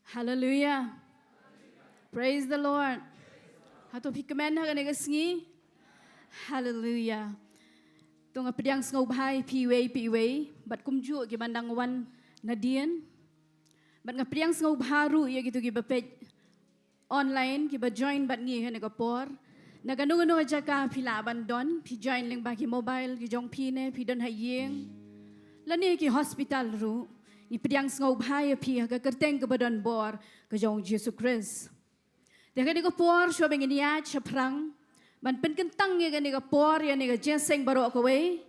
Hallelujah. Praise the Lord. Hato pikamen ha kanega Sngi. Hallelujah. Tunga pediang Sngi Bhai piwei bat kumju gi bandang wan nadien. Bat nga pediang Sngi Bharu ya gitu gi bapej online gi ba join bat ngi kanega por. Naganung Jaka pila bandon pi join lyngba ki mobile gi jong pi ne pi don hayeng. Lani ki hospital ru. Ni pediang Sngi Bhai pi ga kerteng ke badan bor ke jong Jesus Christ. Dia kan ni por shua bengin ya chaprang ban pen kentang ye kan ni por ya ni jeseng baro ko we.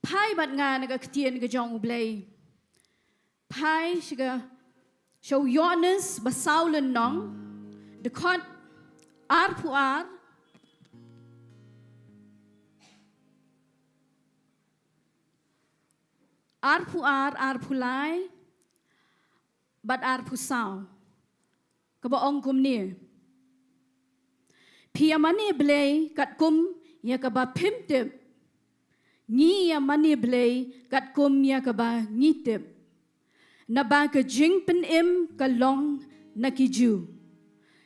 Pai bat nga ni Ktien Ujong U Blei. Pai shiga show Johannes basaulen nong de kot ar puar ar puar ar pulai bat ar pusau kabaong kum ni Pia mani blei kat kum ya kaba pimtip ni ya mani blei kat kum ya kaba ngitip na ba ka jing pen im ka long na kiju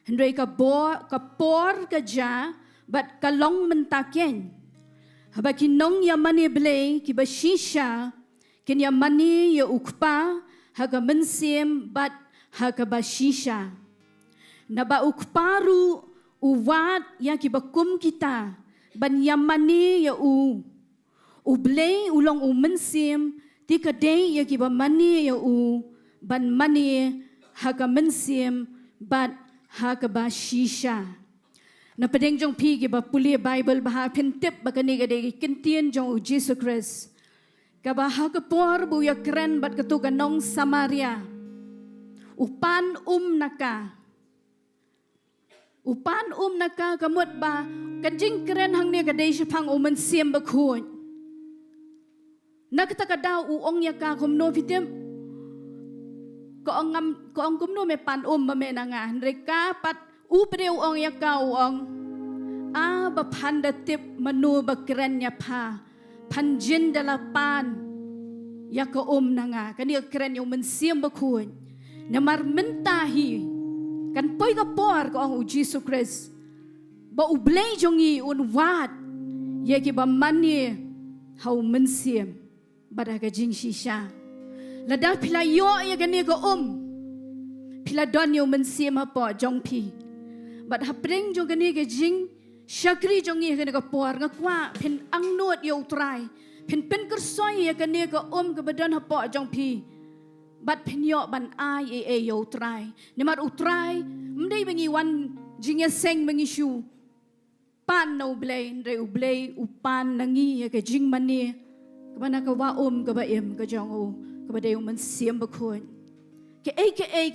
hendrei ka por ka ja bat ka long mentaken haba kinong ya mani blei ki ba shisha kin ya mani ya ukpa ha ka mensim bat ha ka ba shisha na ba ukparu uwat ya kibakum kita ban yamani ya u blei ulong mensim ti kadai ya kibamani ya u ban mani haka mensim bat haka ba shisha na pedeng jong pi ki ba puli Bible bah pentip bakani gade kentien jong Jesus Christ ka ba haka por bu ya kren bat ketu kanong Samaria upan naka Upan naka kamut ba kanjing keren hangne kadai shapang men siem ba khun nakata kadaw uong ya ka kumno pitem ko ong kumno me pan ba me nanga reka pat pre uong ya ka uong ba panda tip manu ba keren ya pa panjin dalapan ya ka nanga kani keren yung men siem ba khun namar mentahi kan poi ka por ko ang Jesus Christ ba u blei jongi un wat ye ki ba mani hau mensim bada ka jing shisha la da pila yo ye gani ko pila don yo mensim ha po jong pi bad ha preng jong gani ka jing shakri jongi gani ka por nga kwa pen ang not yo try pen kersoy ye gani ka ka badan ha po jong pi Bat penyo ban ai yo try. Nimar utry, mday bengi wan jingiaseng bengi shu. Pan na ublay, ndre ublay upan nangi ka jingmane. Kabana ka wa ka em ka jong o ka day man siem bakon. Ka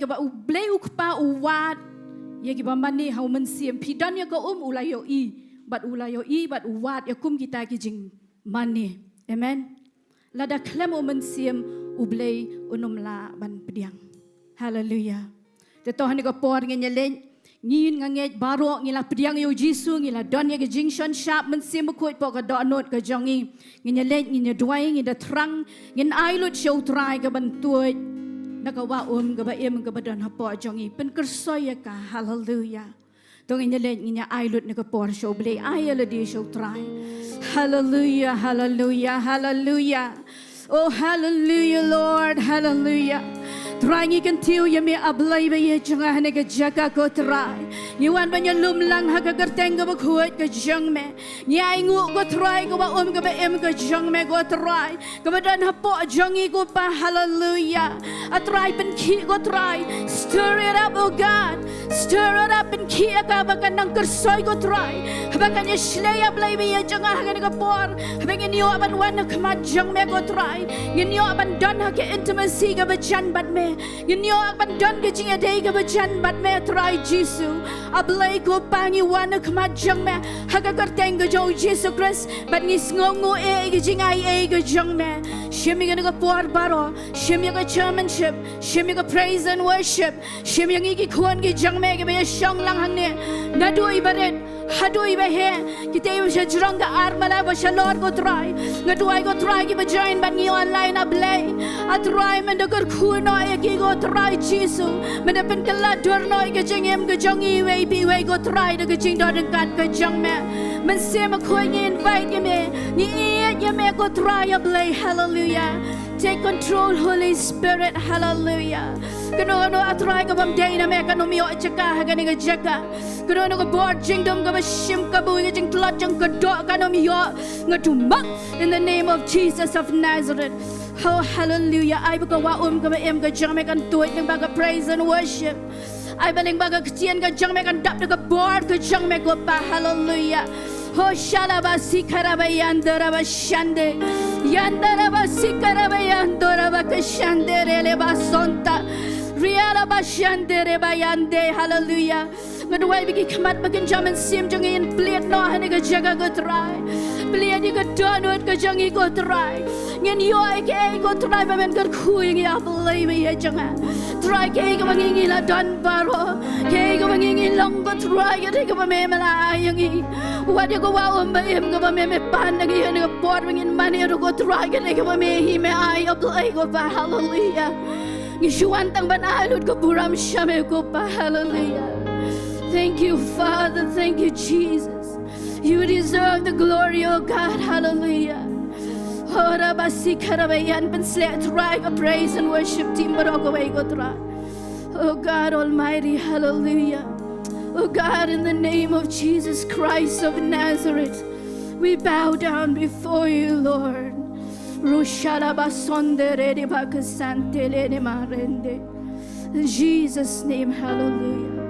ba ublay ukpa uwat. Ya ki ba mani how man siem pidan ya ka ulayo bat ulayo bat uwat ya kum kita ki jingmane. Amen. Lada klem man siem U Blei unumla ban pediang. Hallelujah. Tetoh ni ko por ngin ngangej baro ngila pediang yo Jisu ngila don ye jingshon sharp men sim ko po ka donot ka jongi ngin ngin duai ngin da trang ngin ailut show try ka ban tuoi nakawa ka ba em ka ba don ha po jongi pen kersoy ka hallelujah. Tong ngin ailut ni ko por show Blei ayala di show try. Hallelujah, hallelujah, hallelujah. Oh, hallelujah, Lord, hallelujah. Try ngi kantiu ya me ablay ba ye janga hane ka Jaka ko try. Ngiwan ba nya lumlang ha ka gerteng ka bakhuat ka jang me. Ngi ngu ko try ko ba ka ba em ka jang me ko try. Ka ba dan ha po jangi ko pa hallelujah. A try pen ki ko try. Stir it up, oh God. Stir it up pen ki ka ba kan nang kersoy ko try. Ha ba kan ya shlay ablay ba ye janga hane ka por. Ha ba ngi yo ban wan ka ma jang me ko try. Ngi yo ban dan ha ka intimacy ka ba jan bat me Ginyo akban don ke jinga day ka bajan bat me try Jisu ablay ko pangi wana kamajang me hagagarteng ka jo Jesus Christ bat ngis ngongo ke jinga ka jang me Shim yang ga por baro, shim yang ga chairmanship, shim yang ga praise and worship, shim yang gi khon gi jangme ge be shong lang hangne, nadu ibaret, hadu ibahe, kita ibu sejurang ga armala ba shalor go try, ngadui go try gi ba join ban gi online ablay, atry mendegar kuno ya gi go try Jesu, mendepen kala dorno ge jengem ge jongi we bi we go try de ge jingdoh dekat ge jangme, mense ma khoi ngi invite ge me, ni me go try ablay, hallelujah. Take control, Holy Spirit, hallelujah. Kano atry ka bam day na me kano miyo Jaka ka ni Jaka. Kano ko board Jingduwai ka ba shim ka bu jing klot jang kado kano miyo ngatumak in the name of Jesus of Nazareth. Oh hallelujah. I buka wa ka ba em ka jang me kan tuit ng baga praise and worship. I baling baga Ktien ka jang me kan dap ka board ka jang me ko pa, hallelujah. Oh shalaba sikaraba yandaraba shande yandaraba sikaraba yandoraba kashandere leba sonta rialaba shandere bayande, hallelujah. Ngadwai bigi kamat bagin jaman sim jangi in plate no hani ka Jaka go try plate ni ka donut ka jangi go try ngin yo ai ke go try ba men gar khuing ya blai me ya janga try ke ka mangingi la donbor ke ka mangingi long go try ke ka ba me mala yangi what you go wa ba em ka ba me pan nagi ni ka por ngin mani ro go try ke ka ba me hi me ai blai go ba, hallelujah. Ngishuan tang ban alud ko buram shame ko pa, hallelujah. Thank you, Father. Thank you, Jesus. You deserve the glory, oh God. Hallelujah. Oh, Rabasi Karabayan, Ben Slet, right, a praise and worship team, but away go try. Oh God Almighty, hallelujah. Oh God, in the name of Jesus Christ of Nazareth, we bow down before you, Lord. In Jesus' name, hallelujah.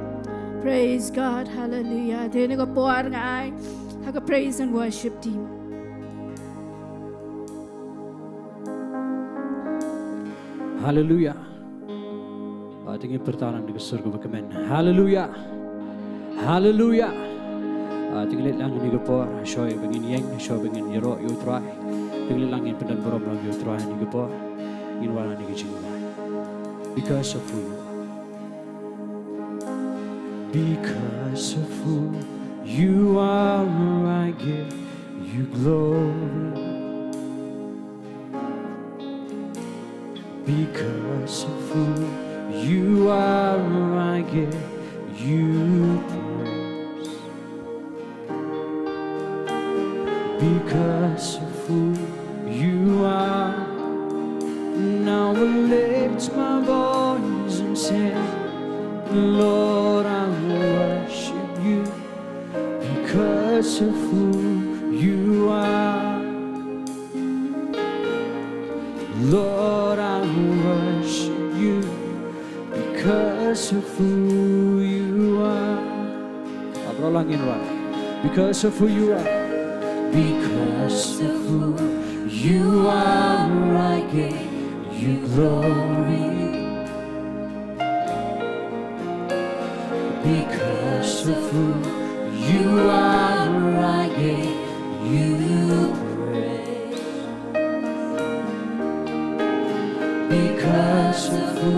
Praise God, hallelujah. Then go pour ngai, have a praise and worship team. Hallelujah. Tingin pertahanan di surga berkemen. Hallelujah. Hallelujah. Tingin lang ni gopor, shoy bengin yeng, shoy bengin jingiaroh yo try. Tingin lang in pendan borom lang yo try ni gopor. In wala ni Jingduwai. Because of who you are. Because of who you are, I give you glory. Because of who you are, I give you praise. Because of who you are, now I lift my voice and say, Lord, I worship you because of who you are. Lord, I worship you because of who you are. Because of who you are. Because of who you are, I give you glory. Because of who you are, I give you praise. Because of who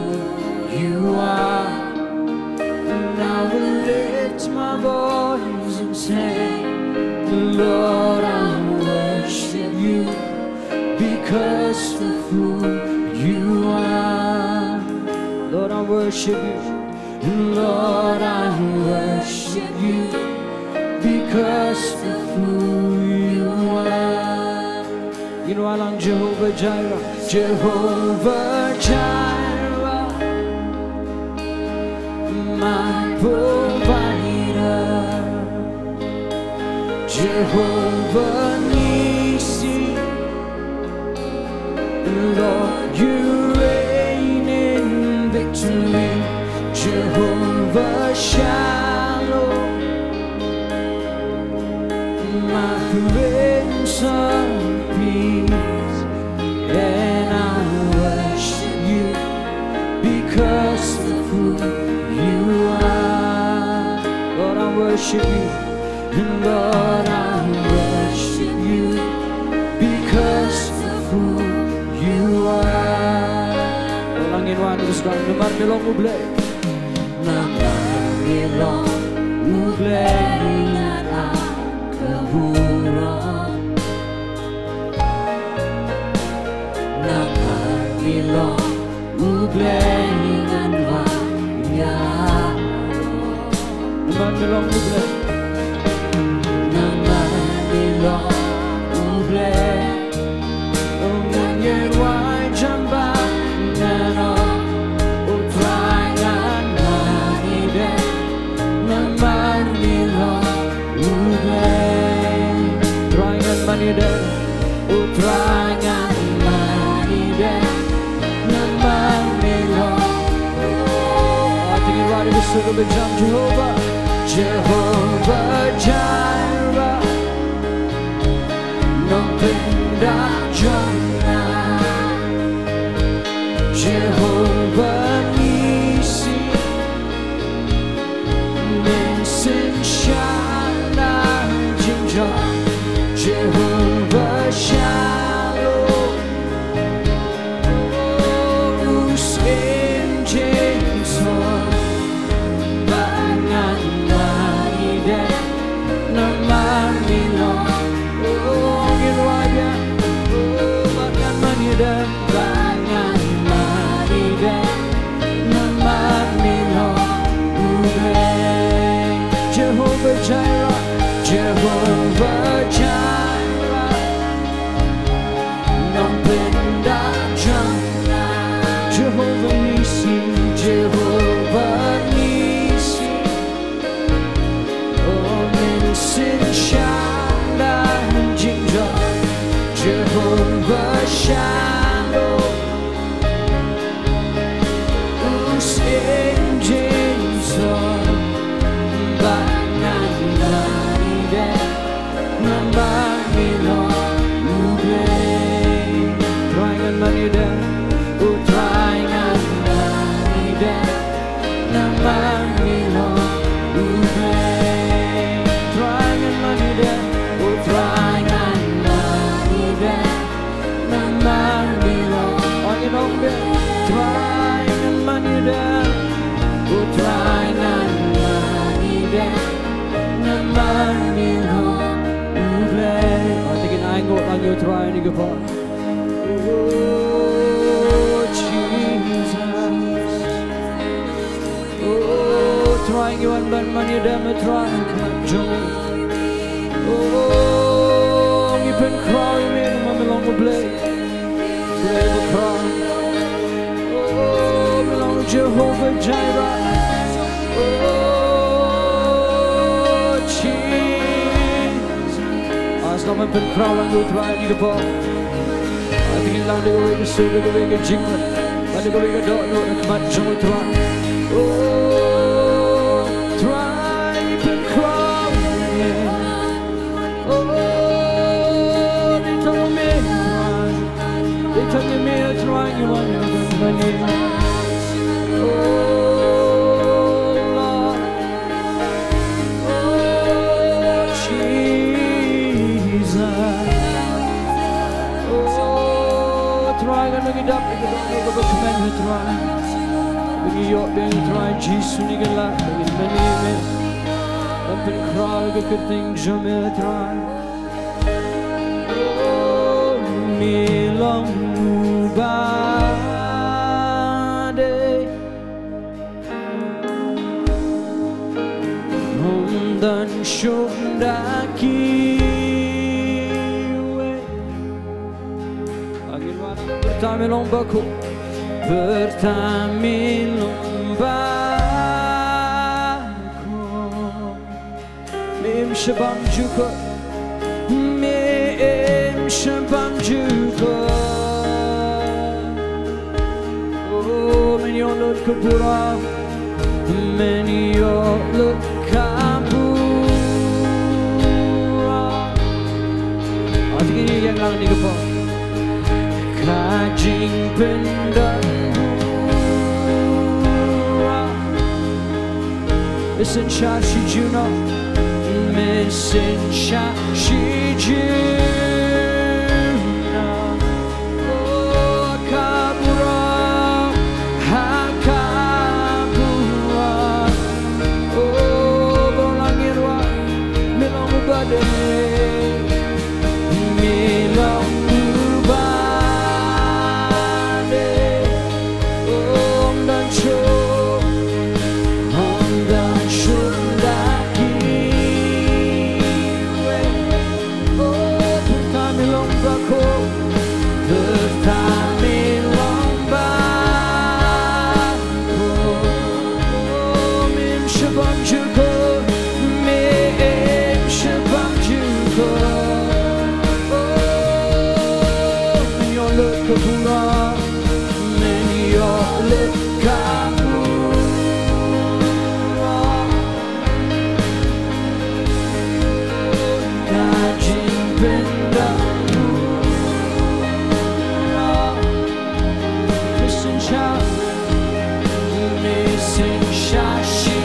you are, now I lift my voice and say, Lord, I worship you because of who you are. Lord, I worship you. Lord, I worship you because of who you are. You know, I'm Jehovah Jireh, Jehovah Jireh, my provider. Jehovah Nissi, Lord, you reign in victory. Jehovah Shalom, my Prince of Peace, and I worship you because of who you are. Lord, I worship you, and Lord, I worship you because of who you sekarang Naman Milong U Blei. Naman Milong U Blei ingat keburang. Naman Milong U Blei ingat Jingiaroh. Naman Milong U Blei. Naman Milong U Blei. Jingduwai jambak nano utrangan manide naman Milong U Blei. Utrangan manide utrangan manide naman Milong. Tingin wari bersuruh berjam Jehovah, Jehovah Jireh, Nongpoh Jehovah Nisi, Mensen Shana Jingduwai, Jehovah Shalom, Usin Jingson, Bangan Manide, Naman Milong. Jingduwai, Bangan Manide, Bangan Manide, Naman Milong U Blei. Jehovah Jireh, Jehovah Jireh, Nongpoh Jehovah Nisi, Jehovah Nisi, oh Mensen Shana Jingduwai, Jehovah Shalom, Usin Jingson, Bangan Manide, Naman Milong U Blei. Utrangan manide, utrangan manide, naman Milong U Blei. Utrangan manide, utrangan manide, naman Milong. Angin ombe, utrangan manide, utrangan manide, naman Milong U Blei. Tingin aingot ang utrangan ni Gapa. Oh Jesus, oh trying you and ban money them a trying Johnny. Oh you been crying me and Mama Long U Blei. Blei will cry. Oh belong to Jehovah Jireh. Oh Jesus, as long as been crying you trying you Gapa. Tingin lang di ko wika suga, di ko wika jingmane, di ko wika donbor, nakamat siyang utran. Oh, tribe and crown, oh, they told me a trying you want to go money. Oh, Lord, oh, Jesus. Try and look it up, look at the command to try. Look at your being try, Jesus, you can laugh, look at many men. Up and cry, look at good things, you may try. Oh, Milong U Blei. Dan Shundaki. Bertamilong baku, bertamilong baku. Mim shabam juga, mim shabam juga. Oh, menyolut keburang, menyolut kaburang. Artinya ini yang lang ni kepo. Kajing pendandura, listen shashi juno, listen shashi juno. Oh kabura, shabam juko, me shabam juko. Your look kapura, many your lip kapura. Kajin Bynta. Listen, shout, missing shashi.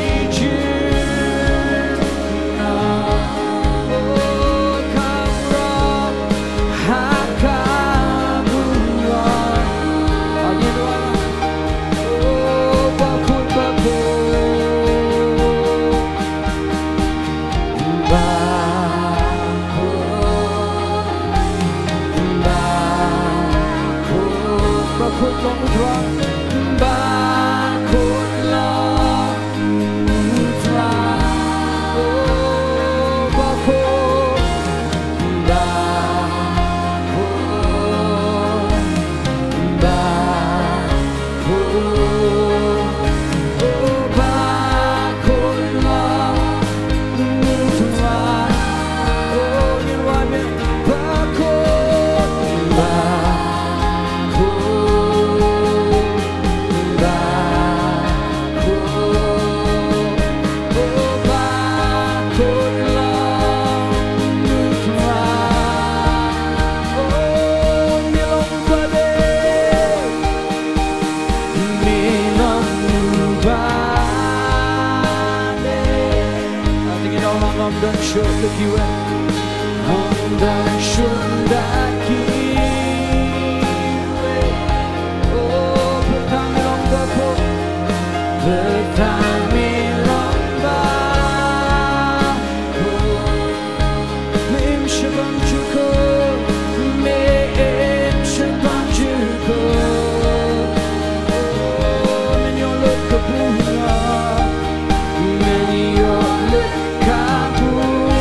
Look you at Honda Shundaki. Oh, Paham Nongpoh, Paham Lyngba. Mim shabam juko, mim shabam juko. Men your look kapura, men your look kapura.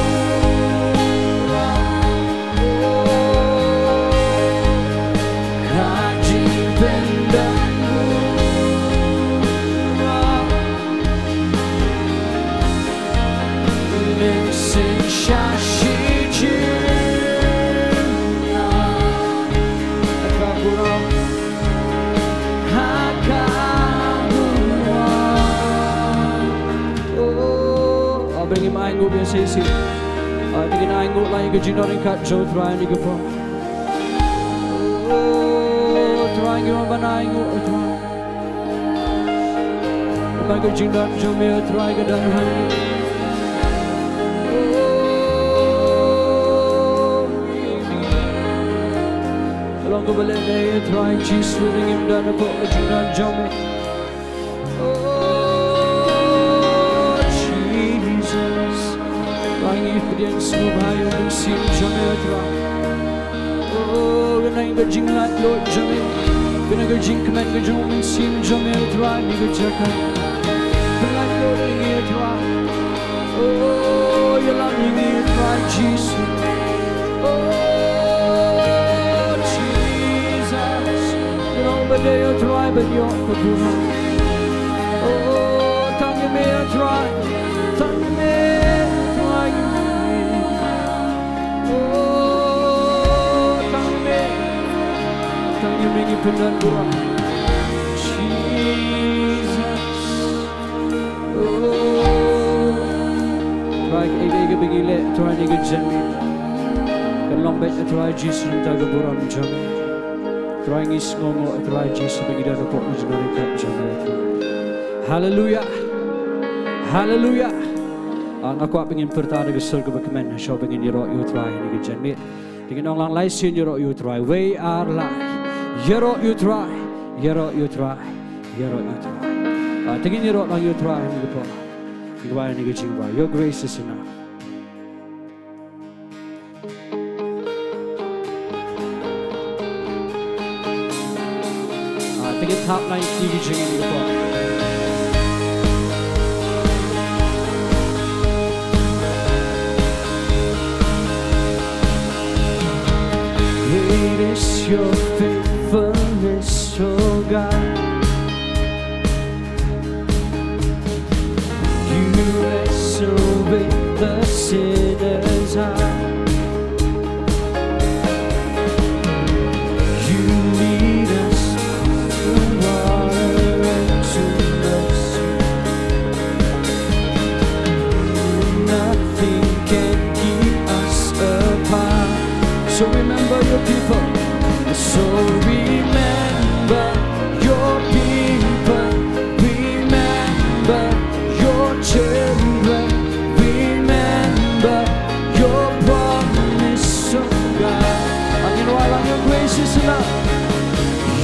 Sisi, tingin na ingo lang yung ginoring kat jo try ni gapo. Oh, try yung banay ingo try. Bago jindak jo me try gadan hangne. Oh, along go balik day try cheese with him done po jindak jo me. Yang sumbayo ng sim jametra. Oh, ganay ga jinglat Lord jame. Binaga jingmane ga jom ng sim jametra ni ga Jaka. Ganay Lord jingiaroh. Oh, yalang jingiaroh Jesus. Oh, Jesus. Yung badayo try but yung kapura. Oh, tangya me try. Tangya me. Donbor, Jesus. Oh, try ega bigile, try ega jami. Kalong bet try Jesus ng taga buram jami. Try Iasnohkti, try Jesus bigida na po ujnari kat jami. Hallelujah, Hallelujah. Ang ako apingin pertara ke surga bakamen, siya pingin yero yu try ega jami. Tingin orang lain sin yero yu try. We are live. Yero you try, yero you try, yero you try. Tingin yero lang you try ni po. Jingduwai ni Jingduwai. Your grace is enough. Tingin top line ni Jingduwai ni po. Great is your faithfulness, oh God. You sinner's heart. You lead us through water and to mercy. Nothing can keep us apart. So remember your people. So remember your people. Remember your children. Remember your promise, oh God. Angin walang your grace is enough.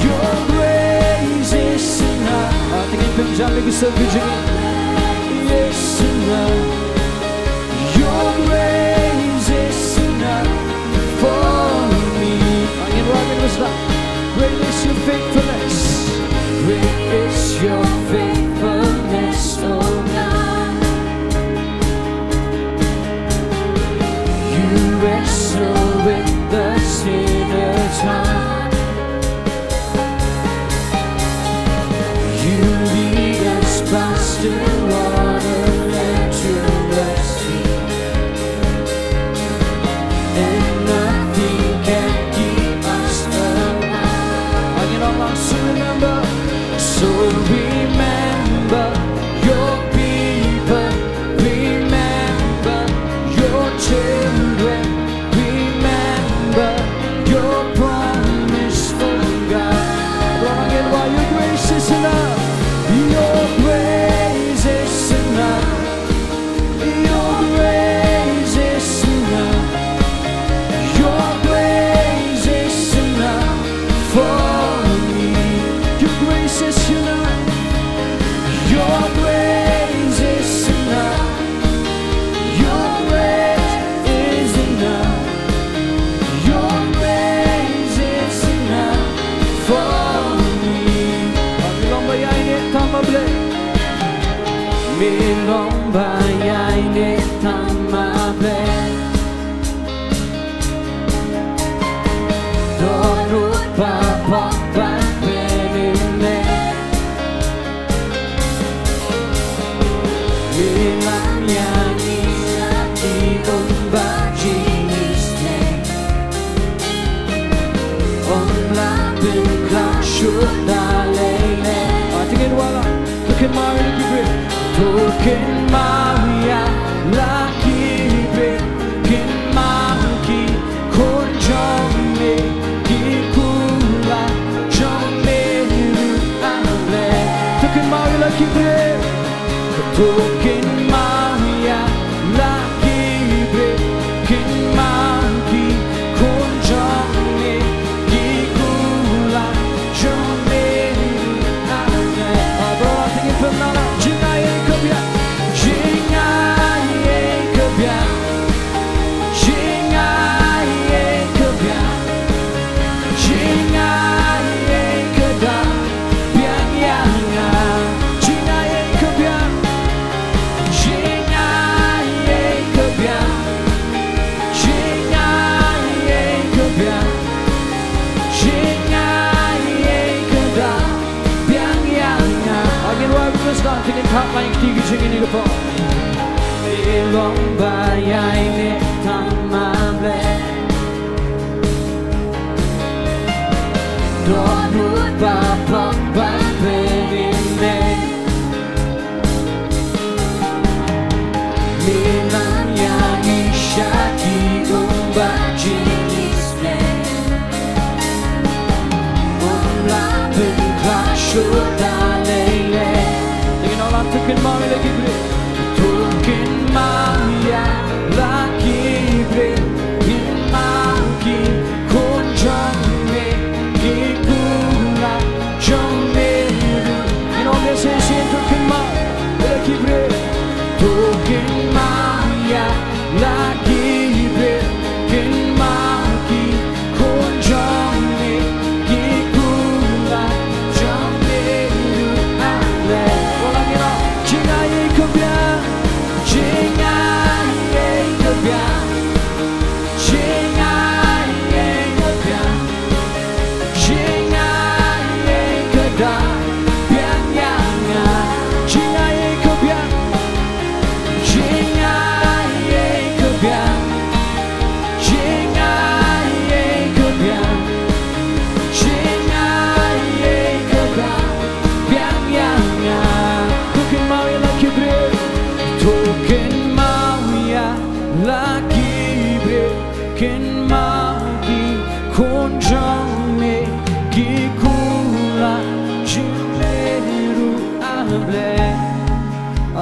Your grace is enough. Tingin pinjami ko sa video. Yes enough. Your grace is enough for me. Angin walang was that. Great is your faithfulness. Great is your faithfulness, oh God. You wrestle with the sinner's heart. You lead us by still water and to mercy. And nothing can keep us alive. I can almost remember. So remember your people. Remember your children. Remember your promise, oh God. Lord, again, why your grace is enough. Your grace is enough. Your grace is enough. Your grace is enough for me. Your grace is enough. Your grace is enough. Your grace is enough. Your grace is enough for me. Milong bayay ni tamable. Milong bayay ni tamable. Donut bapak benime. Milang nyanyi di donbor jingiste. Omlah bengkak syudalele. Tingin wala, tukin mari lagi bre. Tukin maya lagi bre. Kin mangki kun jombe kikula jombe ale. Tukin mari lagi bre. Tukin maya lagi bre. Kin mangki kun jombe kikula jombe ale. Abang tingin pernah jingai kebiak. Jingai kebiak. Jingai kebiak. Jingai kedak. Biang yang jingai kebiak. Jingai kebiak. Jingai kebiak. Jingai kedak. Biang yang angin wai berusaha tingin tak lain tinggi jingin ini po. Milong bayay ni tamable. Donut bapak benime. Milang nyanyi syaki donbor jingiste. Omlah bengkak syudalele. Tingin orang tukin mami lagi bre. Tukin maya lagi bre. Kin mangki kun jombe kikula jombe. You know this is it. Tukin maya lagi bre. Tukin maya lagi bre. Kin mangki kun jombe kikula jombe ale. Walang ina jingai kebiak.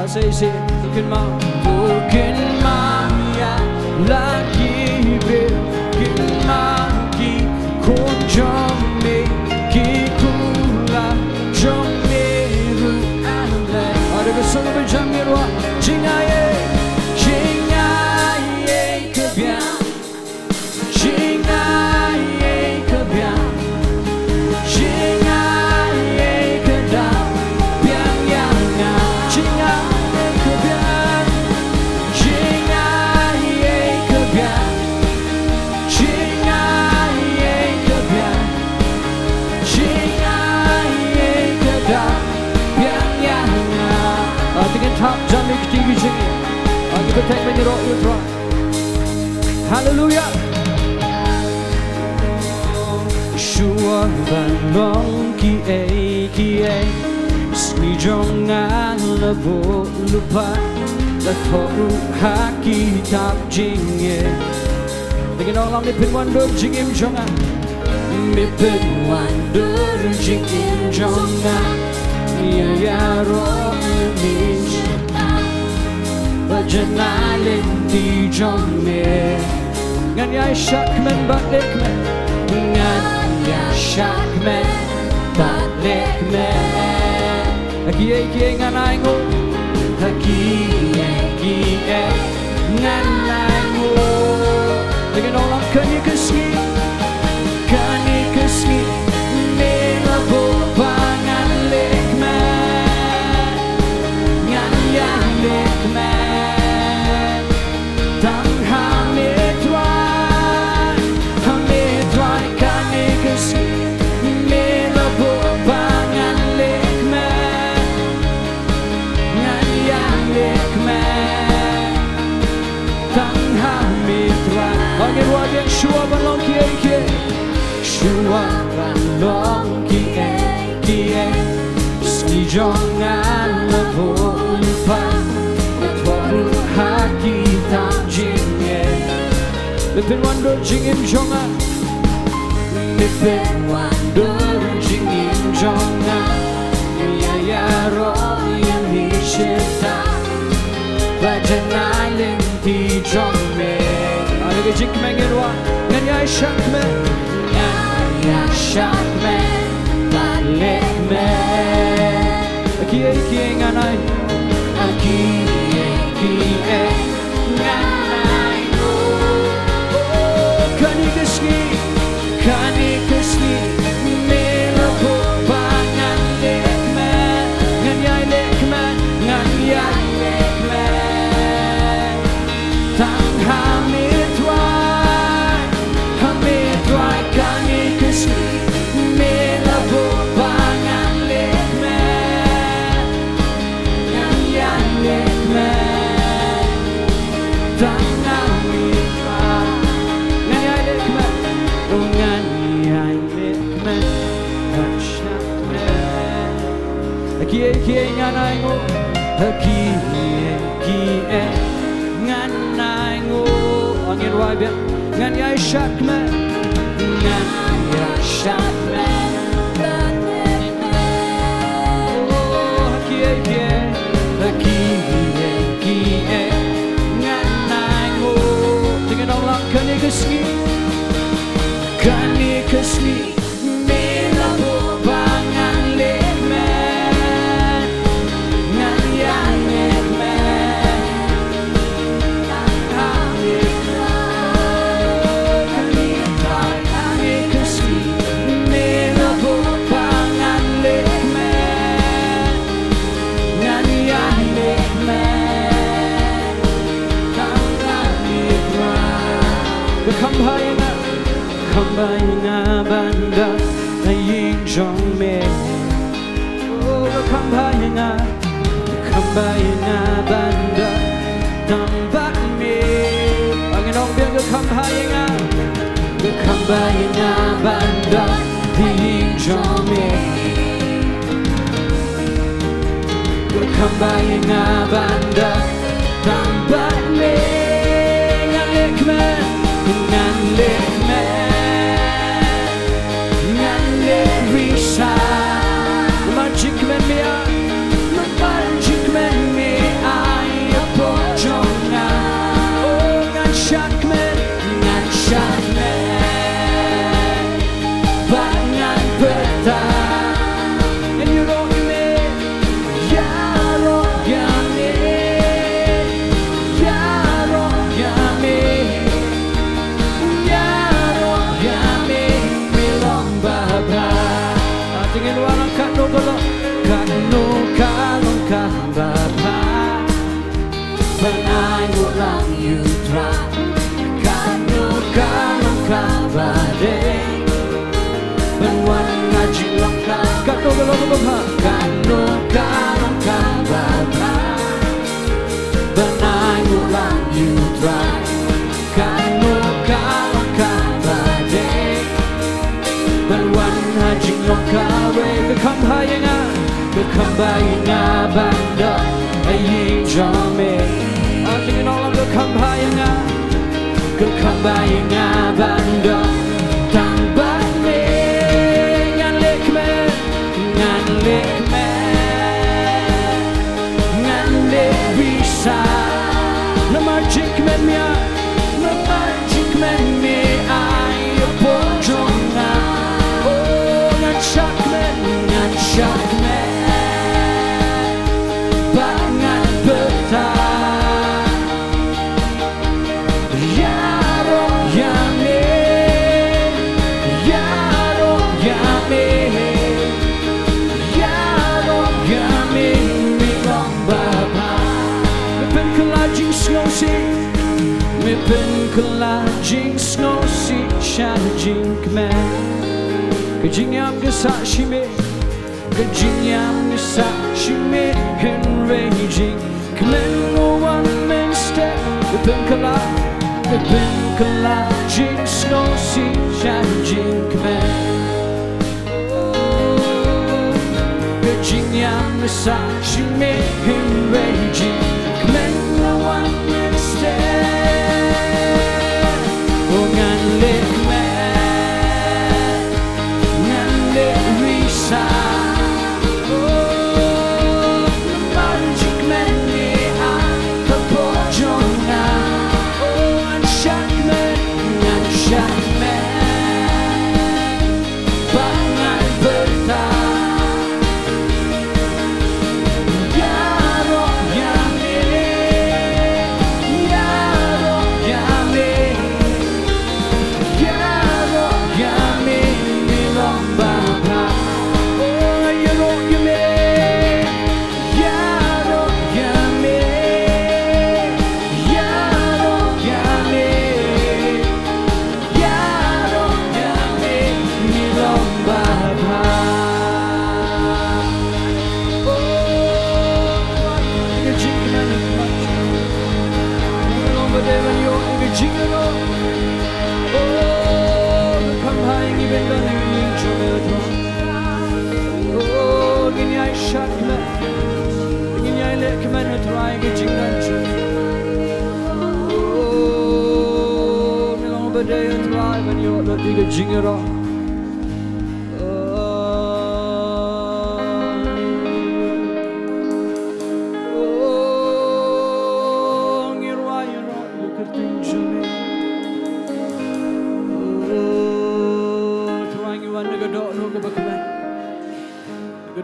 say bukan mau ya lagi bukan mau ki kunjung me ki pula jong me ru ale ada kesana berjangirwa jingaye kebiang jingaye kebiang jingaye kedam biang yang jingaye kebiang jingaye kebiang jingaye kebiang jingaye kedam biang yang dengan top jam ketiga jingi kita tak menyerok utara. Hallelujah. Shua Balang ki Sngi jangan lupa Latoru haki tak jinge Dengan orang mipin wandur jingim jangan Mipin wandur jingim jangan Jingiaroh ni Bajanalin di jongme Ngan ya shakmen balik men Ngan ya shakmen balik men Kie ngan aingo Kie ngan aingo Dengan orang kani keski Mela bobangan lek men Ngan ya lek men Shua Balang kie Sngi jangan lupa Latoru haki tak jinge Mipin wandur jingim jangan Mipin wandur jingim jangan Jingiaroh ni shita Bajanalin di jongme Ada jingmane wa ngan ya shakmen balik men Kie ngan ai Kie ngan ai Kani keski Mela bobangan lek men Ngan ya lek men Ngan ya lek men Tang hamit wai kani keski Mela bobangan lek men Ngan ya lek men Tang hamit wai Ngan ya lek men Ngan ya lek men Hachak men Kie ngan aingo Kie ngan aingo Angin wai biang Ngan ya shak men Ngan ya shak men Oh kie Ngan aingo Dengan orang kani keski Mela bobangan lek men Ngan ya lek men Kani keski Mela bobangan lek men Ngan ya lek men Kambayanga banda Aying jong me Oh kambayanga banda Tambak me Anginong biang kambayanga banda Aying jong me Kambayanga banda Tambak me Ngalek men Ngalek men Risa Magic men me Panai ngulang yutra Kanu kanu kabade Benwan ngaji langka Kanu belum bapa Kanu kanu kabada Panai ngulang yutra Kanu kanu kabade Benwan ngaji langka Kekambayanga banda Ayi jame Ating Nonglam kekambayanga banda Tambane Ngan lekme Ngan lek bisa Namarjik men mia Ayo pojonga Oh ngan syak men Jingskosi shan jingmane Kejingyam gesa shime Kejingyam gesa shime Enraging Kmen no one man step Kepenkala Jingskosi shan jingmane Kejingyam gesa shime Enraging Kmen no one man step Ngan lek risa Oh Magic man ni Kepojonga Oh ngan syak man Bangan bertahan Yaroh yame Jingiaroh Oh kamhangi bendani chomedro Oh ginyai shakla ginyai lekman try ge jinganchu Oh milong bade try when you lo diga jingiaroh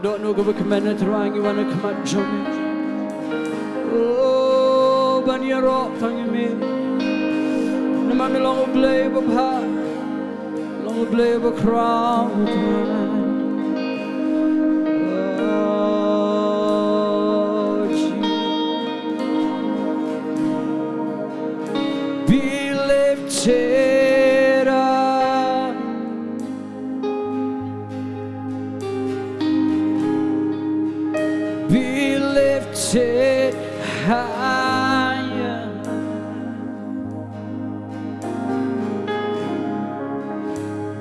Don't know go command trying you wanna come at Johnny. Oh, Banyaro, tongue me. No man long blade of heart, long blade of crown. Oh, be lifted up. Be lifted higher.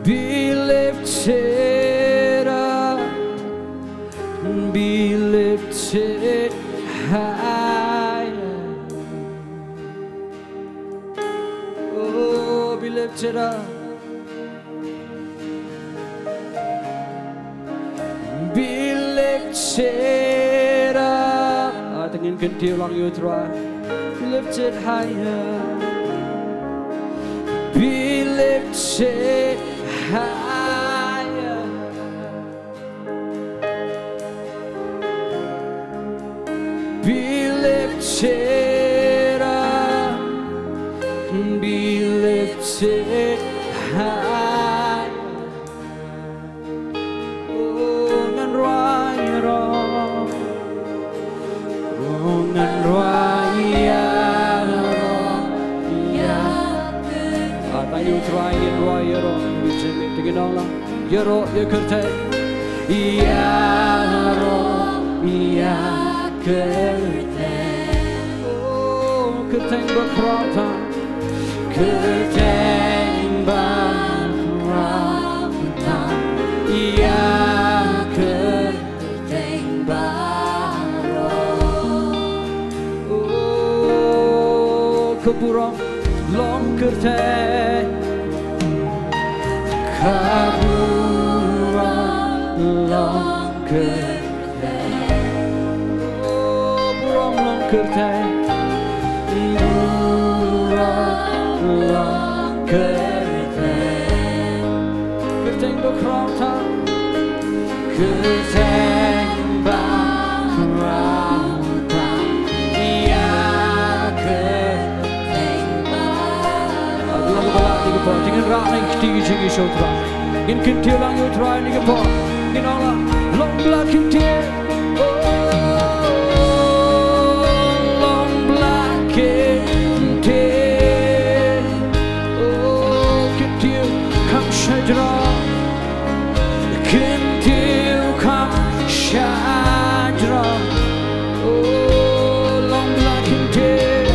Be lifted up. Be lifted higher. Oh, be lifted up. Be lifted up. Tingin Taiew lang you try. Be lifted higher. Be lifted higher. Be lifted up. Be lifted higher. Oh, ngan raya. Oh, ngan raya. try in roy yero we jimi tingin Nonglam yero yakerte yakerte oh kerteng bakrata kerteng bakrata kerteng baro oh keburang long kerteng kaburang long kerteng oh burang long kerteng burang long kerteng kerteng bakrata kerteng bakrata kerteng baro lagu balak ni kepo dengan rak ni tinggi Sohthri in Ktien U Blei ni kepo in Allah long black Ktien long black Ktien oh Ktien kam shajra Ktien kam shajra oh long black Ktien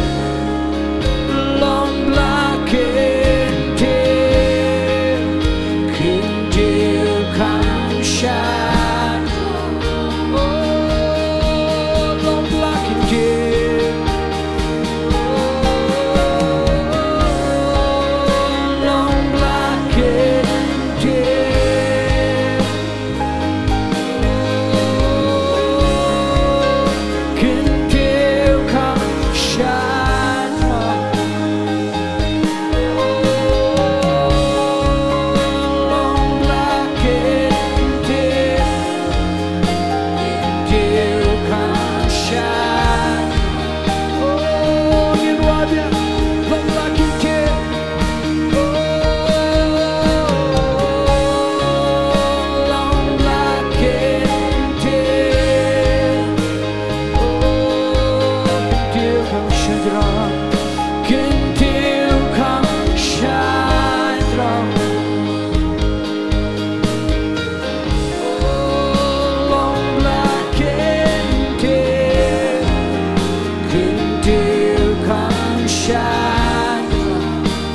long black Ktien Ktien kam shajra oh long black Ktien long black Ktien Ktien kam shajra long black Ktien Ktien kam shajra oh ni ruabia long black Ktien long black Ktien Ktien kam shajra Ktien kam shajra long black Ktien Ktien kam shajra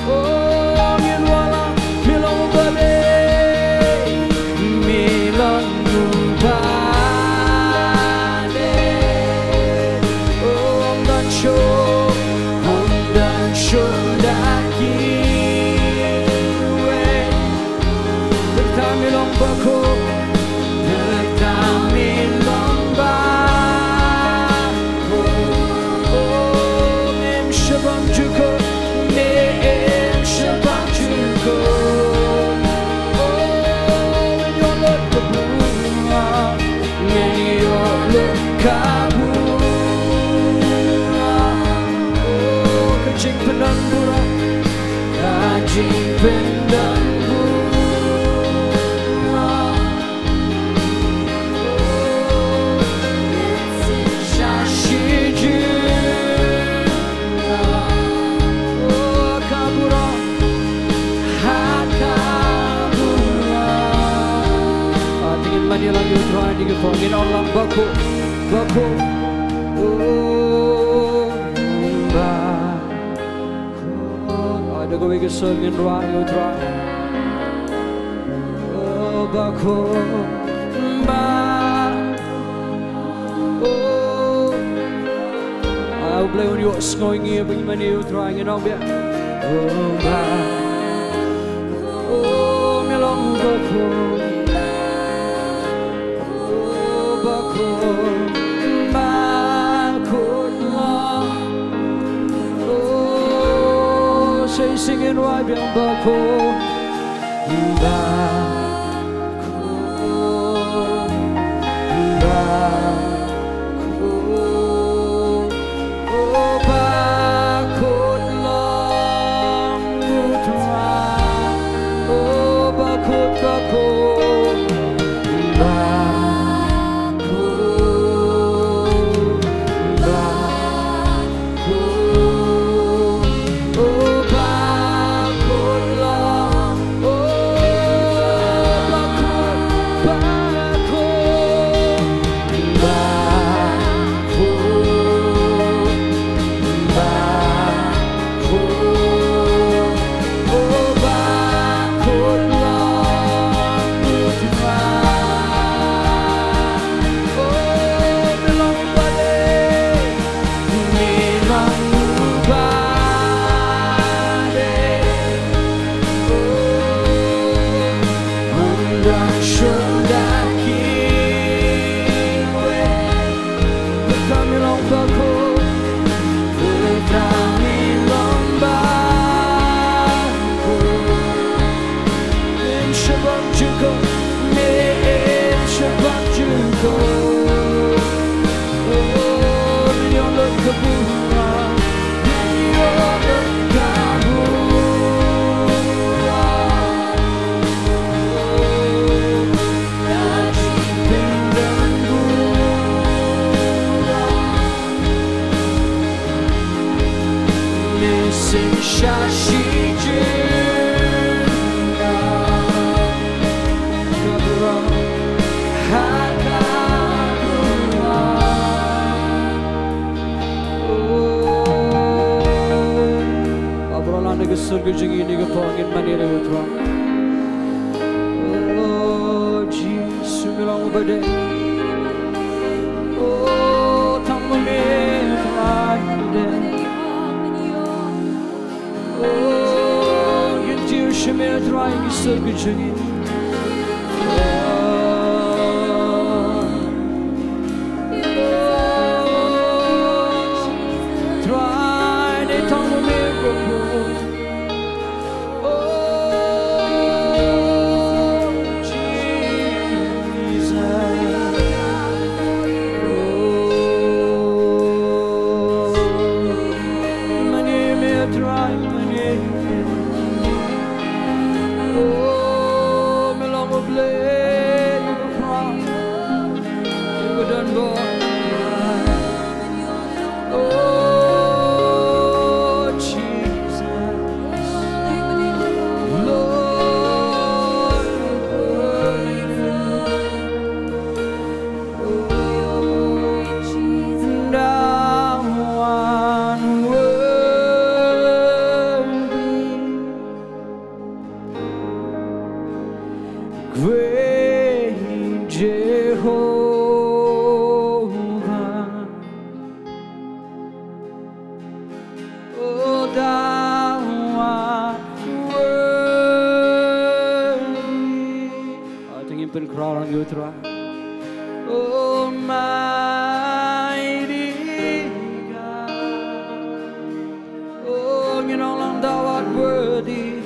oh ngin wala milong bale milong bale om dan show daki we bertamilong bako bertamilong bako oh em shabam juko em shabam juko oh when you look the bunga when you look kabura oh kajing penandura kajing penandura shashiju oh kabura hakabura tingin mani lang yung try di kepo ginong lang bako oh bako ada ko wig singin right you try oh bako oh I play on your Sngi bring many you trying and all bia oh oh milong bako oh bako oh say singing right bia bako Oh, Surga jingi ke pangin manira utra. Oh Jesus, milang bade. Oh tamu me traide. Oh yentiu shme traide surga jingi. Traide tamu me donbor. Oh Jesus, Lord, thou art worthy, great Jehovah. Oh, thou art worthy. Tingin penkraran yutra. Oh, mighty God. Oh, you know, thou art worthy.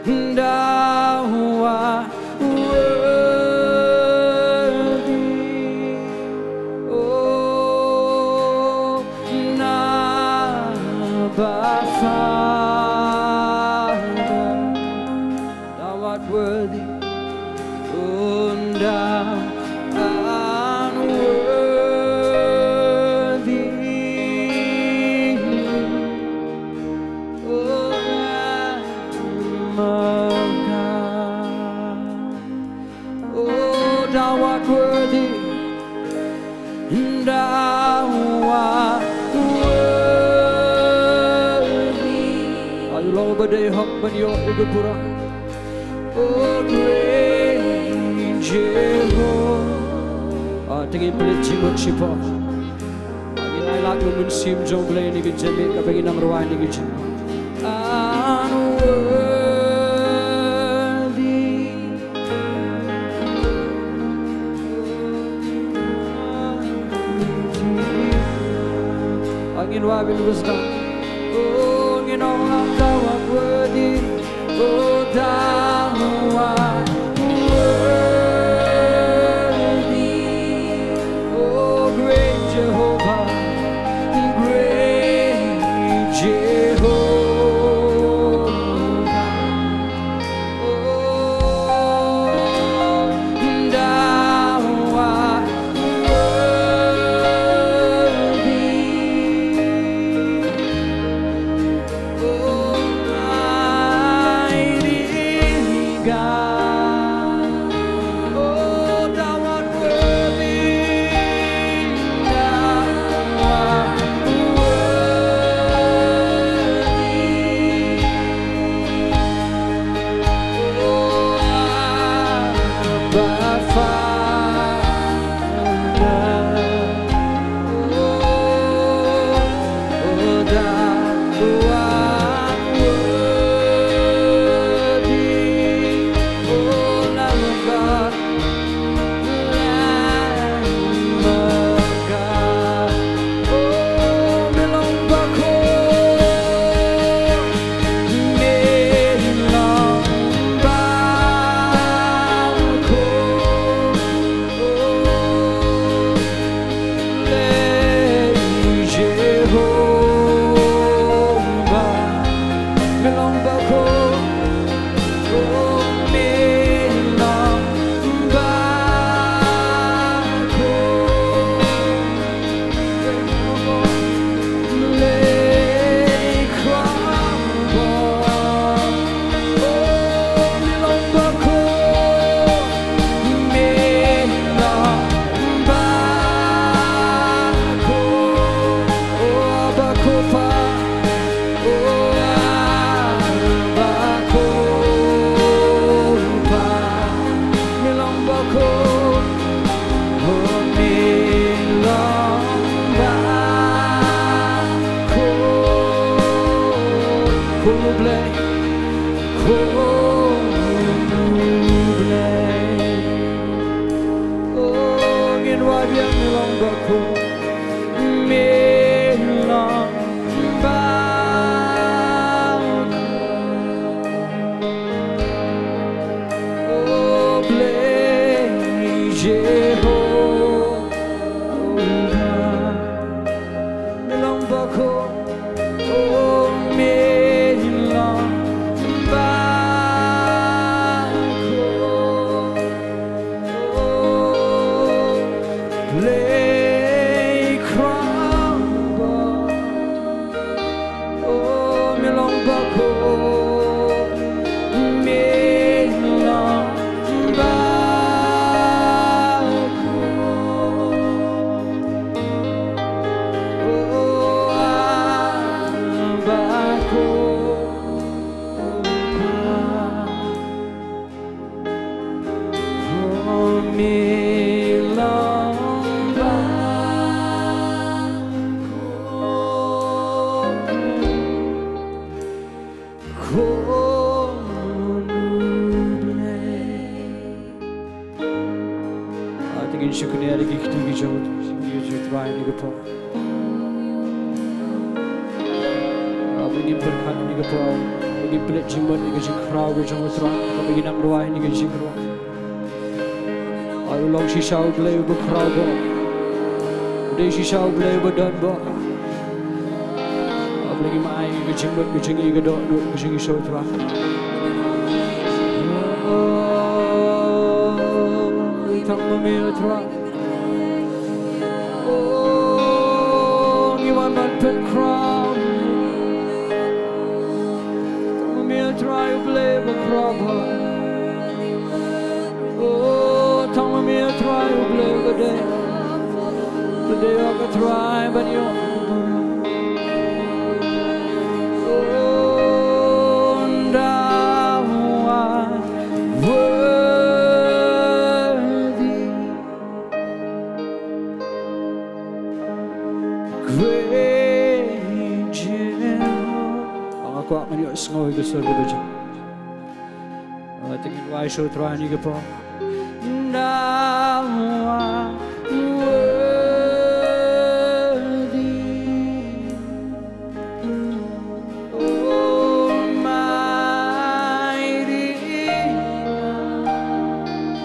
Thou art worthy. Oh, Abba Father, thou art worthy. Oh, thou art worthy. Oh, Lamb of God. Oh, thou art worthy. Thou art worthy. Ayulang badai hak banyo igapura. Oh, great Jehovah. Tingin pelit jimot sipa. Agin ay lahat yung munsim Jong Blei ni gijemi kapagin ang ruwain ni gijemi. Unworthy. Angin wabil wisdom. Oh, ginong thou art worthy. Oh, thou art worthy. Oh, great Jehovah, great Jehovah. Oh, thou art worthy. Oh, mighty God. Ktien U Blei, Ktien U Blei. Oh, ngin wa biang nilong bako, nilong ba. Oh, Blei Jeho, nilong bako. Oh, nilong bako. Oh, Blei crumble. Oh, nilong bako. Nilong bako. Oh, bako. Oh, nilong Tingin siya kunyari kikitigi siya Jingiasyllok ni po. Bingin berkat ni po. Bingin pelit jimat ni jingkyrkhu siya mutra. Bingin ang ruway ni jinggiaroh. Long Ktien U Blei berkyrkhu. Uday Ktien U Blei donbor. Bingin maay ni jimat ni jingiaroh ni Jingiasyllok. Tang mamitra. Oh, ngiwan man pen crown. Tang mamitra U Blei berkyrkhu. Oh, tang mamitra U Blei bedai. Bedai aku try banyo. Oh, ndawa. Ako akan yung Sngi ke surga baca. Tingin wa Sohthri ni ke po. Ndawa worthy. Oh, mighty.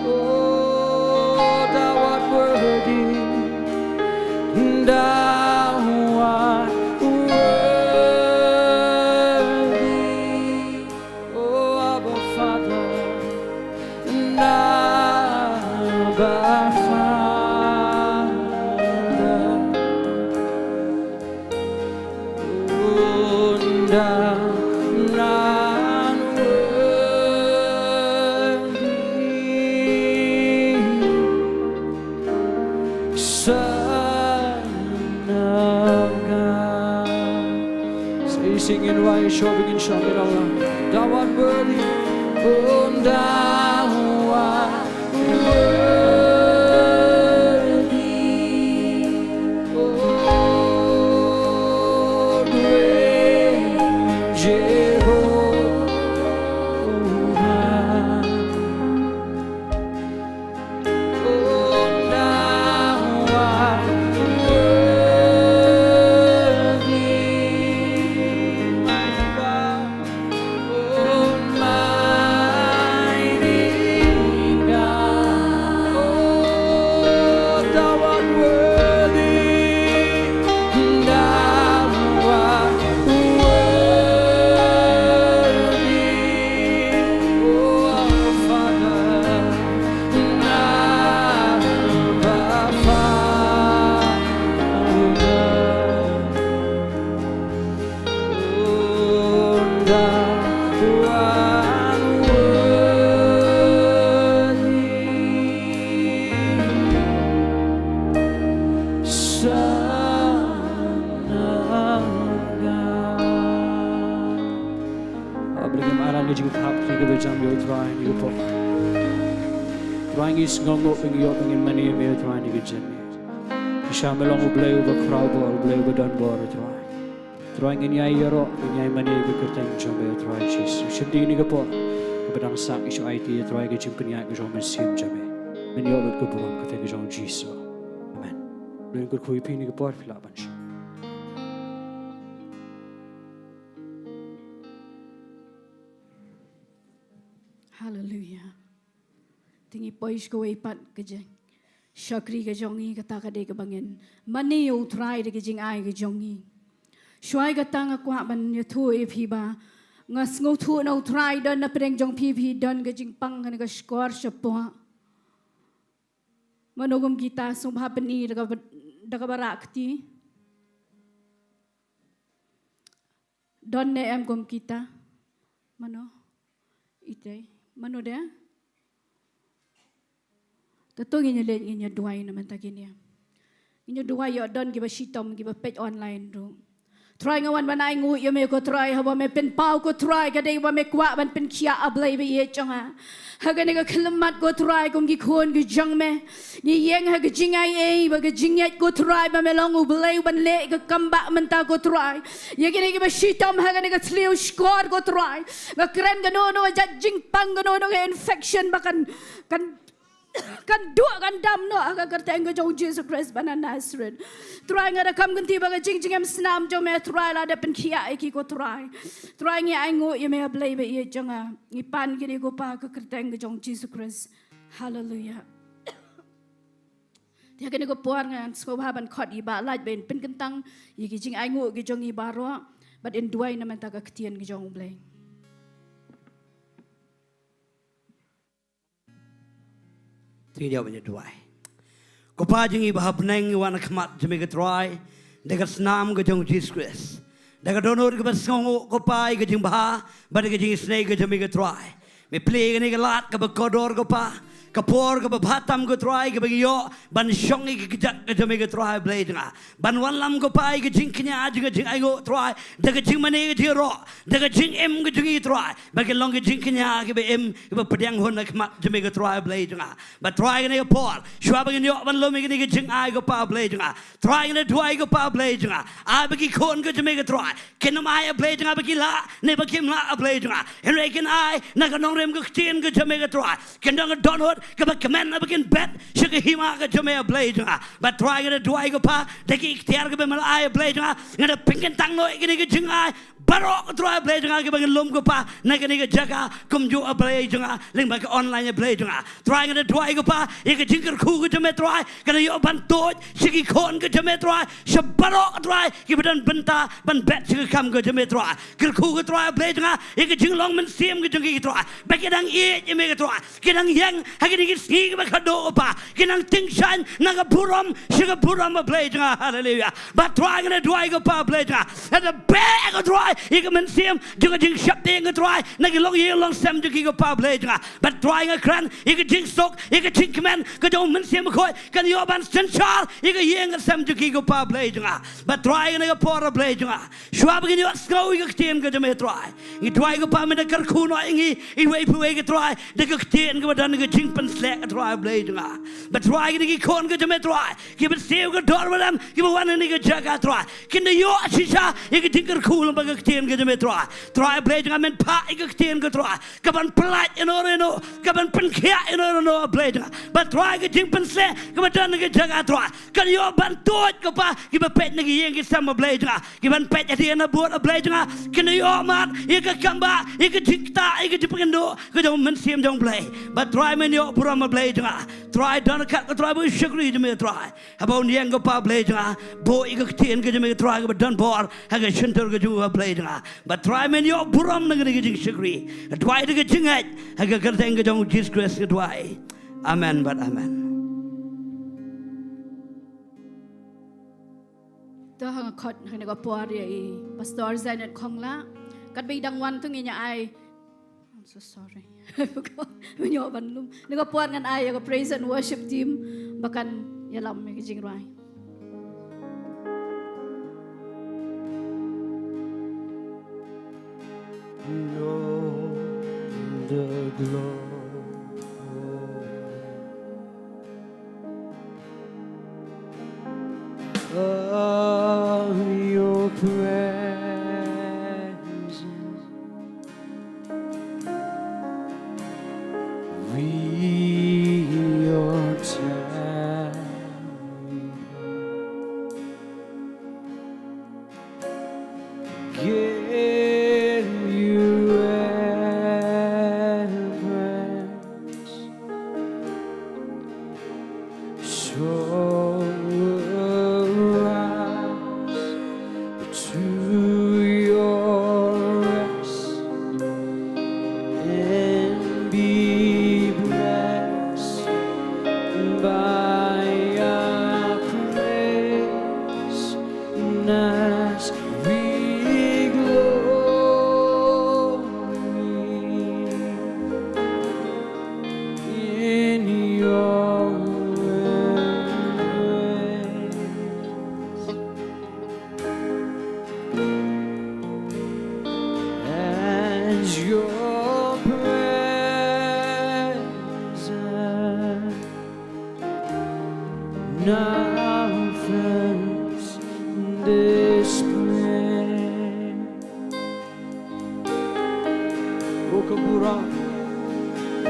Oh, thou art worthy. Ndawa worthy. Oh, Abba Father. Abba Father. Oh, none worthy. Son of God. Singing why showing in shouting Allah. Thou art worthy. Oh, thou art worthy. Oh, great Jehovah. Oh, thou art worthy. Mighty God. Oh, mighty God. Oh, thou art worthy. Thou art worthy. Oh, our Father. Abba Father. Oh, thou art worthy. Son of God. Bligam aral ni jingkyrkhu ni bejam yo try ni po. Trying is ngongok ng yo ng mani me try ni gejam. Shillong U Blei berkyrkhu U Blei donbor try. Troy jingiaroh jingiamane ke kerteng jombe troy Jesus. Shibdi ni ke po. Kepadang sak isu IT troy ke jingkyrkhu ke jom mesim jame. Menyolut ke buram ke teng jom Jesus. Amen. Jingkyrkhu ipi ni ke po filaban. Hallelujah. Tingi pois ko ipat ke jeng. Syakri ke jongi kata kade ke bangin. Mani utrai de ke jing ai ke jongi. Shwai kata ngakwa ban yathu ipi ba. Ngas nguthu na utrai dan na pereng jong pipi dan ke jing pang kan ke skor sepoa. Manogum kita sumha peni daga barakti. Don ne em gom kita. Mano? Itay. Mano dia? Tato ginya len ginya duai naman taginya. Ginya duai yo don giba shitom giba page online ro. Try ngawan banai ngu yo me ko try haba me pen pau ko try kadai ba me kwa ban pen kia ablai be ye changa. Haga ne ga khilmat ko try kum gi khon gi jang me. Ni yeng ha ga jingai e ba ga jingyat ko try ba me long u blai ban le ga kamba menta ko try. Ye gi ne gi ba shitom haga ne ga tliu skor ko try. Ga kren ga no ja jing pang ga no infection bakan kan dua kan dam no aga kerta engga jong Jesus Christ bana Nazareth. Try ngada kam ganti baga jing em snam jo me try la de pen kia eki ko try. Try ngi aingo ye me blai be ye jonga ngi pan gi go pa ka kerta engga jong Jesus Christ. Hallelujah. Dia kene go por ngan sko ba ban khot i ba la ben pen kentang ye gi jing aingo gi jong i ba ro but in duai na man ta ka ktien gi jong blai. Tinggal Jingduwai. Kopa jingi bahap neng wana kemat jemi ketroy, dekat senam ke jong Jesus Christ. Dekat donor ke bersongo kopa ke jing bah, bade ke jing Sngi ke jemi ketroy. Me play ke ni ke lat ke bekodor kopa, kapor ke bebatam ketroy ke begiyo, ban Sngi ke kejat ke jemi ketroy blay dengar. Ban walam kopa ke jing kenya jing ayo troy, dekat jingmane ke jingiaroh, dekat jing ke jingi troy. Bagi long ke jing kenya ke be ke pedang hon kemat jemi ketroy blay dengar. But try ni ke por, shua bagi yo ban lo me ke jing ai ke pa blay dengar. Try ni duai ke pa blay dengar. A bagi kon ke jemi ketroy. Kenam ai blay dengar bagi la, ne bagi la blay dengar. Henry ken ai na ke nongrem ke Ktien ke jemi ketroy. Kendang ke donor ke kemen bagi bet, syke hima ke jemi blay dengar. But try ni duai ke pa, deki ikhtiar ke be mal ai blay dengar. Ngada pingin tang no ke jing ai. Barok try blay dengar ke bagi lom ke pa, na ke Jaka kum ju blay dengar. Lyngba ke online blay dengar. Try ni duai ke pa, ye ke jingkyrkhu ke jemi try. Kana yo ban toj, syke kon ke jemi try. Shabarok try ke badan Bynta ban bet syke kam ke jemi try. Kyrkhu ke try blay dengar, ye ke Shillong men sim ke jingi try. Bagi dang ye jemi ke try. Kedang yang hagi ni Sngi ke kado pa. Kedang tingshan na ke buram syke buram blay dengar. Hallelujah. But try ni duai ke pa blay dengar. Ada bag ke try. Ye ke men sim juga jing syap ding ke try. Na ke long ye long sam jingi ke pa blay dengar. But try ke kran ye ke jing sok ye ke jing kemen ke jong men sim ko kan yo ban senchal ye ke ye ke sam jingi ke pa blay dengar. But try ni ke por blay dengar. Shua begini yo skau ke Ktien ke jeme try. Ngi duai ke pa me de kyrkhu no ingi I wei puwe ke try. De ke Ktien ke badan ke jing pen slek ke try blay dengar. But try ke kon ke jeme try. Ke bet sew ke dor badam ke wan ni ke Jaka try. Kinde yo sisa ye ke jingkyrkhu lo ke Ktien ke jeme try. Try blay dengar men pa ke Ktien ke try. Ke ban pelat eno ke ban pen kia eno blay dengar. But try ke jing pen slek ke badan ke Jaka try. Kan yo ban toj ke pa ke pet ni ke yeng ke sama blay dengar. Ke ban pet dia na buat blay dengar. Kinde yo mat ye ke kamba ye ke jingta ye ke jingkyrkhu ke jong men sim jong blay. But try men yo buram blay dengar. Try don kat ke try bu syukri jeme try. Habon yang ke pa blay dengar. Bo ke Ktien ke jeme try ke donbor ha ke shintur ke ju blay dengar. But try men yo buram nang ke jing syukri. Try ke jingat ha ke kerteng ke jong Jesus Christ ke try. Amen but amen. Dah hang khot hang ko por ye pastor Zainat khongla kat be dang wan tu nginya ai. I'm so sorry. Menyo ban lum ni ko por ngan ai ko praise and worship team bakan yalam me jingrai. The glory of your presence. give you reverence. So rise to your rest and be blessed by our praise as we glory in your ways. As your presence now fills this place. O Kabura, O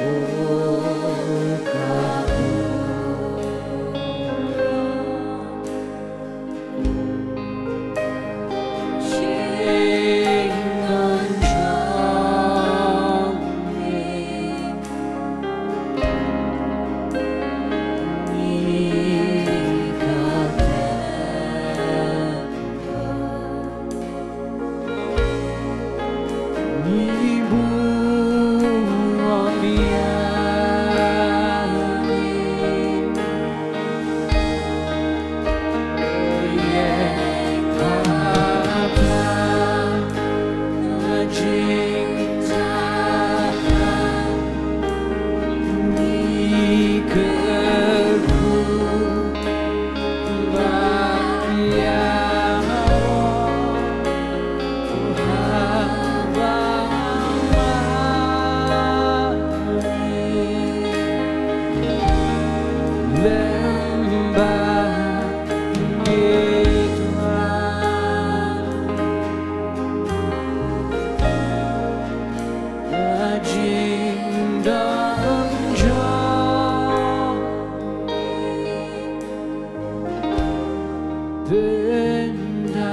Bynta,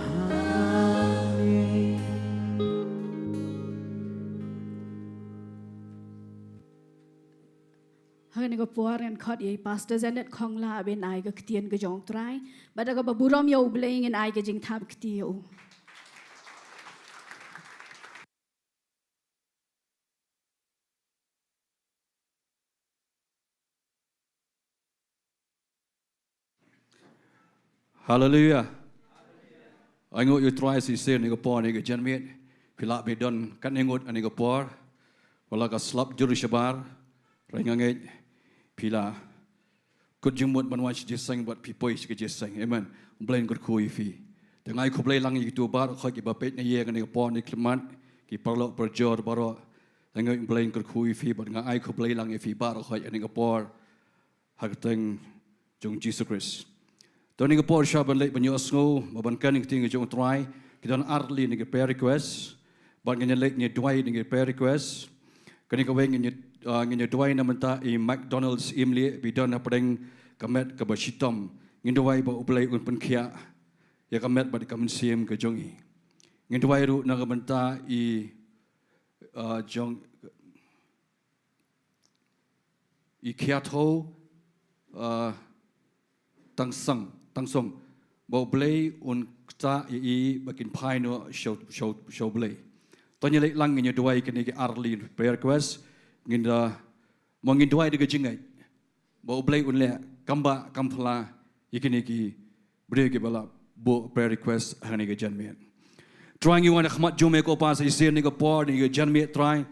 hangne. Hangne ko puaran khot ye pastor Janet khongla ben ai ga Ktien ga jong trai bada ga baburom yo blei ngin ai ga jing thap Taiew. Hallelujah. I ngot you try si sen ni ko por ni ko janmit pila be don kan ngot ani ko por wala ka slap juru shabar rangange pila kut jumut ban wan ji sang bat pipoi ji ji sang amen blain kut khu ifi tengai ko blai lang yi tu bar kho ki ba pet ni ye kan ni ko por ni klimat ki parlo perjor baro tengai blain kut khu ifi bat ngai ko blai lang ifi bar kho ani ko por hak teng jong Jesus Christ. Tony ko por shaban late banyo asngo maban kaning ting jong try kidan arli ni prayer request ban ganyan late ni Dwight ni prayer request kani ko weng ni Jingduwai na menta i McDonald's imli bidon na padeng kamet ka bashitom Jingduwai ba ublay un penkhia ya kamet ba kamen sim ka jongi Jingduwai ru na menta i jong i kiatho tangsong ba ublay un ta i bakin pai no show blay tonya lek lang Jingduwai kani ki arli prayer request nginda mongin Jingduwai de jingai ba ublay unle kamba kampla ikini ki brege bala bo prayer request hani ga janmen trying you want khmat jome ko pas ise ni ga por ni ga janme try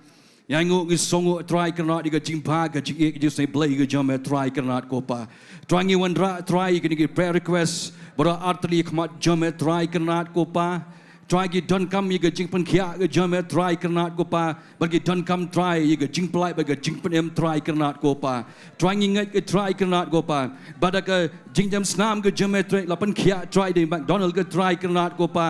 yangu ngi songo try kana diga jingpa ga jingi ju say blay ga jome try kana ko pa trying you want try ikini ki prayer request bora artli khmat jome try kana ko pa try ki don come yiga jing pen khia ga jame try karnat ko pa bagi don come try yiga jing plai bagi jing pen em try karnat ko pa try ngai ga try karnat ko pa badaka jing jam snam ga jame try la pen khia try de McDonald ga try karnat ko pa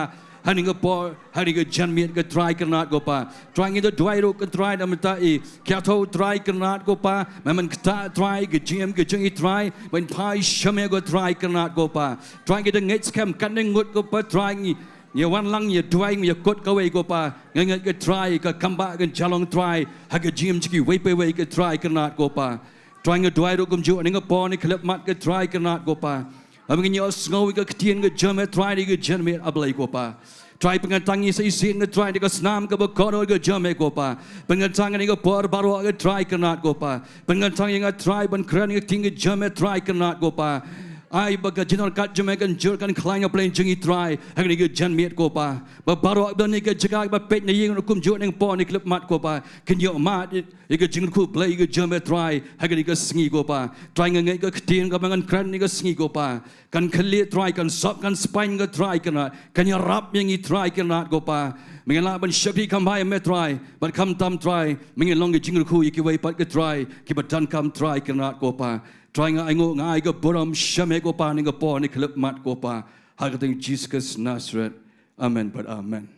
hani ga por hani ga janmiet ga try karnat ko pa try ngi do dwai ro ga try na mata I kya tho try karnat ko pa man kta try ga jim ga jing try when pai shame ga try karnat ko pa try ngi de ngets kam kan ngut ko pa try ngi Nya wan lang nya duai nya kot ka wei ko pa ngai ke try ka kamba kan jalong try ha ke jim chiki wei pe wei ke try kanat ko pa try nga duai ro kum ju ni nga po ni klep mat ke try kanat ko pa am ngi Sngi ke Ktien ke jame try ni ke jame ablai ko pa try pengantangi sa isin ke try ke snam ke bakoro ke jame ko pa pengantangi ni ke por baro ke try kanat ko pa pengantangi nga try ban kran ke ting ke jame try kanat ko pa ai baga jinon kat Jamaican jur kan klang plain jingi try hang ni ke jan miet ko pa ba baro ban ni ke Jaka ba pet ni ying kum ju ning po ni klip mat ko pa kin yo mat i ke jingkyrkhu blai ke jame try hang ni ke Sngi ko pa try ngai ke Ktien ka mangan kran ni ke Sngi ko pa kan khli try kan sop kan spine ke try kana kan ya rap yang i try kana ko pa mengela ban shapi kam bai me try ban kam tam try mengel long ke jingkyrkhu i ke wei pat ke try ki ba dan kam try kana ko pa try ngai ngo ngai ke boram shame ko pa ni ke po ni klip mat ko pa ha ke ting Jesus Nazareth amen but amen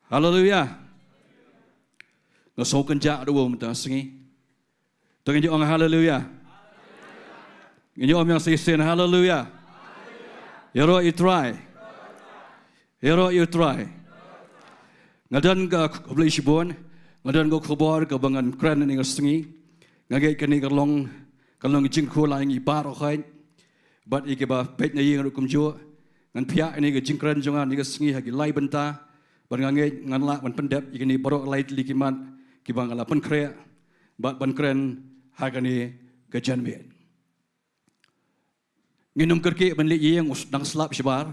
hallelujah no so kan ja do mo ta Sngi to ngi ong hallelujah ngi om yang say hallelujah yero you try yero you try ngadan ka blai shibon ngadan go khobor ka bangan kran ni Sngi ngagai kani ka long kalong jingkyrkhu lai ngi bar khai bat ike ba pet na ying kum jo ngan phia ni ke jingkran jonga ni ke Sngi ha ki lai Bynta ban ngai ngan la ban pendep ike ni borok lai likiman ki bang ala pen kre bat ban kren ha ka ni ke jan me nginum kerke ban li yeng dang slap shibar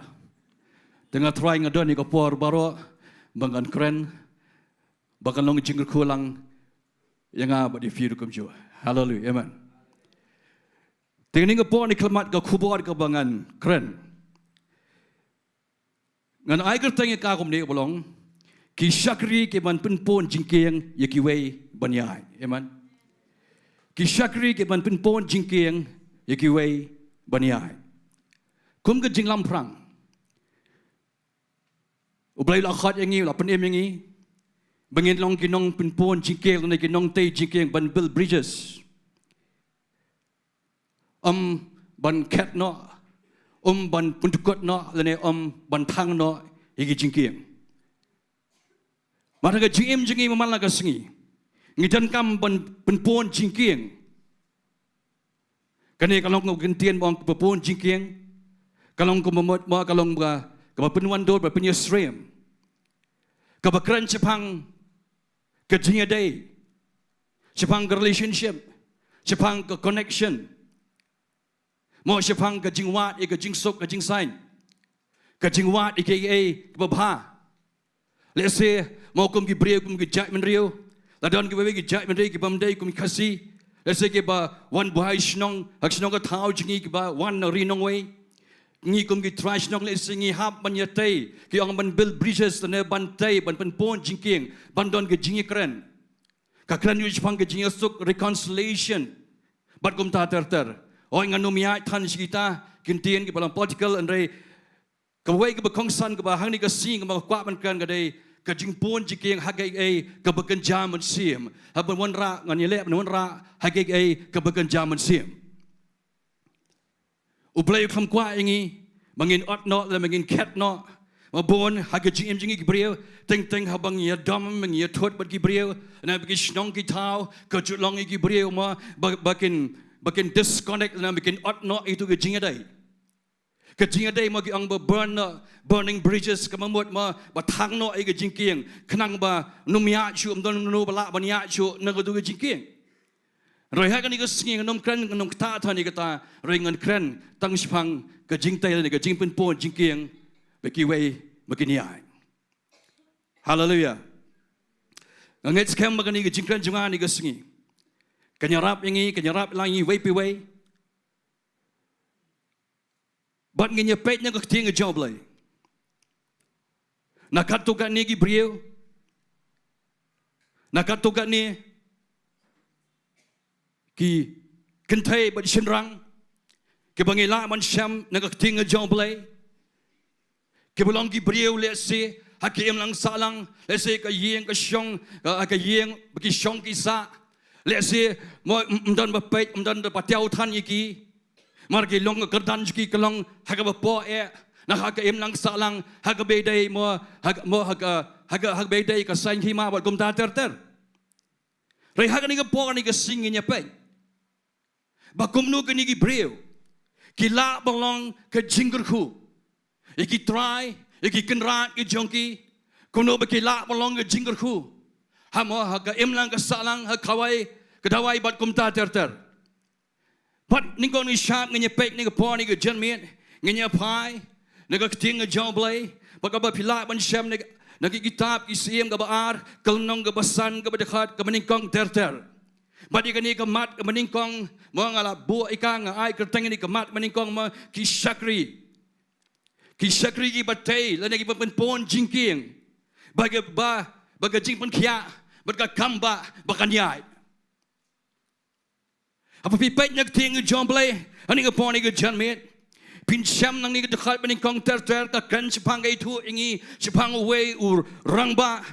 tengah try ngadon ni ko por baro bangan kren bakan long jingkyrkhu lang yanga ba di firu kum jo hallelujah amen Tingning po ni kelmat ka kubor ka bangan kren. Ngan ai ker tangi ka kum ni bolong ki shakri ke ban pun pon jingkeng ye ki wei banyai. Amen. Ki shakri ke ban pun pon jingkeng ye ki wei banyai. Kum ke jinglam prang. U Blei la khat yang ni la pen em yang ni. Bangin long ki nong pun pon jingkeng ni ki nong tei jingkeng ban build bridges. Ban cat no ban puntukot no lene ban thang no igi jingkieng mata ga jingim jingi mamala ga Sngi ngidan kam ban penpon jingkieng kane kalong ko gentien bong penpon jingkieng kalong ko mamot mo kalong ga ka penwan do ba penya stream ka ba kran chapang ka jingiaday chapang ka relationship chapang ka connection Mau siapang ke jingwat, ke jingsuk, ke jingsain, ke jingwat, ke babha. Let's say mau kum ki brio, kum ki jai menrio, ladon ki bebe ki jai menrio, ki bamdai kum kasi. Let's say ke ba wan buhai Shillong, hak Shillong ke Taiew jingi ke ba wan rinong wei. Ngi kum ki try Shillong let's say ngi hap ban yatai, ki ang ban build bridges tane ban tai, ban pon jingking, ban don ke jingi keren. Ka keren yu siapang ke jingiasyllok reconciliation. Bat kum ta ter. Oh nganu miat tan kita kintian ke balang political andre kawai ke bakongsan ke bahang ni ke sing ke kwa ban kan ke dei ke jingpon jikeng hagai ke bekenjam men sim haban wan ra ngan yele wan ra hagai ke bekenjam men sim U Blei kham kwa ingi mangin ot no le mangin cat no ma bon hagai jing jingi ke brio teng habang ya dom mang ya thot bat ki brio na bi Snong ki Taiew ke Shillong ki brio ma bakin disconnect na bikin ot no itu ke jingiaday. Ke jingiaday mo ki ang burning bridges ke mamut ma batang no ai ke jingkieng kenang ba numya chu don nu bala banya chu na ke tu ke jingkieng. Roi ha kan ni ke Sngi nom kren nom ta tha ni ke ta roi ngan kren tang sipang ke jingtai ni ke jingpun pon jingkieng beki wei makin yai. Hallelujah. Ngai skam ma kan ni ke jingkren junga ni ke Sngi. Kanyarap yang kanyarap lang wei pi wei. Bat nginya pet nya ke Ktien U Blei. Nakatuka ni ki brio. Nakatuka ni ki kentai bat shenrang. Ke bangila man syam na ke Ktien U Blei. Ke belong ki brio le se hakim lang salang le se ka yeng ka syong ka yeng bagi syong kisa. Let's say, mo mdan bapet, mdan bapatiaw tan yiki, margi long kerdan yiki kelong hagabapo Nah hak em lang salang hak bedai mo hak bedai ka sain hima buat kum ta ter. Rai hak ni ka por ni ka singin nya pe. Ba kum nu ka ni ki breu. Ki la Balang ka jingkyrkhu. Iki try, iki kenrat ki jongki. Kuno ba ki la Balang ka jingkyrkhu. Hamo hak em lang ka salang hak kawai ka dawai buat kum ta ter. But ni ko ni sharp ni pe ni ka por ni ka janmiet ni nya pai. Naga Ktien U Blei, pagkaba pila ban syam nagikitab isiem ka baar, kalnong ka basan ka badakat ka maningkong ter. Badi kani ka mat ka maningkong mga la buo ika nga ay kerteng ni ka mat maningkong ma kisakri. Kisakri ki batay, la nagi papenpon jingking. Baga jingpan kya, baga kamba, baga nyay. Apa pipet nya Ktien U Blei, ani ka pon ni ka janmet. Pinsyam nang ni dekat meningkong ter ka kan sepang itu ingi sepang uwe rangba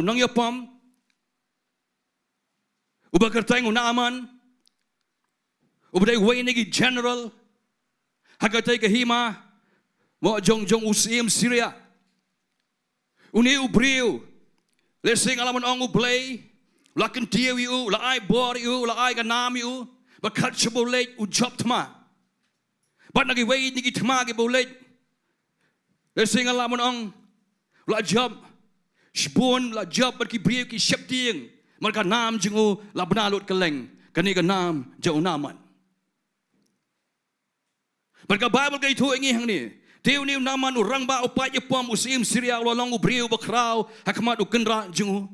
nang yapam uba kerteng unaman ubadai uwe ni general hagatai ke hima mo jong usim Syria uni ubriu lesing alaman ong ublei lakin Taiew la ai bor la ai ganam bakat seboleh ujab thma. Bat nagi wei nigi thma ke boleh. Lesing alamun ong la job spon la job bat ki brio ki septieng. Marka nam jingu la benalut keleng. Kani ka nam jauh naman. Marka Bible ke itu ingi hang ni. Taiew ni naman urang ba upai pom usim Syria lolong brio bakrau hakmat ukendra jingu.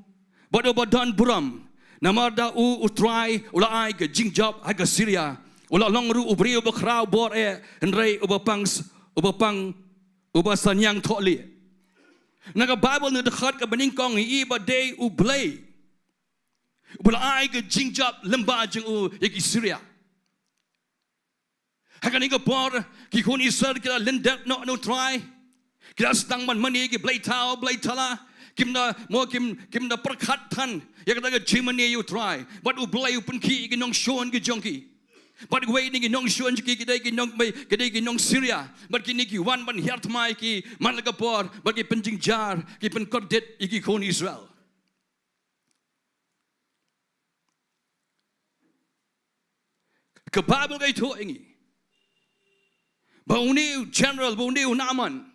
Bado badan buram. Namarda utrai ulai ke jingjab haga Syria ula longru ubrio bakrau bor henrei ubapang ubasanyang tholi naga Bible ni dekat ke beningkong i badai u blei ulai ke jingjab lyngba jing yaki Syria haga ni ke bor ki kun Israel kila lendak no try kila stang man mani ki blei tala kimna perkat tan ya kata jingmane you try but u blei pun ki nong shon ki jongki but wei ni nong shon ki kidai nong Syria but kini ki wan ban hiat mai ki man la por but ki penjing jar ki pen kordet iki kon Israel ke Bible kai tho ingi bau ni general bau ni naman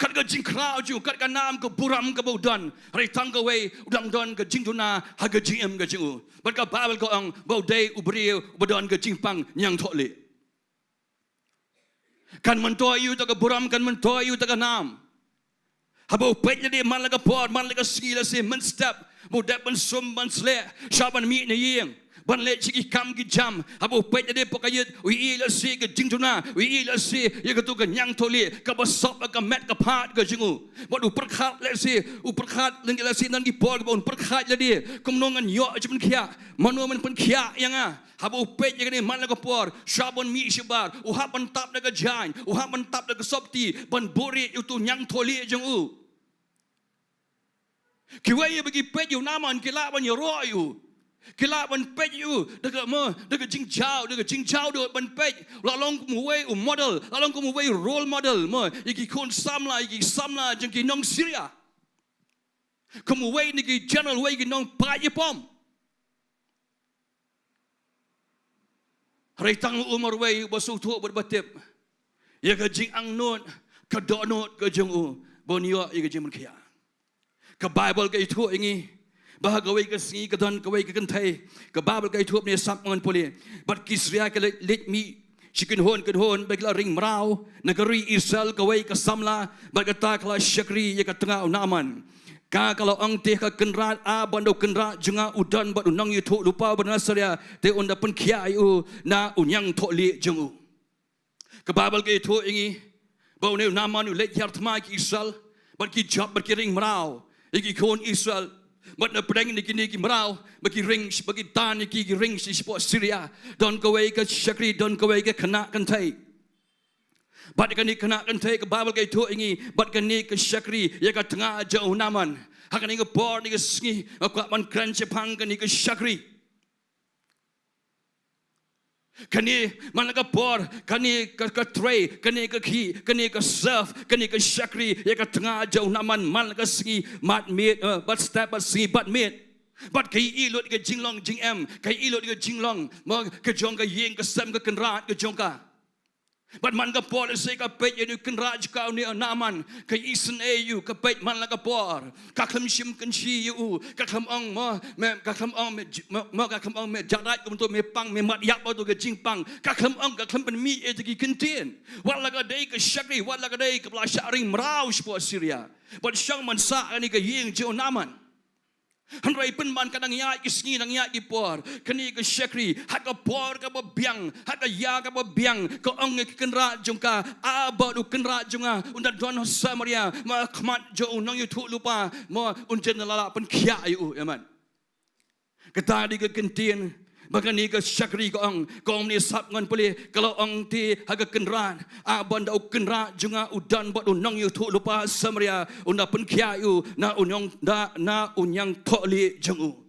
kat ka jingkrau ju kat ka nam ka buram ka bodan rai tang ka wei udang don ka jingduna ha ka jingem ka jingu bat ka Bible ko ang bodai ubrio bodon ka jingpang nyang thole kan mentoi yu ta ka buram kan mentoi yu ta ka nam ha bo pet ni man la ka por man la ka skila se man step bo dap ban sum ban sle shaban mi ni yeng ban le chiki kam ki jam abo pet de pokayet wi ila si ke jingduna wi ila si ye ka tu ka nyang thole ka basop ka met ka phat ka jingu bodu perkhat le si perkhat leng ila si nan ki por bon perkhat le di kum nongan yo chman khia manu man pen khia yanga abo pet ye ni man la ka por shabon mi shibar hap ban tap da ka jan hap ban tap da ka Sohthri ban bori yu tu nyang thole jingu ki wei bagi pet yu naman ki la ban yo ro yu kila ban pej yu daga jingchao do ban pej la long kum wei model la long kum wei role model mo iki kon samla jengki nong Syria kum wei ni ki general wei ki nong pa ye pom reitang umar wei basu thu berbatip ya ka jing ang not ka do not ka jeng bonio ye ka jing man khia ka Bible ka itu ingi bahagawai ke Sngi ke don kawai ke kentai ke Bible ke thup ni sap ngon poli but kisria ke let mi shikin hon bagla ring mrau negeri Israel kawai ke samla bagata kala syakri ye ka tengah naman ka kalau ang teh ka kenrat a bando kenrat jenga udan bat unang yu thu lupa bernasria te onda pen khia yu na unyang tholi jengu ke Bible ke thu ingi bau ne naman u let yar thma ki Israel bat ki job bat ki ring mrau iki kon Israel but na preng ni kini ki mrau bagi ring bagi tan ni ki ring si sport Syria don kawai ke syakri don kawai ke kena kentai but kani kena kentai ke Bible ke tu ingi but kani ke syakri ya ka tengah jauh naman hakani ke bor ni ke Sngi ka man kran sepang kani ke syakri Kani malaka por, kani ka tray, kani ka ki, kani ka serve, kani ka shakri, ya ka tengah jauh naman malaka Sngi mat meet, but step but Sngi but meet. But kai ilot ka jinglong jing em, kai ilot ka jinglong, mo ka jong ka yeng ka sem ka kenrat ka jong ka. But man ka por say ka pet you can raj ka ni naman ka isen you ka pet man la ka por ka kham shim kan shi you ka kham ong mo me ka kham ong mo ka kham ong me jarat kum to me pang me mat yak ba to ka jing pang ka kham ong ka kham pan mi e ki contain wala ka dei ka shakri wala ka dei ka bla sharing mrau spo Syria but shang man sa ani ka yeng jo naman Hanrai pun man kadang ya Sngi nang ya por kani ka shakri hat ka por ka ba biang hat ka ya ka ba biang ka ong ke kenra jongka aba du kenra jonga unda don Samaria ma khmat jo nang yu thu lupa mo unjen la pen khia yu aman kata di ka kentien Maka ni ka syakri ka ong ni sap ngan puli kalau ong ti haga kenran aban da kenra junga udan bot unong yu thu lupa Samaria unda pen khia yu na unyong da na unyang tholi jungu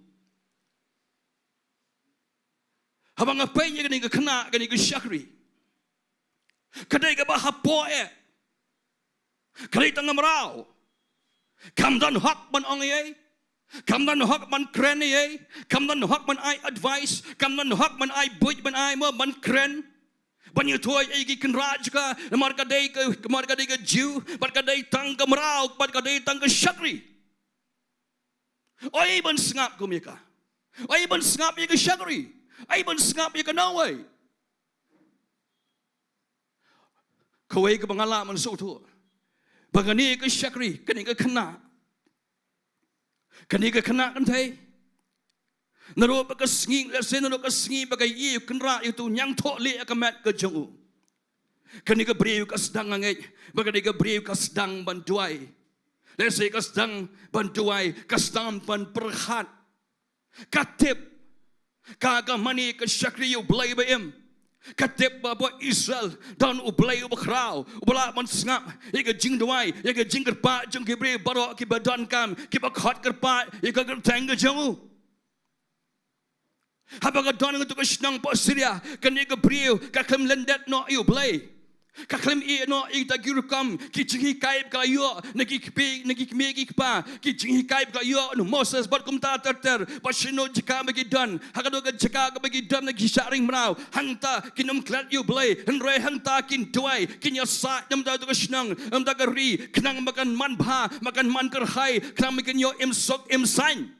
habang apa nya ni ka kena ka ni ka syakri kadai ka ba hapo kadai tang marau kam dan hak ban ong ye Kam dan hak man kren ye, kam dan hak man I advice, kam dan hak man I buj man I mo man kren. Ban yu tuai ai ki kenraj ka, marka dei ka Jew, marka dei tang ka merau, marka dei tang ka syakri. Oi ban sengap ko meka. Oi ban sengap ye ka syakri. Oi ban sengap ye ka nawai. Kawai ka pengalaman Sohthri. Bagani ka syakri, kani ka kena. Kani ka kena kan thai naro ba ka Sngi lese naro ka Sngi ba ka yi kenra itu nyang tho le ka mat ka jong kani ka breu ka sedang ngai ba ka ka breu ka sedang bantuai lese ka sedang bantuai ka sedang ban perhat katip ka mani ka Shakri U Blei ba em Katip babo Israel dan U Blei U Bakrau ubala man sengap ika Jingduwai ika jingkyrkhu jong kibre barok ki badan kam ki bakhat kerpa ika kertang ke jangu haba ka don tu ka Snong po Syria kan ika briu ka kem lendet no U Blei ka klem I no I ta gyurkam ki jingi kaib ka yo nagi megi pa ki jingi kaib ka yo no Moses bat kum ta ter pasino Jaka bagi don hakado ka Jaka ka bagi don nagi sharing mrau hangta kinum klat U Blei henre hangta Jingduwai kinya sa nam ta ka Snong am ta ka ri knang makan man bha makan man kerhai knang makan yo im sok im sain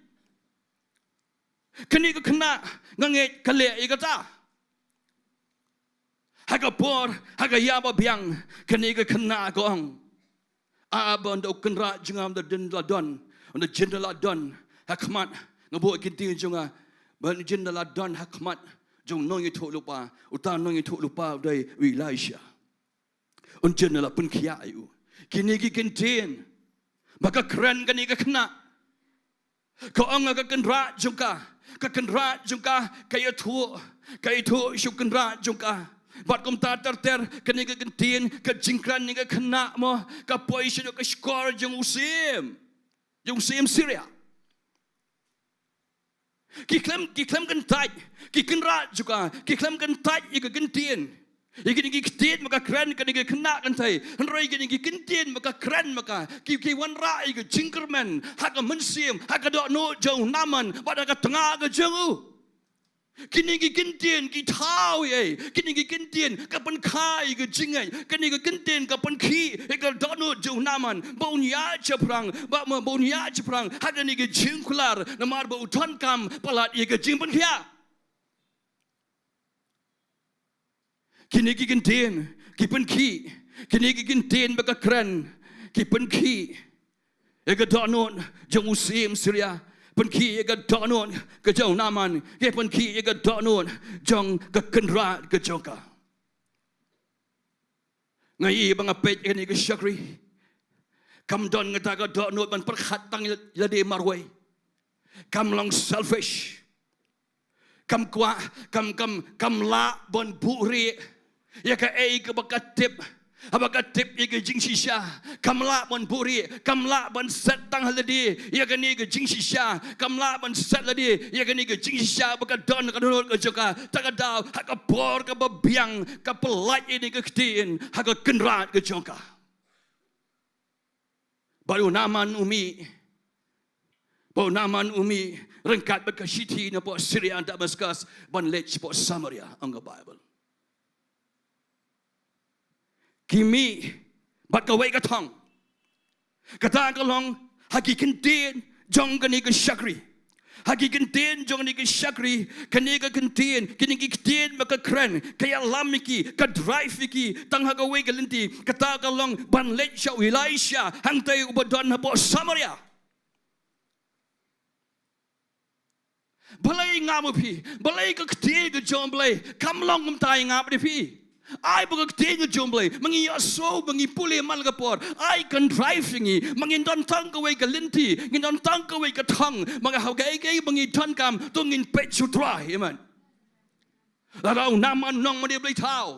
kani ka kena nganget kale I kata Haga por, haga yaba biang, kani ka kena gong. Abang do kenra jengam da jendela don, da jendela don, hakmat ngabo kinti jonga, ban jendela don hakmat jong nong itu lupa, utan nong itu lupa dari wilayah. Un jendela pun kia ayu, kini ki kintin, maka keren kani ka kena. Kau ang ka kenra jongka, ka kenra jongka kaya tu syuk kenra jongka. Bat kum ta ter kani ka kentin ka jingkran ni ka kena mo ka poison ka skor jong usim Syria ki klem kan tai ki kenra juga ki klem kan tai ka kentin iki ni kentin maka kran kani ka kena kan tai henroi ki kentin maka kran maka ki wan ra ka jingkerman hak ka mensim hak ka do no jong naman pada ka tengah ka jong Kini ki kentin ki tau ye kini ki kentin kapan kai ke jingai kini ki kentin kapan ki ekal dono jauh naman baunya ceprang baunya ceprang ada ni ke jingkular namar bau ton kam palat ye ke jingpan kia kini ki kentin ki pen ki kini ki kentin baka keren ki pen ki ekal dono jauh usim Syria Penki ega donon ke jauh naman, ke penki ega donon jong ke kenra ke jongka. Ngai bang apet ini ke syakri, kam don ngata ke donon ban perkhat tang lade marwai, kam long selfish, kam kwa kam la bon buri, ya ke ke bakatip, Apakah tip ye ke jing shisha, kamla ban puri, kamla ban set tang haladi, ye ke ni ke jing shisha, kamla ban set ladi, ye ke ni ke jing shisha, apakah don ke donor ke Jaka, takadaw, haka por ke babiang, ke pelat ini ke Ktien, haka kenrat ke Jaka. Baru naman umi, rengkat berkasiti na po Syria Damascus, ban lech po Samaria ang Bible. Kimi, bat kawai katong. Kata kalong, hagi kentin, jong kani ke syakri. Hagi kentin, jong kani ke syakri, kani ke kentin, kini ke kentin maka keren, kaya lamiki, ka drive iki, tang hagawai galinti, kata kalong, ban lech sya wilaisya, hangtay ubadon na po Samaria. Balai ngamupi, balai ke kentin ke jong blai, kamlong kumtai ngamupi. I bukan tinggal jumlah, mengi aso, mengi pulih mal kapor. I can drive ini, mengi don tang kawai galinti, mengi don tang kawai katang, mengi hagai mengi don kam, tungin Petrol dry, amen. Lalu nama nong mesti boleh tahu.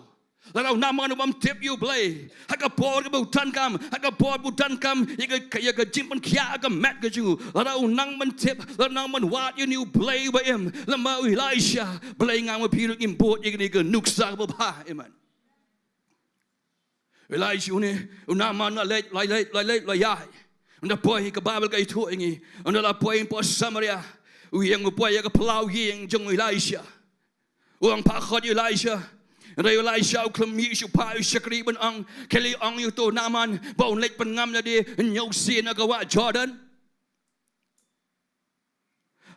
Lalu nama nong Taiew U Blei, hakapor ke bukan kam, hakapor bukan kam, ya ke jimpan kia ke mat ke jungu. Lalu nang mentip, lalu nang menwat U Blei bayam, lama Elisha, Blei ngamu piruk import ya ke nuksa bapa, amen. Elisha ini, nama na layai. Unda poi ke Babel ke itu ini, unda la poi po Samaria, yang poi ke pelau yang jeng Elisha, uang pakot Elisha. Rai Elisha klemi isu pa syakri ben ang keli ang itu naman bau lek pengam ladi nyau sin agawa Jordan.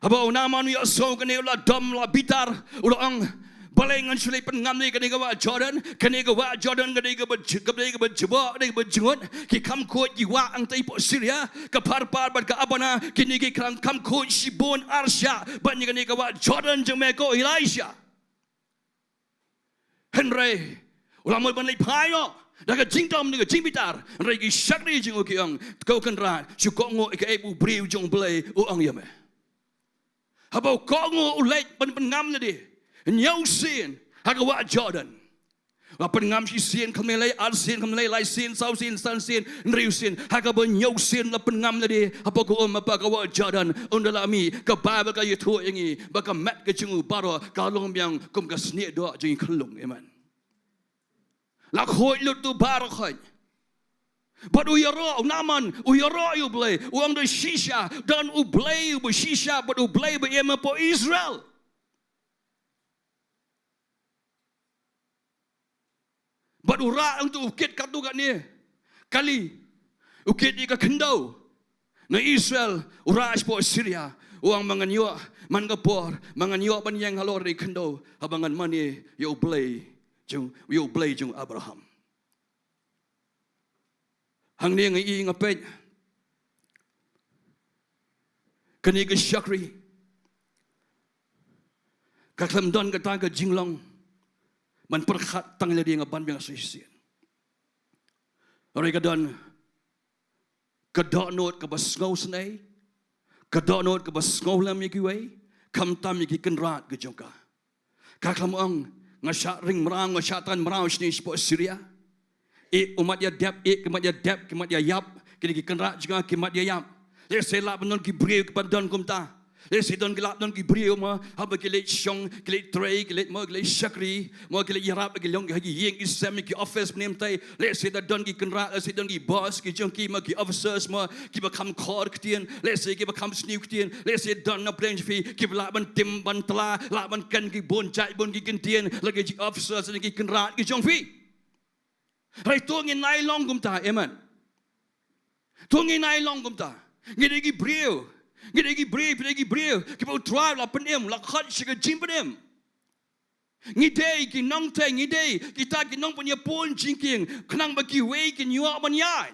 Abau naman ya so kene la dam la bitar ulah ang balengan sulai pengam ni kene gawa Jordan kene gawa Jordan kene gawa jebak kene gawa jengut ki kam kuat jiwa ang tai po Syria ke par-par ban ke abana kene ki kam kuat Shibon Arsya ban kene gawa Jordan jemeko Elisha. Henry, ulama banai payo, dah ke Jingdom ni ke Jingbitar, Henry ki syakri jingu kiang, kau kenrat, syukok ngo ke ibu beriu jong Blei uang yame. Habau kau ngo ulai pengam ni dia, nyau sin, hagawa Jordan. Pengam si sin kemelai, al sin kemelai, lai sin, sau sin, san sin, nriu sin, hagawa nyau sin la pengam ni dia, apa kau apa kau Jordan, undalami ke Bible ke YouTube ini, baka mat ke jingu baro, kalau yang kum ke seni doa jingi kelung, amen. Lak hoi lut tu barak hoi. But uyaro naman uyaro U Blei uang do shisha dan U Blei bu shisha but U Blei bu ema po Israel. But ura untuk ukit katu kat ni kali ukit ni ke kynduh na Israel ura po Syria uang manganyok man kapor manganyok ban yang halor di kynduh habangan mani U Blei U Blei jung Abraham. Hangne ngai ngapet. Kani ke syakri. Kaklam don kata ke jinglong. Man perkhat tang le dia ngaban biang sisian. Ori kadon kadok not ke basngau senai. Kadok not ke basngau lam yaki wei. Kam tam yaki kenrat ke Jaka. Kaklam ang ngasyak ring merang ngasyatan merang sini sepo Syria. Umat dia dap, kemat dia dap, kemat dia yap, kini kenrak juga kemat dia yap. Le selap non ki brio kepada don kumta. Le sedon gelap non ki brio ma, haba kile syong, kile tray, kile mo kile syakri, mo kile yarap kile long hagi yeng isam ki office nem tai. Le sedon don ki kenrak, le sedon ki boss ki jong ki ma ki officers ma ki bakam kor Ktien, le se ki bakam Sngi Ktien, le sedon na branch fi ki laban tim ban tela, laban kan ki bon jai bon ki Ktien, lagi ki officers ki kenrak ki jong fi. Rai tungin nai long kumta, amen. Tungin nai long kumta. Ngidegi brio, ngidegi brio. Kita drive la penem, la khat siga jim penem. Ngidei ki nong teng, ngidei kita ki nong punya pon jingking, kenang bagi wei ki nyuak banyai.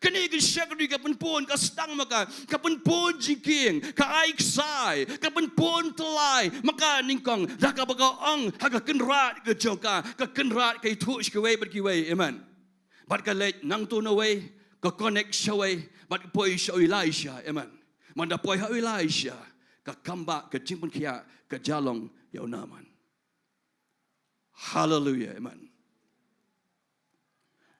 Kini ke syakri ke pun ke sedang maka ke pun jingking ke aik sai ke pun telai maka ningkong dah ke baga ong ha ke kenrat ke Jaka ke kenrat ke itu ke wei bagi wei amen. Bat ke lek nang tu no wei ke connect shawai bat ke poi shaw Elisha amen. Manda poi ha Elisha ke kamba ke jimpun kia ke jalong yau naman. Hallelujah amen.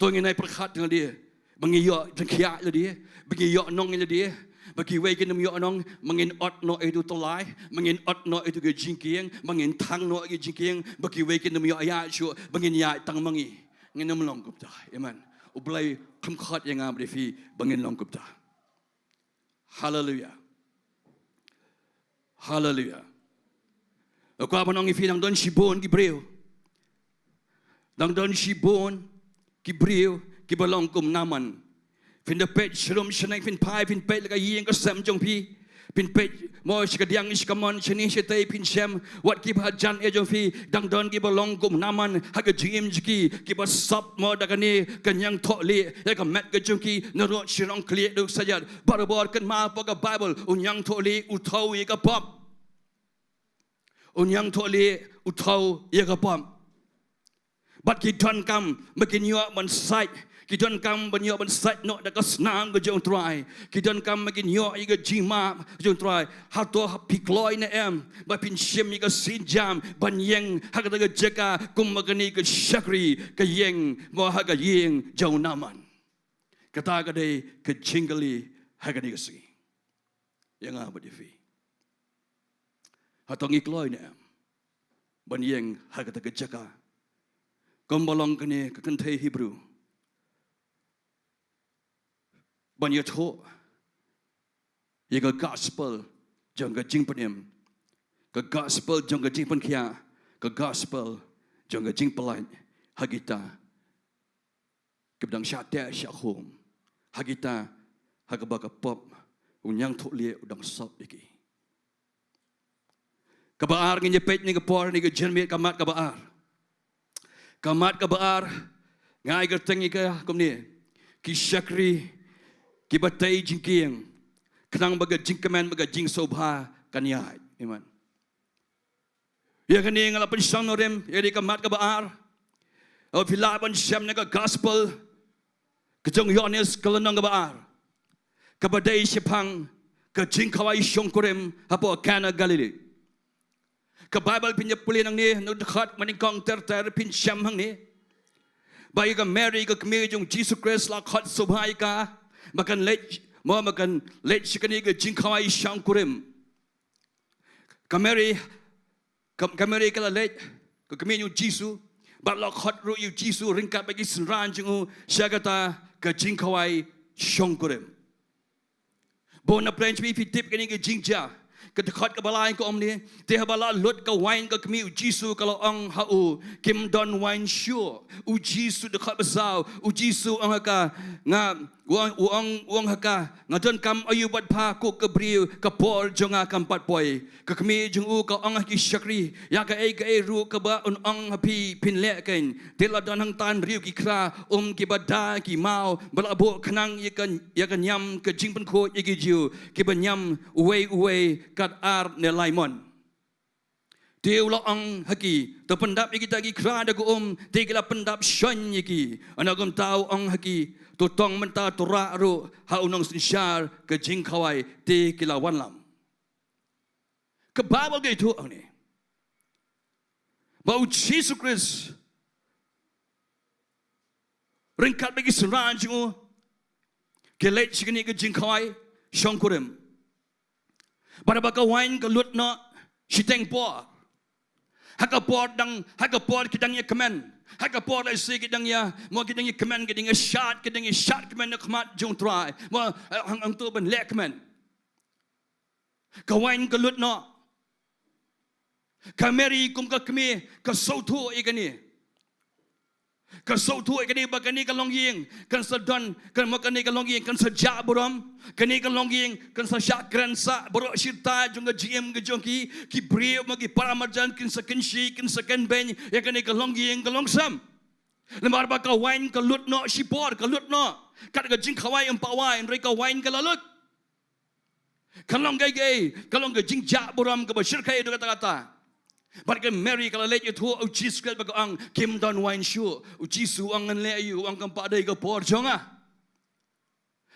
tôi ngày nay perkat dengan dia, mengiyak jengkiak le dia, mengiyak nong le dia, bagi wekin mengiyak nong, mengin ot no itu tolai, mengin ot no itu ke jingkiang, mengin tang no ke jingkiang, bagi wekin mengiyak ya syu, mengin ya tang mengi, ngin melong kupta, amen. U Blei kemkat yang am defi, mengin long kupta. Hallelujah. Hallelujah. Aku apa nong ifi dang don shibon gibreu. Dang don shibon gibreu gibalong kum naman. Fin de pet shalom shanai fin pai fin pet laka yeng ka sam jong pi. Fin pet mo shikadiang iskamon shani shitay fin shem wat ki hajan e jong fi dang don gibalong kum naman haga jim jiki giba sap mo dakani kanyang tholi ya ka met ka jong ki naro shirong kli duk sajad barabor kan ma pa ka Bible unyang tholi uthau ye ka pop. Unyang tholi uthau ye ka pom. But ki don kam makin yo man site. Ki don kam ban yo man site no da ka snam ga jong try. Ki don kam makin yo i ga jima jong try. Ha to pikloi na em ba pin shem i ga sin jam ban yeng ha ga Jaka kum magani ga shakri ka yeng mo ha ga yeng jong naman. Kata ga dei ka jingali ha ga ni ga si. Yang apa di fi. Hatong ikloi na em. Ban yeng ha ga Jaka. Kombolong kene ka kantay Hebrew. Ban ye tho. Ye ka gospel jong ka jing panem. Ka gospel jong ka jing pan kia. Ka gospel jong ka jing palai. Hagita. Kebdang syate syakhum. Hagita hagaba ka pop unyang tho lie udang sop iki. Kabaar ngi pet ni ka por ni ka jermit kamat kabaar. Kamat kabaar ngai ka tengi ka komni ki syakri ki batai jingkiang kenang baga jingkemen baga jing sobha kanyai iman. Ya kani ngalapan sang norem ya di kamat kabaar. O filaban syam na ka gospel kejong Yohanes kelenong kabaar. Kabadai syapang ka jingkawai syongkorem hapo kana Galilei. Ke Bible punya pulian ni nu dekat meningkong ter pin syam hang ni. Bayi ka Mary ka kemi jong Jesus Christ la khat subhai ka makan let sikani ka jingkawai syang kurim. Ka Mary ka let ka kemi jong Jesus ba la khat ru yu Jesus ringkat bagi senran jong syagata ka jingkawai syang kurim. Bona branch bi tip kani ka jingja. Kedekat ke Balang ke om ni, dia bala lut ke wine ke kemi ujisu kalau ang hau kim don wine sure ujisu dekat besar ujisu ang haka nga uang haka ngadon kam ayu bat pa ku ke briu ke pol jonga kam pat poi ke kemi jung u ke ang ki syakri ya ke ru ke ba un ang hapi pin le ken tela don hang tan riu ki kra ki bada ki mau bala bo kenang ya kan nyam ke jing pen ko iki jiu ki banyam uwe kat ar ne laimon. Taiew lo ang haki, to pendap kita gi kra da ko te kila pendap syon yiki. Anagum tau ang haki, to tong menta to ra ro ha unong sinsyar ke jing khawai te kila wan lam. Ke Bible ge tu ang ni. Bau Jesus Christ ringkat bagi seran jingu ke let sikini ke jing khawai syong kurem. Pada baka wine ke lut no siteng por. Haka por kidang ya kemen. Haka por lai si kidang ya mo kidang ya kemen kidang ya shot kemen nak mat jong try. Mo hang tu ben lek kemen. Ka wine ke lut no. Ka Mary kum ka kemi ka Sohthri ikani. Kan Sohthri kani bakani ka longying kan sadon kan makani ka longying kan sajak borom kani ka longying kan sajak kransa boro shirta jong GM ke jongki ki brio magi paramarjan kin sakenshi kin saken ben ya kani ka longying ka longsam lemar ba ka wine ka lut no shipor ka lut no kat ka jing khawai empawai rei ka wine ka lalut kan long gai ka long ka jing jak borom ka bashir kai do kata Barang Mary kalau lihat itu Jesus Christ bagi ang kim don wine show, Jesus ang nganle ayu ang kampak day ke por jonga.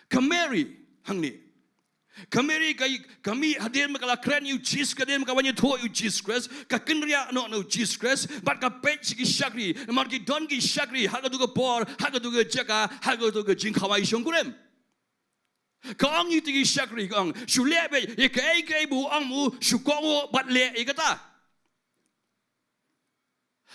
Ke Mary hang ni, Kami hadir makala keren you Jesus kadir makawanya to you Jesus Christ ka kinria no Jesus Christ but ka page ki shakri marki don ki shakri haga tu ka por haga tu ka jaka haga tu ka jingkawai shongkurem ka ong you ti shakri ka ong shule be ye ka bu ong mu shukongo bat le ikata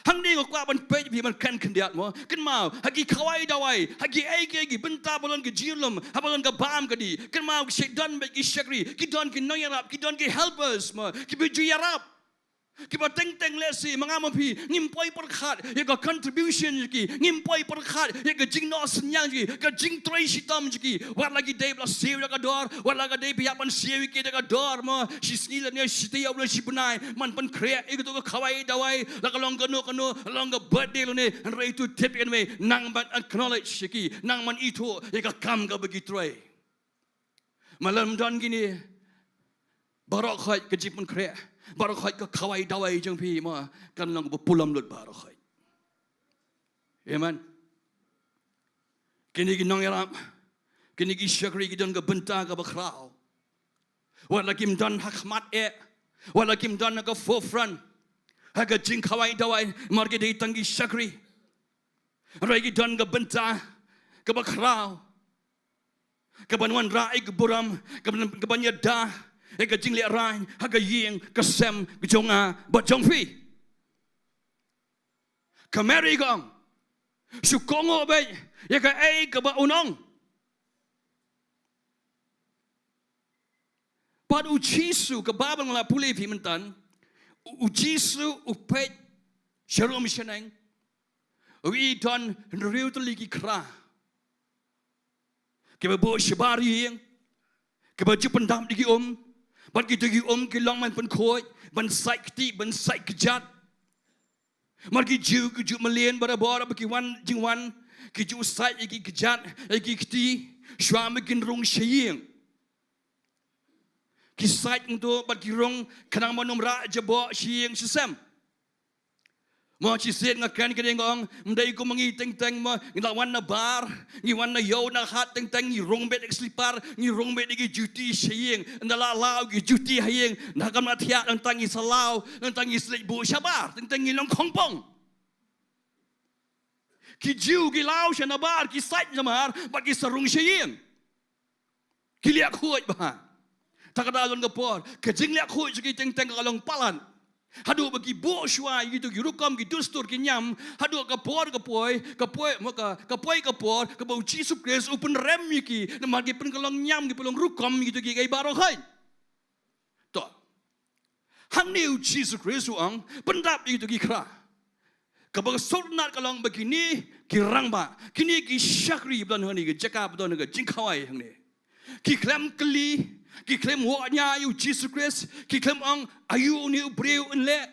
hangne ko kwa ban pe bi man kan kandiat mo kan mau hagi khawai dawai hagi gi Bynta bolon ki jilum habolon ka Paham kadi kan mau shaitan be ki shakri ki don ki noyarap ki don ki helpers mo ki bi juyarap ki ba teng lesi mangampi ngimpoi perkhat ye ka contribution ki ngimpoi perkhat ye ka Diengdoh senyang ki ka jingtrai sitam ki war lagi day plus sewi ka dor war lagi day piapan sewi ki ka dor mo si Sngi ne Taiew le si benai man pen krea iku to ka khawai dawai la ka long kano long ka birthday lo ne rei tu tip in me nang ban acknowledge ki nang man itu ye ka kam ka bagi trai malam don gini barok khoi ka jipun krea baru khoi ka khawai dawai jeng pi ma kan lang pulam lut baru khoi amen kini ki nong yaram kini ki shakri ki don ka Bynta ka bakrao wala kim don hakmat wala kim don ka forefront ha ka jing khawai dawai mar ki dei tangi shakri rai ki don ka Bynta ka bakrao ka banwan rai ka buram ka banyada Eka jing le rai, haga ying, kasem, jonga, but jongfi. Kameri gong, sukongo bay, eka kaba unong. Pad ujisu kababang la puli pimentan, ujisu upet, sharom sheneng, we don reutali ki kra. Keba bo shabari ying, keba jupendam digi Bat kita gi ki long man pen khoi ban sai kti ban sai kjat mar ki ju malen bara bora ki wan jingwan ki ju sai ki kjat ki kti shwa me kin rong shiying ki sai ngto bat ki rong kanang manom ra jabo shiying sesam mo chi set ngakan ke ngong mdai ko mangi teng mo nglawan na bar ngi wan na yo na hat teng ngi rong bet slipar ngi rong bet gi juti shiying ndala law gi juti hayeng na kam na thia tang ngi salau tang ngi slek bu shabar teng ngi long khongpong ki jiu gi law shana bar ki sai jamar ba ki sarung shiying ki liak khoi ba takada lon gapor ke jing liak khoi gi teng ka long palan Hadu bagi bo shwai gitu girukam gitu stur kinyam hadu kapor ka bau Jesus Christ open rem yiki na magi pen kalong nyam gi pelong rukam gitu gi gai baro khai to hangne Jesus Christ uang pendap gitu gi kra ka bang sornat kalong begini kirang ba kini gi shakri blan hani gi Jaka blan ga jingkawai hangne ki klam kli ki klaim wanya you Jesus Christ ki klaim ang ayu ni breu le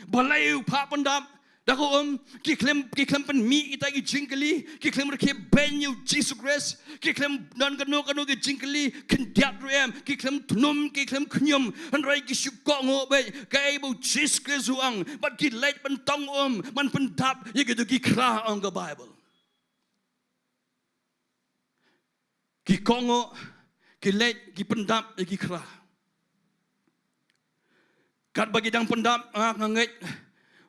balai pa pandam da ko ki klaim pen mi ita gi jingkali ki klaim ke ben you Jesus Christ ki klaim dan kano gi jingkali kendiat rem ki klaim tunum ki klaim knyum han rai ki syukok ngo be kai bu Jesus Christ uang but ki late pen tong man pen dap ye gitu ki kra on the Bible ki kongo ki let ki pendap ki kra kat bagi dang pendap nganget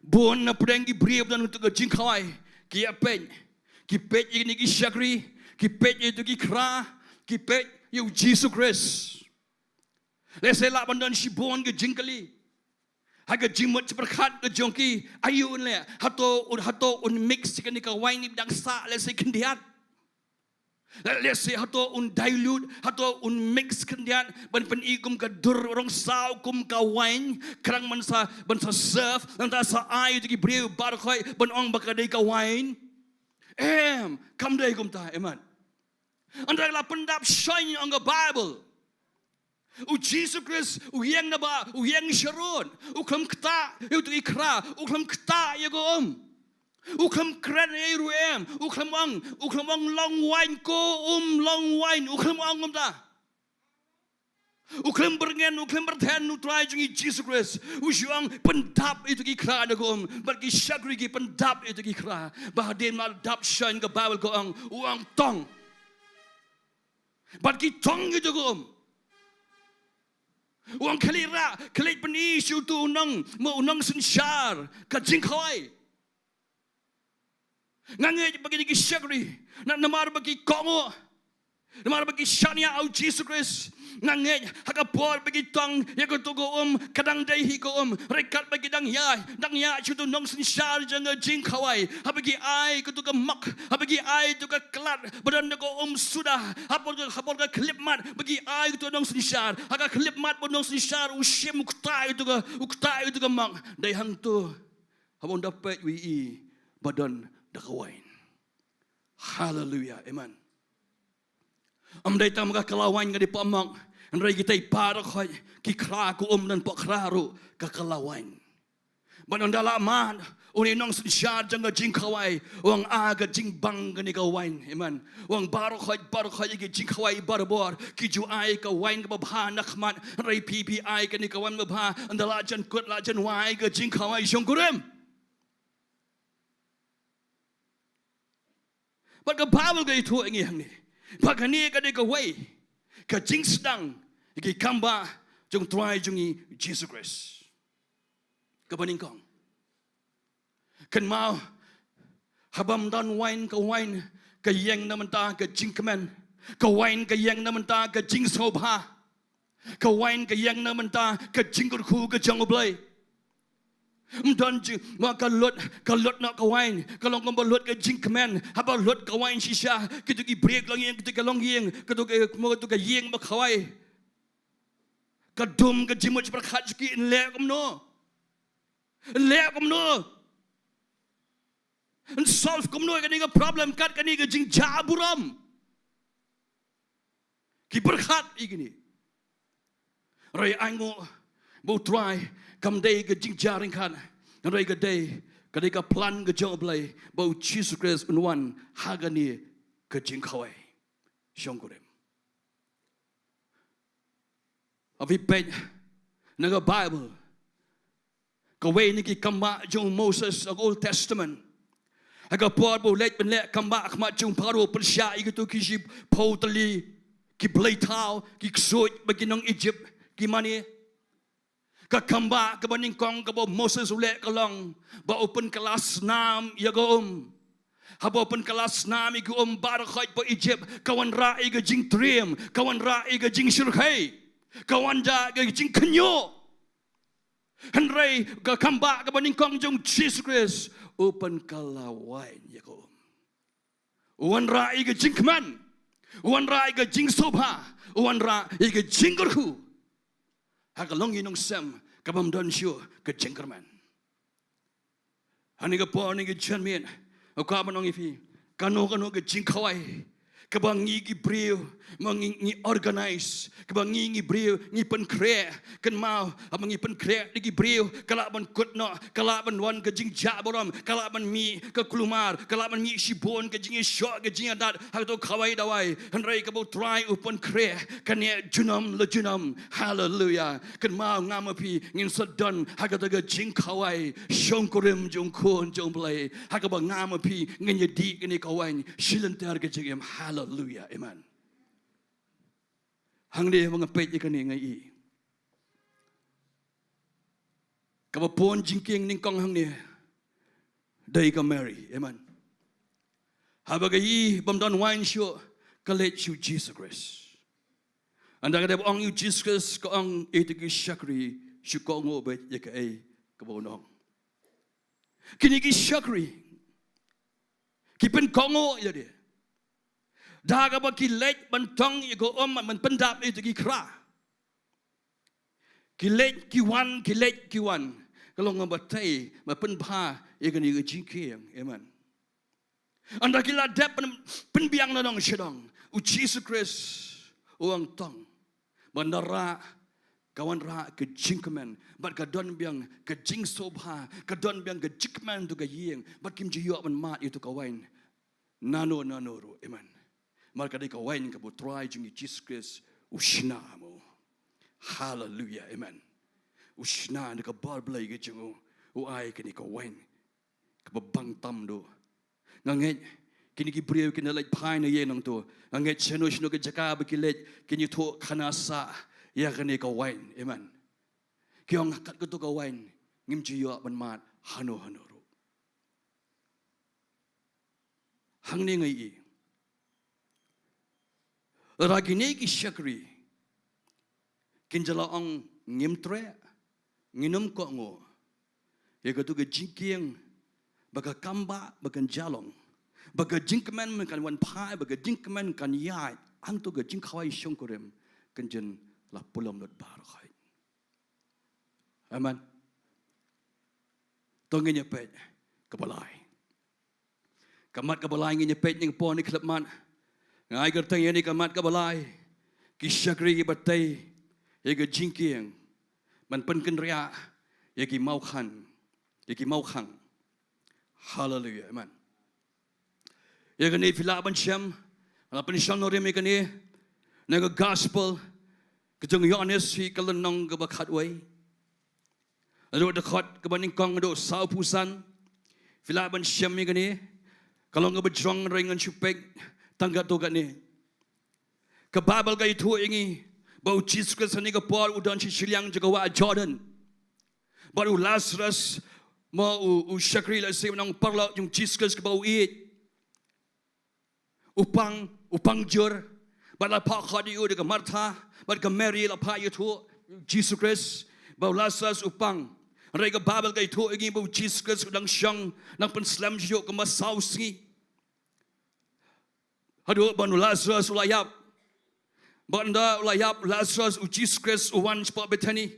bon na preng ki brief dan untuk jingkawai ki apen ki pet ini ki shakri ki pet itu ki kra ki pet you Jesus Christ lese la bandan si bon ke jingkali haga jimut berkat ke jongki ayun le hato un mix kan ka wine ni dang sa lese kendiat let's say hato un dilute hato un mix kendian ban pen igum ka dur rong sau kum ka wine krang man sa ban sa serve nanta sa ai ki breu bar khoi ban ong ba ka dei ka wine kam dei kum ta amen anda la pendap shine on the Bible u Jesus Christ u yang na ba u yang sharon u kam kta u tu ikra u kam kta ye go Uklam kran ruem, uklam ang long wine ko long wine, uklam ang ta. Uklam berengen, uklam berten, utrai jungi Jesus Christ. Usyang pendap itu ki kra nagom, bagi syakri ki pendap itu ki kra. Bahaden mal dap shine ke Bible ko ang uang tong. Bagi tong itu gom. Uang kelira, kelit peni siu tu unang sensar ke jingkawai. Ngangai bagi syakri, nak namar bagi kongo, namar bagi syania au Jesus Christ. Ngangai hakapor bagi tong ya ko tu kadang dai hi ko rekat bagi dang ya siu tu nong sensar janga jingkawai. Ha bagi ai ko tu ke mak, ha bagi ai tu ke kelat, badan ko sudah, hapor ke klip mat bagi ai tu nong sensar, ha klip mat pun nong sensar usim uktai tu ke mak. Dai hang tu habon dapat wi badan kawain. Hallelujah, amen. Dai tam ka kalawain ka di pamang, andai kita ipara khoi ki khra ku dan pak khraru ka kalawain. Banon dalaman uni nong sensar janga jingkawai, wang aga jingbang ka ni kawain, amen. Wang baro khoi ki jingkawai barbor ki juai ka wain ka babha nakmat, rai PPI ka ni kawan babha, andala jan kut la jan wai ka jingkawai syongkurem. But the Bible go to ingi hang ni. Pakani ka de ka way. Ka jingsdang ki kamba jung try jungi Jesus Christ. Ka baning kong. Kan mau habam dan wine ka yeng namanta ka jingkman. Ka wine ka yeng namanta ka jingsobha. Ka wine ka yeng namanta ka jingkyrkhu ka Ktien U Blei. Mdonji maka lot nak kawain kalau ngomong lot ke jingkman apa lot kawain shisha kita ki break lang yang kita long yang kita mau tu ke yang mak kawai kadum ke jimut berkat ki lek komno and solve komno kan ni problem kat kan ni ke jingjaburam ki berkat igini rai ango bo try kam day ke jingjaring kan rai ke day kadai ka plan ke Ktien U Blei bo Jesus Christ unwan hagani ke jingkawai syongkurem avi pen naga Bible ka way ni ki kamba jong Moses of Old Testament aga por bo let ben let kamba khmat jong paro persya itu ki jip potali ki blai tau ki ksoj bagi nong Egypt ki mani ka kamba ka baning kong ka bo Moses ule kalong ba open kelas 6 ya go haba open kelas 6 igu bar khoi po Egypt kawan ra iga jing trim kawan ra iga jing shirkai kawan ja ga jing kenyo henry ka kamba ka baning kong jong Jesus Christ open kalawain ya go wan ra iga jing kman wan ra iga jing sobha wan ra iga jingkyrkhu hakalong inong sem kabam don syo ke jingkerman hani ka po ni ke chanmen ka manong ifi kano ke jingkawai kabangi gi brio mangi organize kabangi brio ngi pen kre kan mau amangi pen kre di brio kala ban kutno kala ban wan ke jingja boram kala ban mi ke klumar kala ban mi sibon ke jingi shok ke jingadat ha to khawai dawai hanrai ka bo try upon kre kan ye junam le junam hallelujah kan mau ngamapi ngin sedon ha ka ke jingkawai syongkurem jongkon jongblai ha ka ba ngamapi ngin ye di ni kawan silentar ke jingem hallelujah amen hangne mga pet ikan ni ngai kapapon jingking ning kong hangne dai ka Mary amen habagai bamdan wine show kalet you Jesus Christ anda kada ong you Jesus Christ ko ang etigi shakri shu ko ngo bet yaka ai kabonong kini ki shakri kipen kongo ya dia daga ba ki let bantong igo man pendap itu ki kra ki let ki wan kalau ngabatai ma penbha igan igo jingking amen anda ki la dep penbiang na dong Shillong u Jesus Christ uang tong bandara kawan ra ke jingkman bat ka don biang ke jing sobha ka don biang ke jikman tu ka yeng bat kim jiyo man mat itu kawain nano ro amen marka dai ka wain ka butrai jungi Jesus Christ ushna mo hallelujah amen ushna ne ka bar blai ge jungu u ai ke ni ka wain ka bang tam do ngange kini ki breu kini lai phai na ye nang to ngange cheno shno ke Jaka ba ki let kini tho khana sa ya kene kawain, amen. Kiong kat kutu kawain, ngim jiwa ban mat hano ru. Hangne ngai. Ragine ki syakri. Kinjala ong ngim tre, nginum ko ngo. Ya kutu ke jingkiang, baga kamba, baga jalong. Baga jingmane kan wan pai, baga jingmane kan yai, ang tu ke jingkawai syongkorem, kenjen la pulam lot barakai. Amen. Tong ngi nyepet kebalai. Kamat kebalai ngi nyepet ning po ni klub man. Ngai gerteng ni kamat kebalai. Kisyakri ki batai. Ye ke jingkiang. Man pen kenria. Ye ki mau khan. Ye ki mau khang. Hallelujah. Amen. Ye ke ni fila ban syam. Ala pen syam no rem ke ni. Nang gospel. Kejeng Yohanes si kelenong ke bakat wai. Lalu dekat ke banding kong duk sau pusan. Fila ban syam ni kini. Kalau nggak berjong dengan supek tangga tu kat ni. Ke Bible ke itu ingi. Bau Jesus kesani ke Paul udan si Shillong juga wa Jordan. Baru Lazarus mau syakri lah si menang perlak jung Jesus ke bau it. Upang jur. Baru pak khadi u dekat Martha. Baru ke Mary lah pak itu Jesus Christ. Bau Lazarus upang. Mereka Bible ke itu ingin bau Jesus udang syang nang penslam jok ke masau Sngi. Hadu banu Lazarus ulayap. Banda ulayap Lazarus Jesus uwan cepat betani.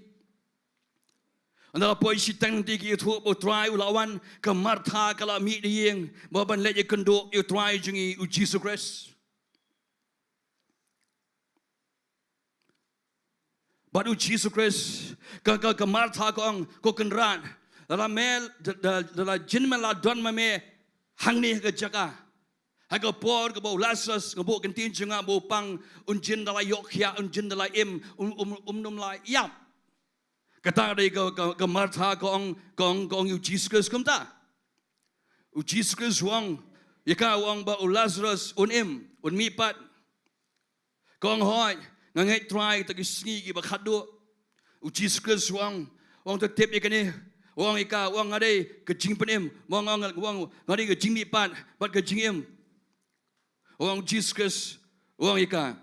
Anda apa isi tang tiki itu bau try ulawan ke Martha kalau mi dieng bau ban lek kynduh you try jungi Jesus. Baru Jesus Christ ke Martha ko kenran dalam mel dalam jingmane la don mame hangne ke Jaka haga por ke bau Lazarus ke bau kentin jenga bau pang unjin dalam yokhya unjin dalam num la yap kata dari ke Martha ko you Jesus kumta u Jesus wang yaka wang bau Lazarus un mipat kong hoi ngangai try tagi Sngi ki bakhadu uji skres wang tetep ikani wang ika wang ngadai ke jingpenem wang ngadai ke jingmipan bat ke jingim wang uji skres wang ika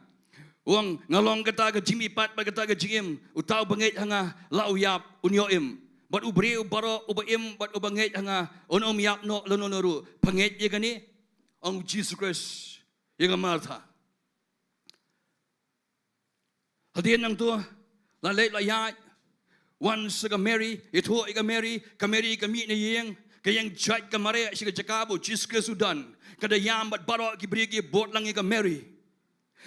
wang ngalong kata ke jingmipat bat kata ke jingim utau bangait hanga lau yap unyoim bat ubreu baro ubaim bat ubangait hanga onom yap no lononoru pangait ikani ang uji skres yang Martha. Hadian nang tu, lalai layat, wan sega Mary, itu ika Mary kami ni yang jat kamare sega Jaka bu jiske Sudan, kada yam bat barok ki beri ki bot lang ika Mary.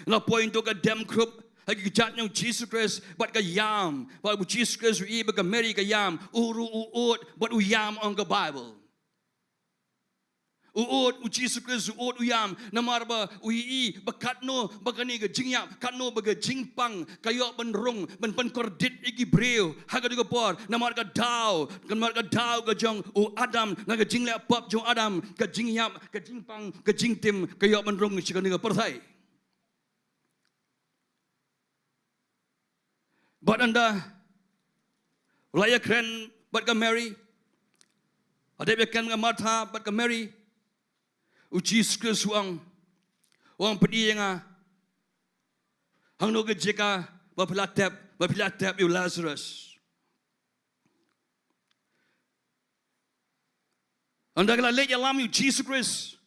La point tu ka dem krup, hagi jat yang Jesus Christ bat ka yam, bat bu Jesus Christ i ba ka Mary ka yam, uru uut bat u yam on ka Bible. Uut Jesus Christ uut uyam namar ba ui bakatno bagani ke jingyap katno baga jingpang kayo benrung ben kordit igi breu haga diga por namar ka dau ka jong u Adam naga jingle pop jong Adam ka jingyap ka jingpang ka jingtim kayo benrung sikani ka perthai bat anda ulaya kren bat ka Mary ada bekan ka Martha bat ka Mary Jesus Christ wang pedi yang hang no ke Jaka bapilatap you Lazarus. Anda kala lek alam you Jesus Christ.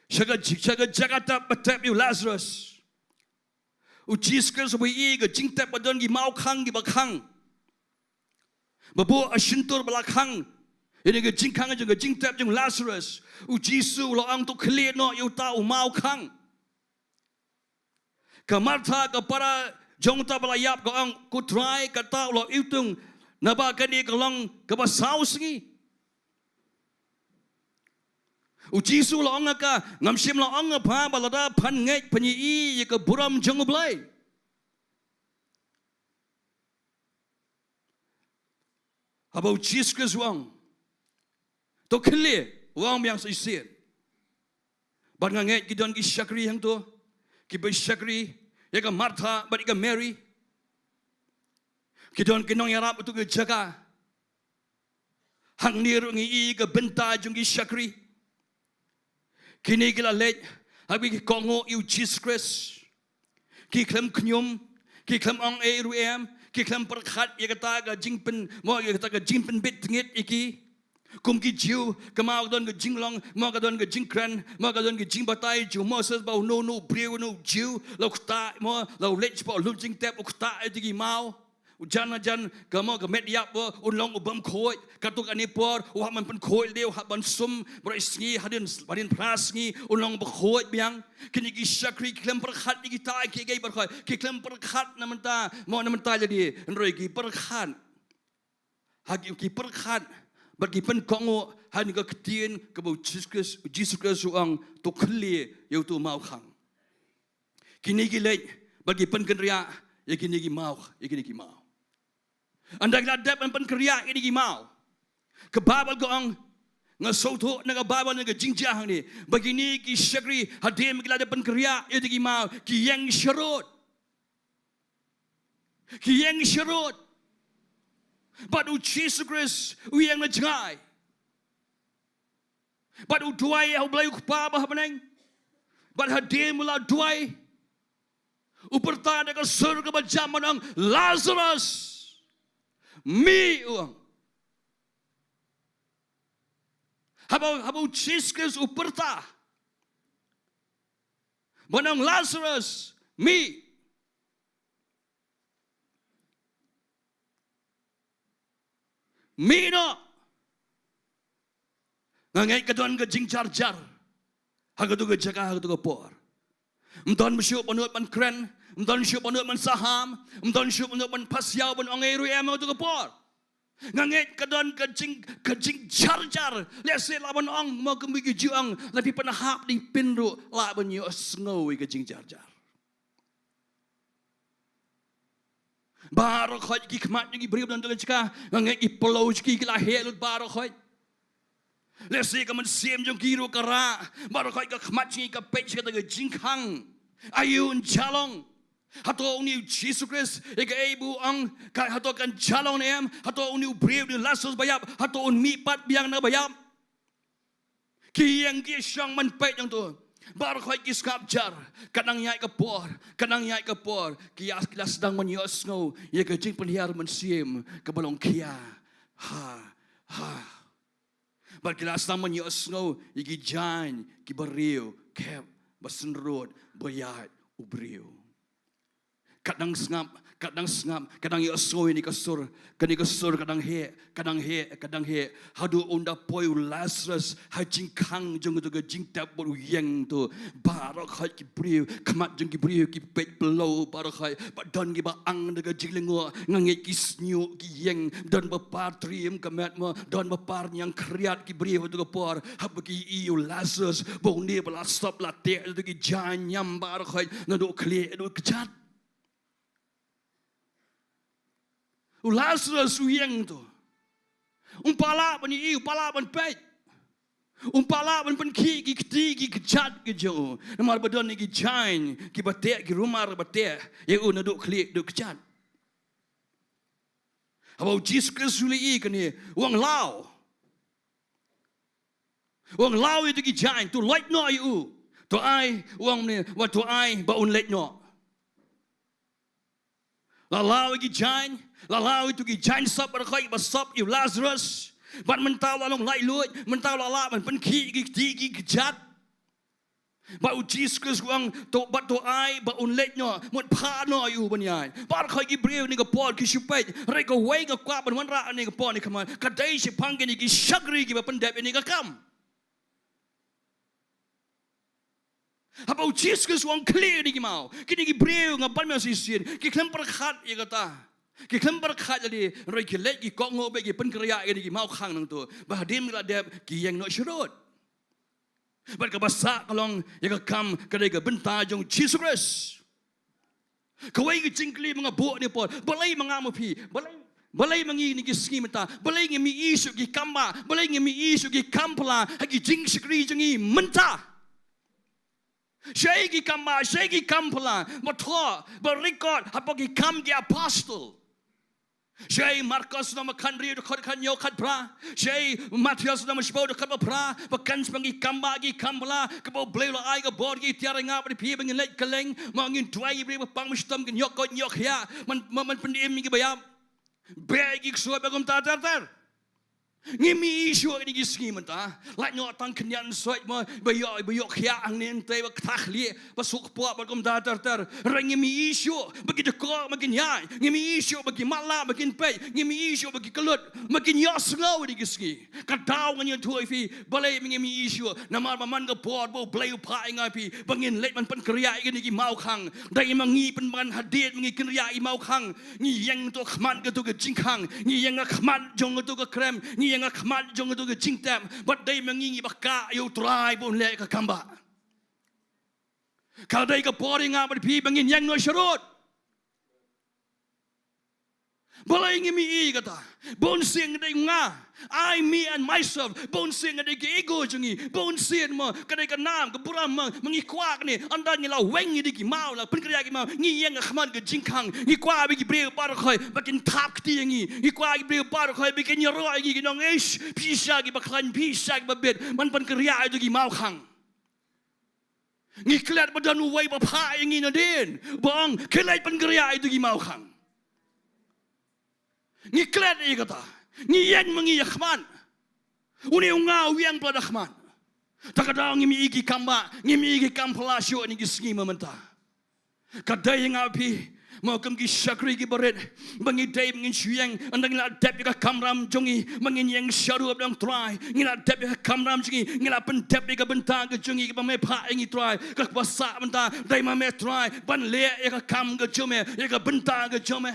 Shaga Jaka tap you Lazarus. Jesus Christ bui ke jingtap badon gi mau khang gi bakhang. Babu asintur belakang. Ini ke jingkang juga jingtap jeng Lazarus. Jisu lo ang tu kelit no you tahu mau kang. Ke Martha ke para jong ta belayap ke ang ku try kata lo itung naba kani ke long ke basau Sngi. Jisu lo ang ka ngamsim lo ang pa balada pan ngai penyi ke buram Ktien U Blei. Habau Jesus Christ wang. To clear wang yang sisir. Ban nganget ki don ki syakri hang tu ki be syakri ya ke Martha, but ke Mary. Kidon kinong yarap itu ke Jaka. Hangne ngi ke Bynta Jingiasyok. Kini kita lej, habis kita kongo you Jesus Christ. Kita klem knyum, kita klem ong ruem, kita klem perkat ya kata ke jingpen, mau ya kata ke jingpen bit ngit iki. Kum ki jiu, kemau don ke Shillong, mau ke don ke jingkran, mau ke don ke jingbatai jiu, mau ses bau no breu no jiu, lau kta mau lau lej bau lu jing tep kta itu mau. Ujan kamu ke media apa unlong ubam khoi katuk anipor wah man pen khoi leu ha ban sum bro Sngi hadin pras Sngi unlong ba khoi biang kini ki syakri klem perkhat ki ta ki gai berkhoi ki klem perkhat namenta mau namenta jadi roi ki perkhat hagi ki perkhat bagi pen kongo han ke Ktien ke bau Jesus Christ uang tu khli eu tu mau khang kini ki lej bagi pen kenria ya kini ki mau anda kita dapat penkeriak ini gimau. Kebabal goong ngasoto naga babal naga jingjah ni. Begini ki syakri hadim kita dapat penkeriak itu gimau ki yang syarut. But Jesus Christ yang najai. But Duai au Blei kaba beneng. But hadim mula Duai. Uperta naga surga berjaman Lazarus. Me uang. Habau Jesus Christ uperta. Manang Lazarus me. Me no. Ngangai kedon ke jingjar. Hagatu ke Jaka hagatu ke por. Mdon bersyuk panut pan kren. Mdon syuk panut man saham, mdon syuk panut man pasyau ban ongai ruem tu kepor. Nganget kadon kajing jar. Lese laban ong mau kemigi juang lebih penahap di pinru la ban yo sngowi kajing jar. Baro khoj ki khmat ki brib dan tu chka nganget ki polo ki lahir lut baro khoj. Lese kaman sim jong kiro kara baro khoj ka khmat ki ka pech ka jingkhang ayun jalong. Hato uni Jesus Christ, eka ibu ang hato kan jalong nem, hato uni brave di lasos bayap, hato un mipat biang na bayap. Kiyang kisyang manpet yang tu, baru kau kiskap jar, kadang yai kapor, kias kilas sedang menyos ngau, ya kejing penhiar mensim ke balong kia, bar kilas sedang menyos ngau, iki jan, kibariu, kep, basenrod, bayat, ubriu. Kadang sengap, kadang yosoi ni kasur, kadang he. Hadu unda poi Lazarus, hajing kang jeng tu ke jing tap bolu yang tu, barak hai ki briu, kemat jeng ki briu ki pek belau barak hai, badan ki baang dega jing lengo, ngangit ki snyu ki yang dan bapatrium kemat mo, dan bapar yang kriat ki briu tu ke por, habki iu Lazarus, bong ni belasap latek tu ki janyam barak hai, nado kle nado kejat. Lazarus uyang tu. Umpala ban iu, pala ban pet. Umpala ban ki kti ki kejat ke jo. Namar badon ni ki jain, ki batek ki rumah batek. Ye u naduk klik duk kejat. Habau Jesus Christ uli kani wang lau. Wang lau itu ki jain tu light no you. Tu ai wang ni wa tu ai ba un light no. Lalau ki jain lalau itu ki jain sap berkhoi basap you Lazarus ban mentau lalong lai luit mentau lala ban pen ki ki kejat ba u Jesus Christ wang to bat to ai ba un let no mot pha no you ban yai bar khoi ki breu ni ka por ki supet re ko wei ka kwa ban wan ra ni ka por ni khaman ka dai si phang ki ni ki shagri ki ba pen dep ni ka kam Habau Jesus Christ wang clear ni ki mau ki ni ki breu ngapan me si sin ki klem perkhat ye kata ki klem berkat jadi roi ki let ki kok ngobe ki pen kerja ki mau khang nang tu bahadim la dep ki yang no syurut bar ka basa kalong ya ka kam kadai ka Bynta jong Jesus Christ kawai ki jingkli mga bo ni por balai mga mo pi balai mangi ni ki Sngi mata balai ngi mi isu ki kamba balai ngi mi isu ki kampla ha ki jing skri jongi menta Saya gi kama, saya gi kampala, matho, berikot, apa gi kam gi apostle. Saya Markus nama kanri dekat kan yokat pra. Saya Matius nama sebau dekat pra. Bahkan sebagai kamba gi kampala, kebau bela ai ke bor gi tiara ngap di pi bengin lek keleng, mangin tuai beri pang mustam kan yok ya. Man pendim gi bayam. Bagi kesuai bagum tar. Ngimi isu ini gisngi mentah. Lak nyok tang kenyan soit ma bayok ya ang nente ba takhli ba suk po ba kum tar. Ngimi isu bagi dekor makin yai. Ngimi isu bagi mala makin pay. Ngimi isu bagi kelut makin yos ngau ini gisngi. Kadau ngan tuai fi balai ngimi isu namar man ke pod bo blai pa ngai pi bangin let man pen kriya ini gi mau khang. Dai mangi pen man hadir mangi kriya i mau khang. Ngi yang to khman ke tu ke jingkhang. Ngi yang khman jong ke tu ke krem. Yang khmat jong tu ke jingtam bat dai mengingi baka yo try bon le ka kamba kal dai ka boring ngam pi bangin yang no sharot balai ngi mi kata bon sing dai nga I me and myself bon sing dai ke ego jongi bon sing mo kadai ka nam ka buram mengi kwak ni anda ni la weng ni ki mau la pen kriya ki mau ngi yang khmat ke jingkhang ngi kwa bi ki bre par khoi bakin thap ti ngi kwa ki bre par khoi bi ken ro gi ki nong ish pisha ki baklan pisha ki babet man pen kriya tu ki mau khang ngi klat badan uwai ba pha ngi na den bang kelai pen kriya tu ki mau khang ngi klat i kata ngi yang mengi khman uni ngau yang pada khman takadang ngimi igi kamba ngimi igi kampala syo ni gisngi mamenta kadai ngapi mau kem gi syakri gi beret bangi dai mengin syang andang la dap ka kamram jongi mengin yang syaru abang try ngila dap ka kamram jongi ngila pen dap ka benta ka jongi ka me pha ngi try ka basa benta dai ma me try ban le ka kam ka jome ka benta ka jome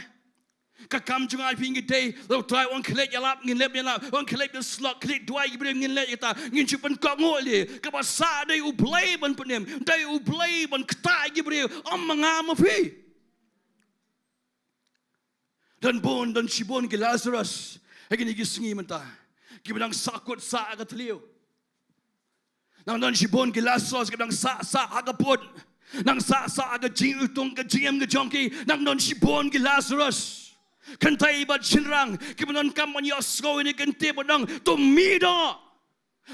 kakam jungal pingi day lo try on klet yalap ngin lep yalap on klet the slot klet duai gi ngin le yata ngin chupan kok ngoli ka basa dai u blai ban penem dai u blai ban ktai gi bre am mangam fi dan bon dan sibon ki Lazarus hagini gi sngi menta gi bilang sakut sa aga tliu nang dan sibon ki Lazarus gi bilang sa aga pun nang sa aga jing utung ke jingem ke jongki nang dan sibon ki Lazarus kantai bat sinrang kibanon kam man yasgo ini kente badang tumido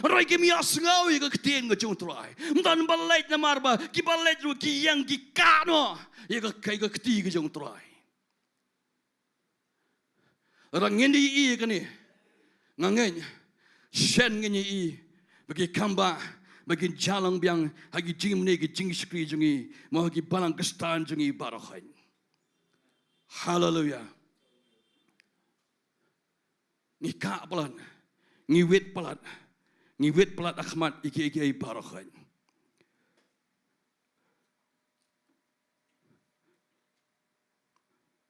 rai kim yasgo i ka ktien ga chung trai dan balait na marba ki balait ru ki yang ki kano i ka kai ka kti ga chung trai rang ngendi i ka ni ngangen shen ngeni i bagi kamba bagi jalang biang hagi jingmane ki jingskri jungi mo hagi balang kestan jungi barakhain hallelujah ngi ka pelan ngi wet pelat akhmat iki barakhan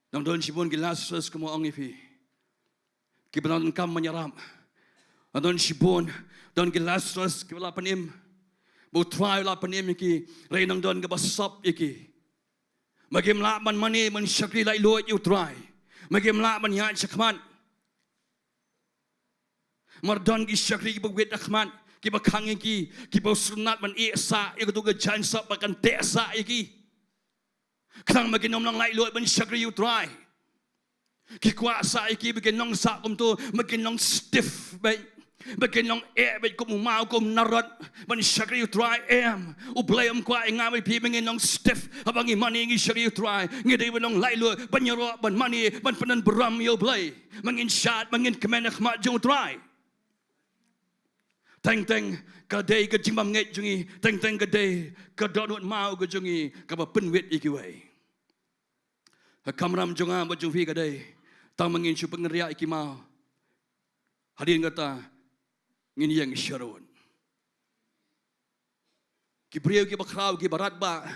nang don sibon Lazarus kemo ang ifi kibanon kam manyaram don sibon don Lazarus kibala panim bo try la panim iki reinang don ka basap iki magim la man mani man syakri lai lo you try magim la man ya sakman Mardon ki syakri ki bagwet akhman ki bakhang ki sunat man isa ik tu ke jansa bakan tesa iki kang maginom lang lai lo ban syakri you try ki kuasa iki bikin nong sa kum tu makin nong stiff bai bakin nong bai kum mau kum narot ban syakri you try u blai kwa ngam pi bingin nong stiff abangi mani ngi syakri you try ngi dei ban nong lai lo ban yaro ban mani ban penan beram you blai mangin syat mangin kemen akhmat jong try Teng kadai ke jimbam ngai jungi teng kadai ke dodot mau ke jungi ke ba penwet iki wai kamram jonga ba jungfi kadai tang mangin su pengeria iki mau hadirin kata ngin yang syaron ki breu ki bakrau ki barat ba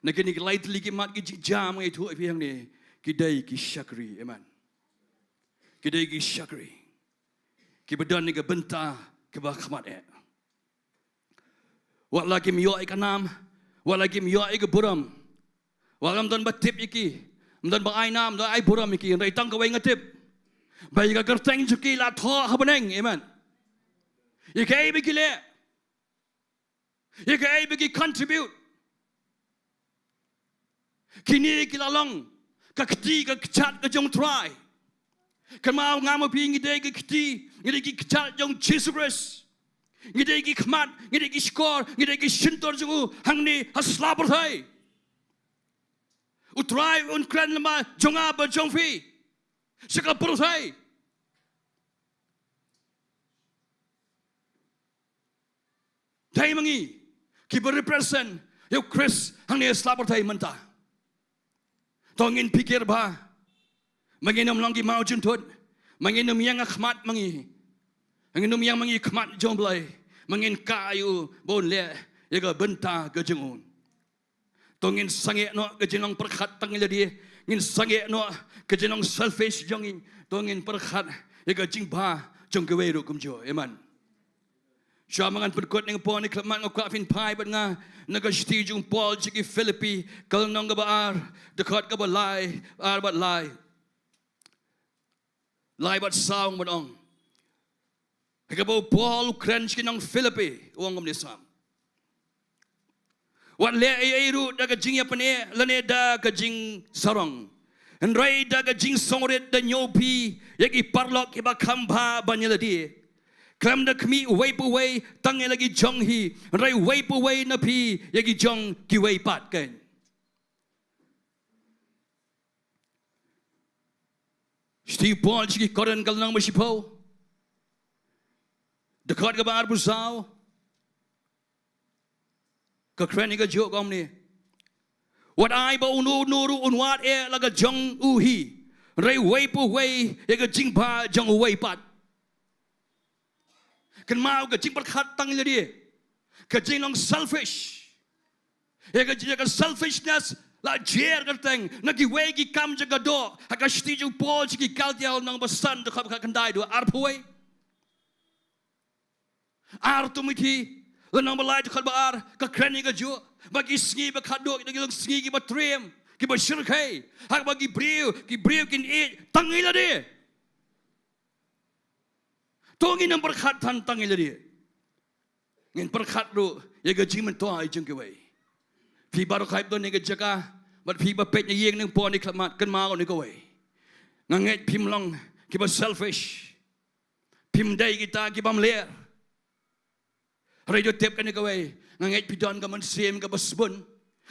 nakini ki light li ki mat ki jam ngai thu fi hang ni ki dai ki syakri amen ki dai ki syakri ki badan ni ke Bynta kebah khmat wak lagi miyoi kanam wak lagi miyoi ke buram wakam don batip iki don ba ai nam don ai buram iki dai tang ka wai ngatip bai ka gerteng juki la tho habeneng amen ikai bikile ikai biki contribute Kini kita long, kakti kakcat kejong try. Kemau ngam pi ngide kakti, ngide kakcat jong Jesus. Ngide kmat, ngide skor, ngide shintor jong hangne haslapor thai. Utrai un kran lama jonga ba jong fi. Sekapur thai. Thai mangi, kita represent yo Chris hangne haslapor thai menta. Tongin pikir bah, menginum lagi mau juntut, menginum yang akhmat mengi, menginum yang mengi akhmat jong blai, mengin kayu bon le, yaga Bynta ke jengun. Tongin sange no ke jenong perkhat tangil dia, ngin sange no ke jenong selfish jongin, tongin perkhat yaga jingba jong keweru kumjo, amen. Syamangan perkut ning po ni klemat ngok fin pai bat nga nagasti jung Paul jiki Philippi kal nong gabar dekat gaba lai ar bat lai bat saung bat ong gabo Paul Ukraine jiki nong Philippi wong ngom nisam wat le ai ru daga jingya pane lane da ka jing sarong and rai daga jing songret da nyopi yaki parlok ki ba khamba banyaladi Klam da kami wipe away tangi lagi jong hi rai wipe away na pi yagi jong ki wei pat kan. Steve Paul jiki koran kal nang masipo. Dekat ka bar busau. Ka krani ka jok om ni. What I ba unu nuru unwat e laga jong uhi rai wipe away yaga jingpa jong wei pat. Kan mau ke jing perkhat tang le dia ke jing long selfish ya ke selfishness la jer ke teng na ki we ki kam jaga do ha ka sti ju po ki kal tial nang basan de khap kan dai do arpoi ar tu miti le nang balai de khat ba ar ka krani ka ju ba ki sngi ba khat do ki long sngi ki ba trem ki ba shirkai ha ba ki briu kin e tang le dia Tongin ang perkhat tantang ila dia. Ngin perkhat do yaga jiman to ai jeng kewei. Pi baru khaip do nega Jaka, bat pi ba pet yeng nang po ni klamat kan mau ni kewei. Nganget pim long kiba selfish. Pim dai kita kibam ler. Radio tep kan ni kewei. Nganget pi don ka man sem ka basbun.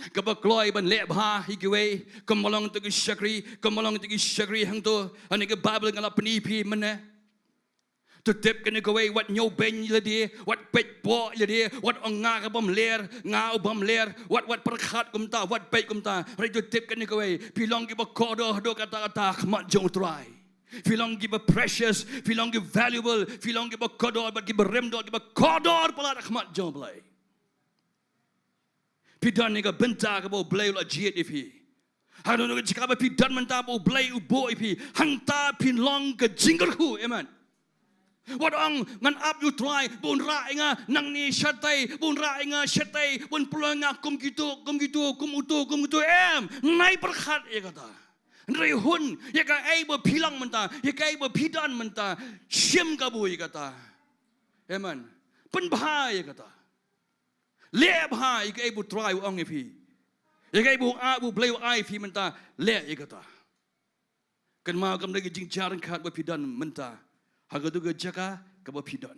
Ka ba kloi ban le bha hi kewei. Kamolong tu ki shakri hang to ani ka Bible ngala pni pi mane. To tip kena kawai wat nyo ben la dia wat pet po la dia wat nga ka bam ler nga bam ler wat perkhat kum ta wat pet kum ta rai to tip kena kawai pilong ki ba kodo do kata khmat jong try pilong ki ba precious pilong ki valuable pilong ki ba kodo ba ki ba rem do ki ba kodo pala khmat jong blai pidan ni ka Bynta ka bo blai la jiet ifi hanu no ka ba pidan man ta bo blai u bo ifi hang ta pilong ka jingkyrkhu amen. Wat ang ngan up you try bun ra inga nang ni shatai bun ra inga shatai bun pulanga kum gitu kum utu em nai perkhat ya kata nai hun ya ka ai ba pilang menta ya ka ai ba pidan menta syem ka bui kata amen pen bha ya kata le bha ya ka ai bu try ong fi ya ka ai bu a bu blai ai fi menta le ya kata kan ma kam lagi jing jaran khat ba pidan menta Hagadu ke Jaka ke bapidon.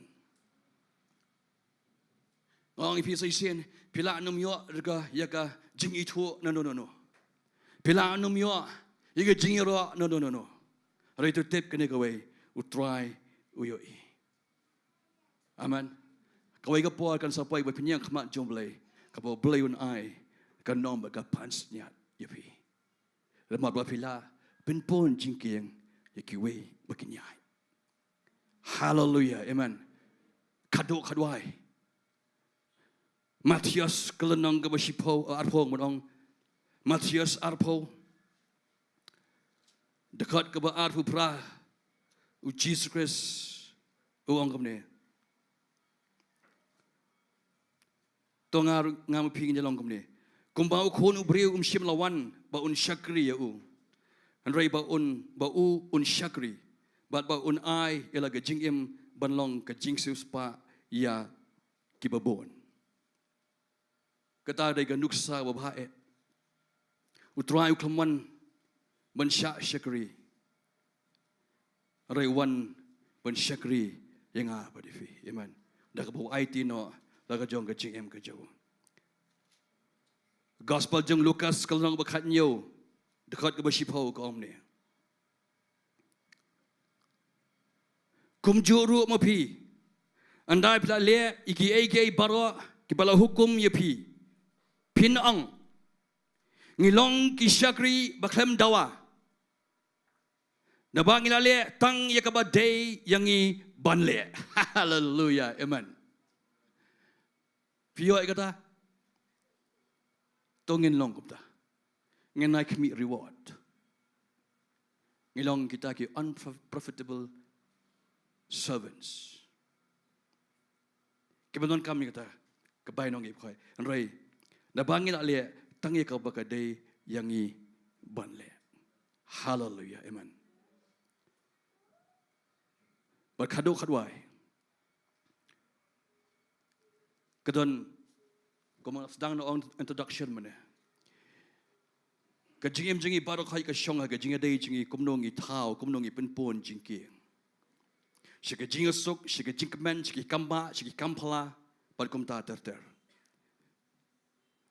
Orang ipi saisian pila anum yo rega yaga jingiaroh no. Pila anum yo yaga jingiaroh no. Hari tu tip kena kawai utrai uyoi. Amen. Kawai kapor kan sapai bapinyang khmat jong blai. Kapor blai un ai kan nom ka pans nyat yapi. Lemat bapila penpon jingkiang yakiwei bakinyai. Hallelujah, amen. Kado kadwai. Matius kelenong ke basipo arpo modong. Matius arpo. Dekat ke ba arpo pra. U Jesus Christ. Uang kemne. Tongar ngam pingin jalong kemne. Kumbau kon u breu shim lawan ba un shakri ya u. Andrei ba un shakri. Bat ba un ai ialah ke jingim banlong ke jingsu spa ya kibabon. Kata dai ganuk sa ba bae. utrai uklaman bensyak syakri rewan bensyakri yang apa di fi amen dah ke bau IT no dah ke jong ke jing ke jauh gospel jeng Lukas kalau berkat nyo dekat ke bersipau ke om ni kum juru ma pi andai pla le iki baro ki bala hukum ye pi pin ang ngilong ki syakri baklem dawa na bang ilale tang ya kaba day yang i banle hallelujah amen pio kata tongin long kupta ngenai kami reward ngilong kita ki unprofitable servants kebetulan kami kata kebai nong ikhoi rei na bang ilale tang ya kaba day yang i banle hallelujah amen berkado kadwai kedon komo sedang no introduction mana ke jingi baru kai ke shong ke jingi dei jingi kumnongi tau kumnongi penpon jingki shike jingiasyllok shike jingmane shike kaba shike kampala bar kumta terter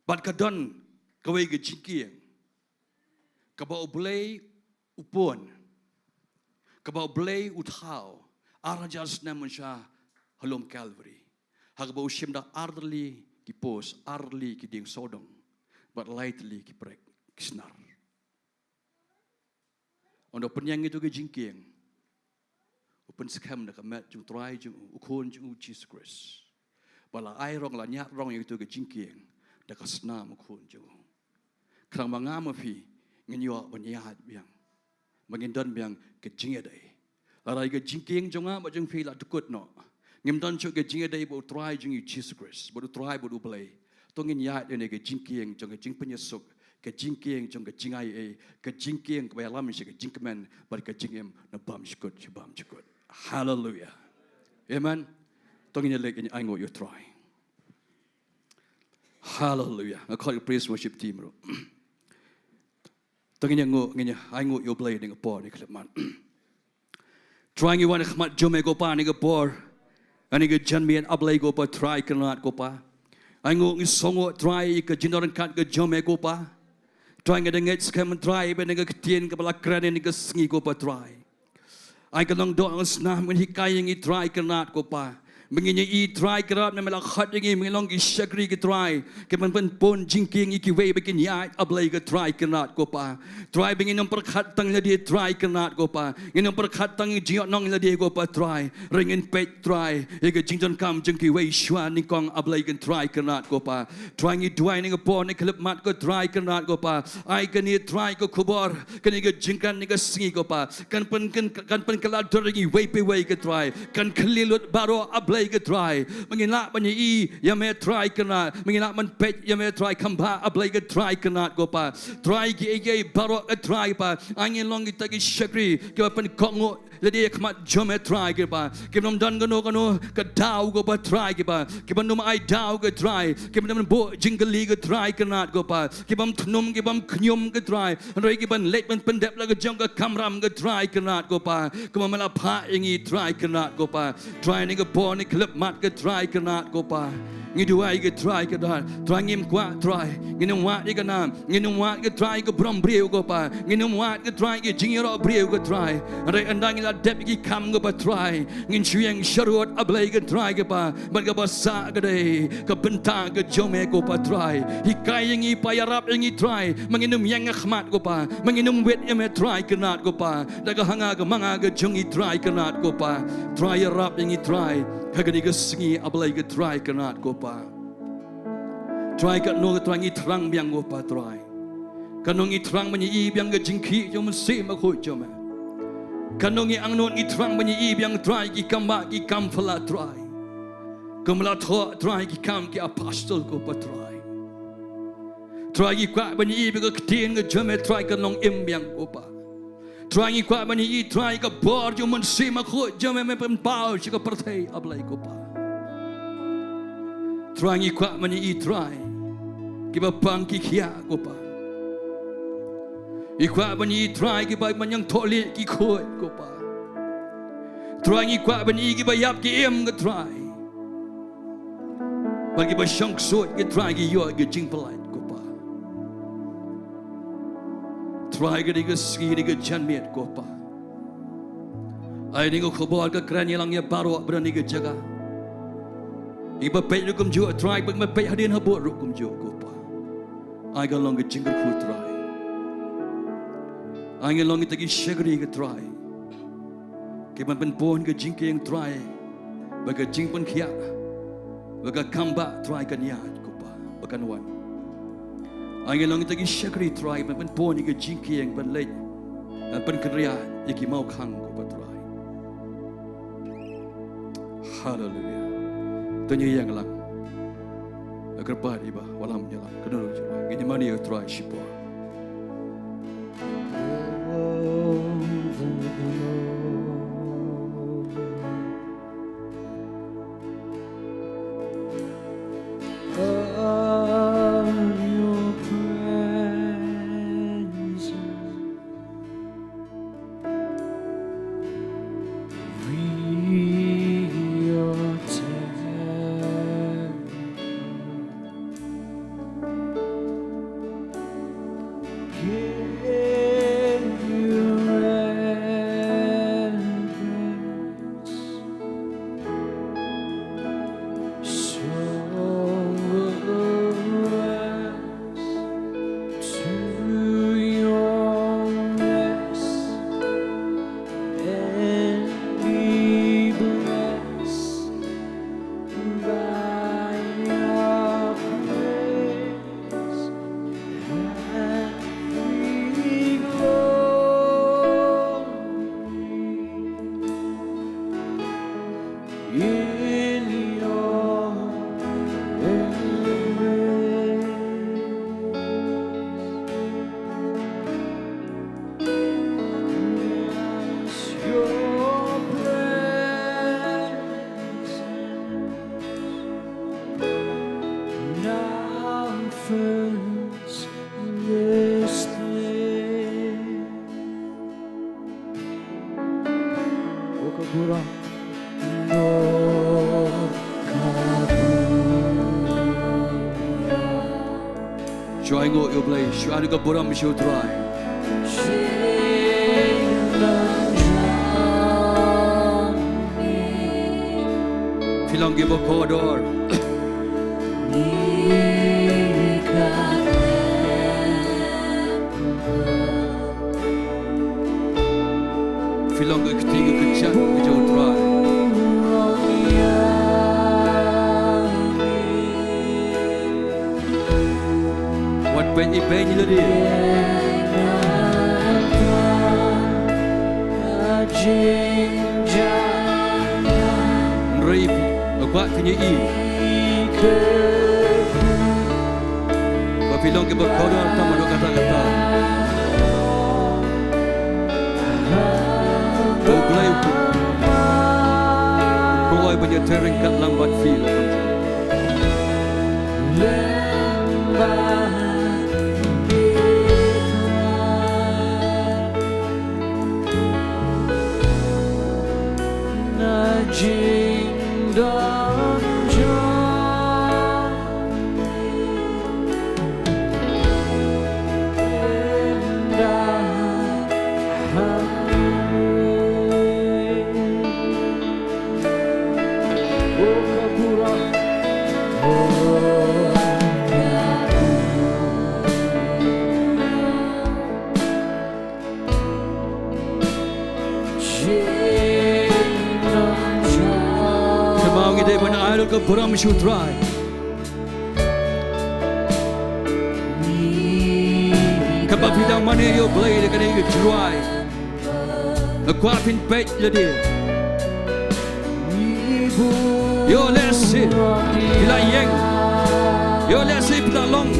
bar kadon kawai ke jingki kaba U Blei upon kaba U Blei utau Arajar senam manusia halom Calvary. Hak bau shimda arli ki pos arli ki ding sodong, but lightly ki prek kisnar. Ondo penyang itu ke jingking. Open scam dak mat jung try jung ukon jung Jesus Christ. Bala ai rong la nyak rong itu ke jingking dak senam ukon jung. Kerang mangam fi ngenyo banyahat biang. Mangindon biang ke jingiaroh. Arai ke jingking jonga ba jung fila tukut no ngim don chu ke jingiaroh bo try jung Jesus Christ bo try bo U Blei tongin ya ene ke jingking jong ke jingpenyesyuk ke jingking jong ke jingai ke jingking ke balam ke jingmane bar ke jingem na bam shukut hallelujah amen tongin lek ai ngo you try hallelujah I call you praise worship team bro tongin ngo ngenya ai ngo U Blei ding por ni kleman trying you want to come jome go pa ni go por ani go janmian ablay go pa try kanat go pa ai ngo ngi songo try ke jinoran kat ke jome go pa trying ga denget scam try ben ga Ktien ke bala kran ni ke Sngi go pa try ai ka long do ang snam when hikay ngi try kanat go pa menginya i try kerat memang khat ngi mengelong ki syakri ke try ke pen pon jingking iki we bikin ya ablay ke try kanat go pa try bengin nom perkhat tang la dia try kanat go pa nginom perkhat tang jiot nong la dia go pa try ringin pet try ye ke jingjon kam jingki we shwa ni kong ablay ke try kanat go pa try ngi duai ni go pon ni klep mat go try kanat go pa ai ke ni try go kubor ke ni ke jingkan ni ke Sngi go pa kan pen kala doringi we pe we ke try kan khlilut baro ablay ke try menginak banyi i ya me try kena menginak man pet ya me try kamba ablay ke try kena go pa try ki baro ke try pa angin long kita ki syakri ke pan kongo jadi khmat jome try ke pa ke nom dan gono ke daw go pa try ke pa ke ban nom ai daw ke try ke ban bo jingali ke try kena go pa ke bam thnum ke bam khnyum ke try roi ke ban let ban pendep la ke jong ke kamram ke try kena go pa ke mala pha ingi try kena go pa try ni ke bon ni klep mat ke try kena go pa ngiduai ke try ke dan try ngim kwa try nginum wat ke nam nginum wat ke try ke brom breu go pa nginum wat ke try ke jingiaroh breu ke try re andang ila dep ki kam go pa try ngin chuyeng sharut ablay ke try ke pa ban ke basa ke dei ke Bynta ke jome go pa try hikai ngi payarap ngi try menginum yang khmat go pa menginum wet em try kenat go pa da ke hanga ke manga ke jongi try kenat go pa try rap ngi try kagani ke Sngi ablay ke try kenat go pa try kat no ke try ngi terang biang go pa try kanongi terang menyi i biang ke jingki jom se ma ko jom kanongi ang no ngi terang menyi i biang try ki kamba ki kampala try kamla tho try ki kam ki apostle go pa try try ki kwa menyi i biang ke Ktien ke jom try kanong im biang go pa try ki kwa menyi i try ke bor jom se ma ko jom me pen pau chi ke perthai ablay go pa try ki kwa menyi i try ki ba pang ki khia go pa Ikwa bani try ki bai man yang thole ki khoi ko pa. Try ikwa bani ki bai yap ki em ga try. Bagi ba shang so ki try ki yo ki jing polite ko pa. Try ki ga ski ni ga chan miet ko pa. Ai ni ko khobor ka kran yang ya baro berani ga jaga. Iba pe rukum jo try bag ma pe hadin habot rukum jo ko pa. Ai ga long ga jingkyrkhu try. Ai ga long itagi shagri ga try. Ke man pen pon ga jingke yang try. Baga jing pon khia. Baga kamba try kan ya ko pa. Bakan wan. Ai ga long itagi shagri try man pen pon ga jingke yang pen lej. Pen kriya iki mau khang ko pa try. Hallelujah. Tanya yang lang. Agar bar iba walam jalan kedua jalan. Ini mana yang try shipo. Ktien U Blei, Ktien U Blei, Sohthri. Shillong give a corridor. Shillong Ktien U Blei. When you pay the deal, Ri-Bhoi, what can you eat? But Shillong give a corridor, come on, kata-kata. U Blei, boy, when you're tearing cut lambat feel. Ke Paham Sohthri. Kaba bidang mana U Blei dengan Jingduwai. Aku apin pet lede. Yo lesi bila yang. Yo lesi bila long.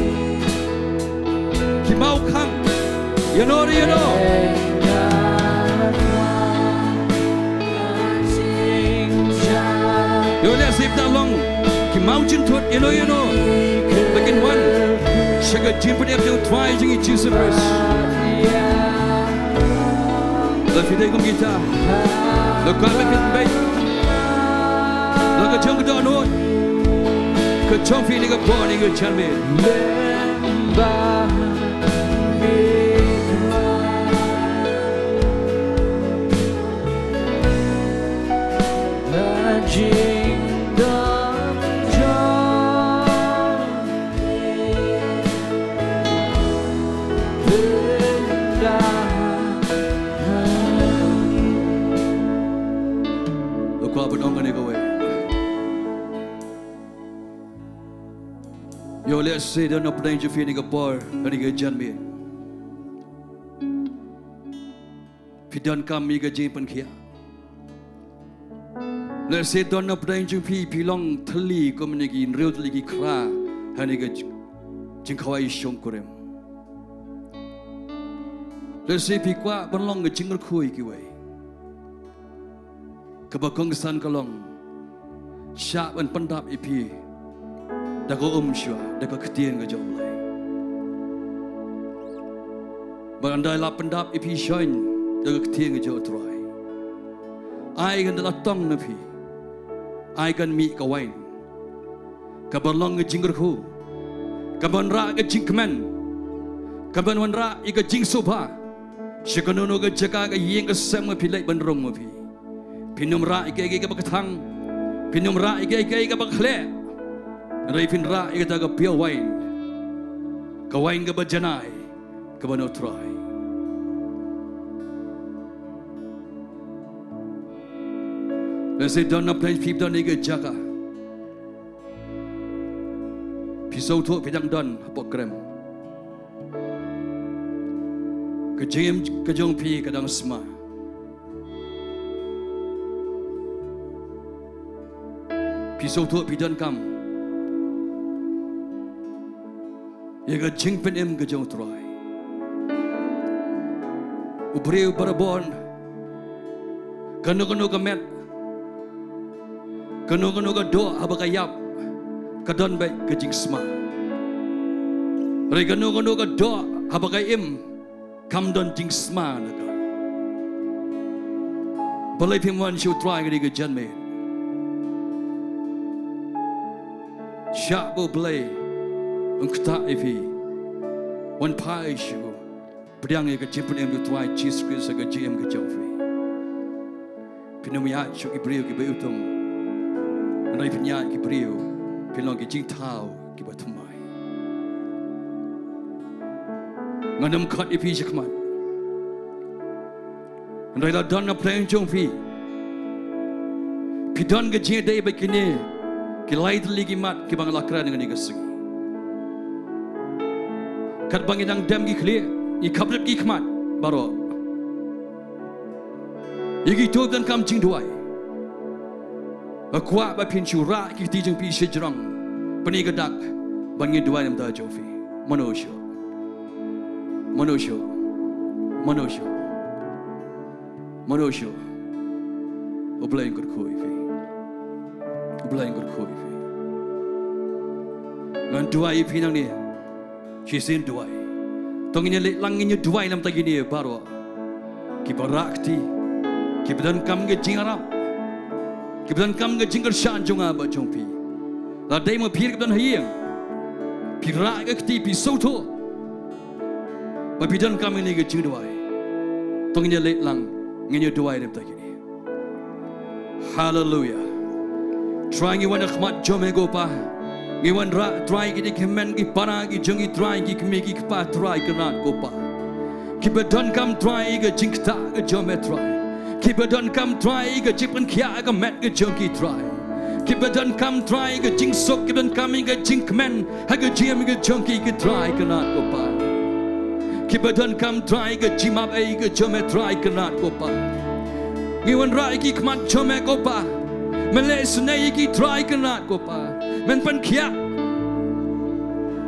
Kimau kang. You know. Yo let's sip that long. Ki mountain tot, you know. Begin one. Shaka jimpen up your try, Jingiasyllok. Là phía đây cùng guitar. Là qua bên phía bên. Là cái trong cái đó thôi. Cái trong phía này cái bỏ này cái chân bên. Yo let's say don't know playing your feeling a bar and you get me. If you don't come, you get jimpan kia. Let's say don't know playing your fee long tali community in real ligi kra and you get jingkawai shong kurem. Let's say pikwa belong a jingkyrkhu ikiway. Kabakong san kalong sharp and pandap ipi. Dako shua, dako Ktien U Blei. Bandai la pendap ipi shoin, dako Ktien U Blei. Ai kan dalam tong napi, ai kan mi kawain. Kabalong ke jingkyrkhu, kabanra ke jingmane, kabanwanra ke jingsoba. Shikonono ke Jaka ke yeng ke sem ke pilai bandrong mapi. Pinumra ke bakatang, pinumra ke bakhle. Raifin ra ika taga pia wine, kawain ka ba janay, ka ba no try. Let's say don't apply people don't ika Jaka. Pisau tu pidang don hapok krem. Kejim kejong pi kadang sma. Pisau tu pidang kam. Ia jingpen em ke jauh terai. Ubreu barabon, kanu kemet, kanu ke doa abakayap, kadon baik ke jing sma. Rai kanu ke doa abakayim, kamdon jing sma naga. Balai pimwan show try ke janme. Ktien U Blei. Ungkta ifi, wan pai shu, beriang ke jimpan em tuai Jesus Christ ke jim ke jauhi. Pinamia shu ibriu ke beutum, anai pinya ke ibriu, pinong ke jingtau ke batumai. Nganam kat ifi shakman, anai la don na playing jongfi, pidon ke jing day begini, ke lain lagi mat ke bang lakran dengan iga Sngi. Kat bang idang dem gi clear, I kablet gi kmat baro. Igi tu dan kam Jingduwai. Akwa ba pin chura ki ti jeng pi shejrang. Pani gadak bang Jingduwai nam da jofi. Manosho. Manosho. Manosho. Manosho. U Blei jingkyrkhu ifi. U Blei jingkyrkhu ifi. Ngan Duwai ifi nang ni. Chisin Duwai. Tongnya langnya Duwai nam tagi ni baro. Kibarakti. Kibadan kam ke jingiaroh. Kibadan kam ke jingkyrkhu jonga ba jongpi. La dai mo pir kibadan hayeng. Pira ke kti pi Sohthri. Ba bidan kam ni ke Jingduwai. Tongnya lang ngenya Duwai nam tagi ni. Hallelujah. Trying you want to khmat jome go pa. Ngiwan ra try ki kemen ki para ki jongi try ki kme ki pa try kanat ko pa. Ki bedon kam try ki jingta ki jome try. Ki bedon kam try ki jipan kya ki met ki jongi try. Ki bedon kam try ki jingsok ki bedon kam ki jingmen ha ki jim ki jongi ki try kanat ko pa. Ki bedon kam try ki jimap ai ki jome try kanat ko pa. Ngiwan ra ki khmat jome ko pa. Malay Sngi ki try kanat ko pa. Men pan kia,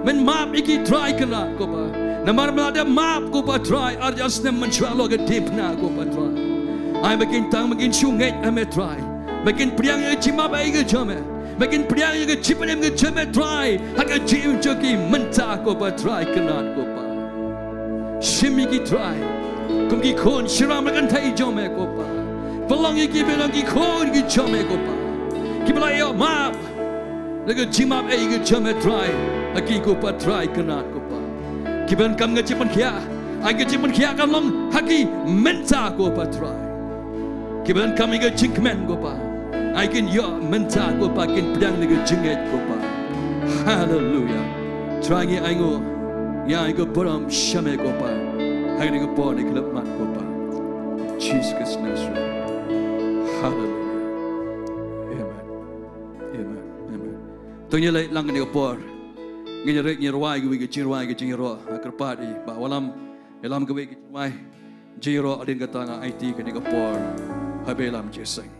men map iki try kanat ko pa. Namar melada map ko pa try. Arjas nem mencualo ke deep na ko pa try. Ay makin tang makin sungai ame try. Makin priang ye cima bayi ke jome. Makin priang ye cipanem ke jome try. Haga jim joki menta ko pa try kanat ko pa. Shimi ki try. Kum ki kon shiram kan thai jome ko pa. Balang ki belang ki kon ki jome ko pa. Ki belai yo map. Lagu jimap ki jome try. Aki ko pa try kenat ko pa. Ki ben kam ngajipan kia. Ai ngajipan kia kan long haki menta ko pa try. Ki ben kam ga jingmen ko pa. Ai kin yo menta ko pa kin pedang lagu jinget ko pa. Hallelujah. Try ngi ai ngo. Ya ai ko boram shame ko pa. Hai ni ko po ni klap mat ko pa. Jesus Nazareth. Hallelujah. Amen. Amen. Amen. Tungnya lai lang ni ko po. Ngi rek ni rawai gi gi jingiaroh kerpat i ba walam elam gi gi wai jingiaroh adin kata nga IT ke ni ko po. Habe lam jeseng.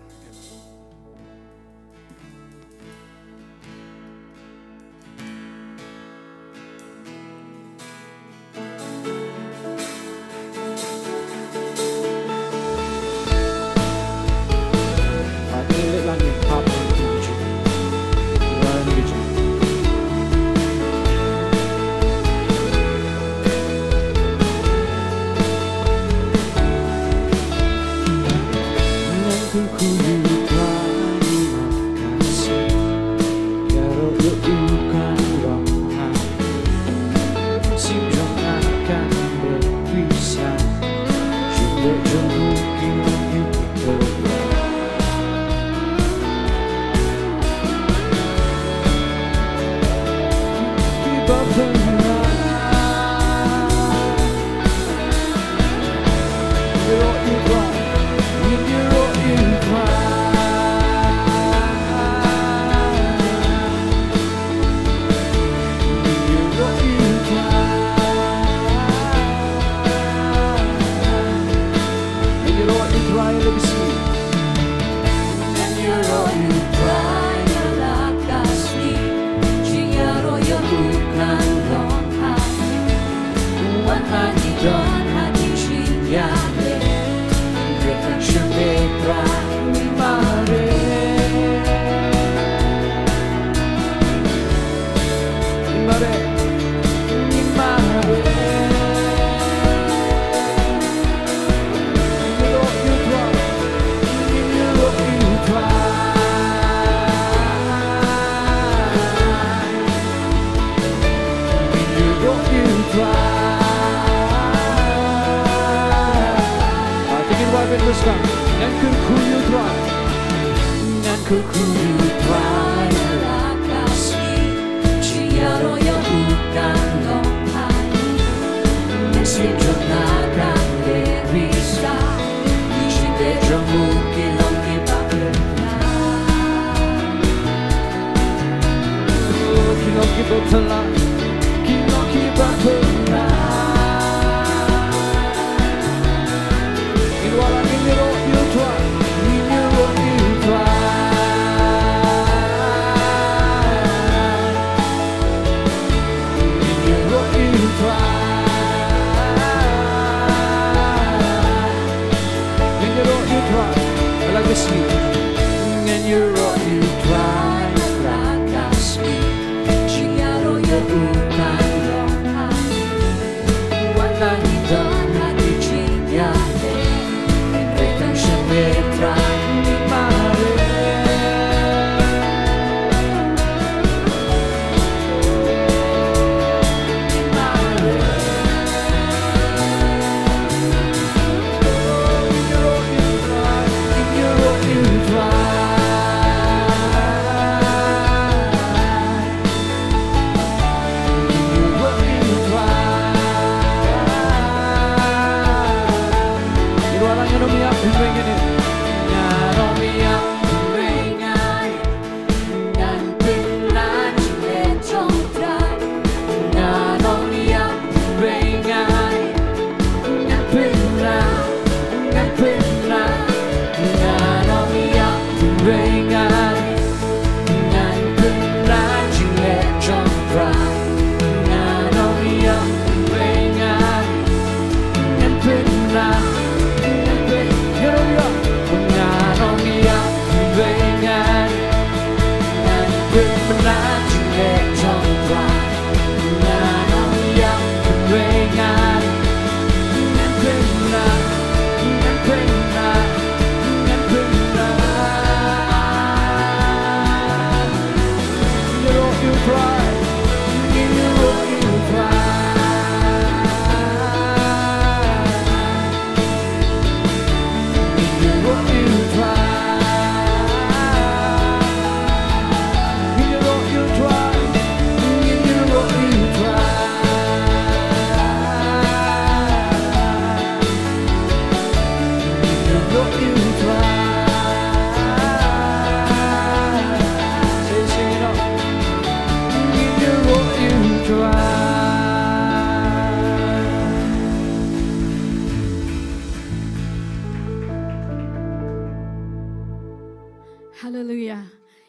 Jingkyrkhu you try. Jingkyrkhu you try. Jingiaroh yo bukan Nongpoh. Mesinjok nakan derisa. Jingduwai mungkin lagi bakal. Kilong kita telah, kilong kita pernah. Jingiaroh you try, Jingiaroh you try.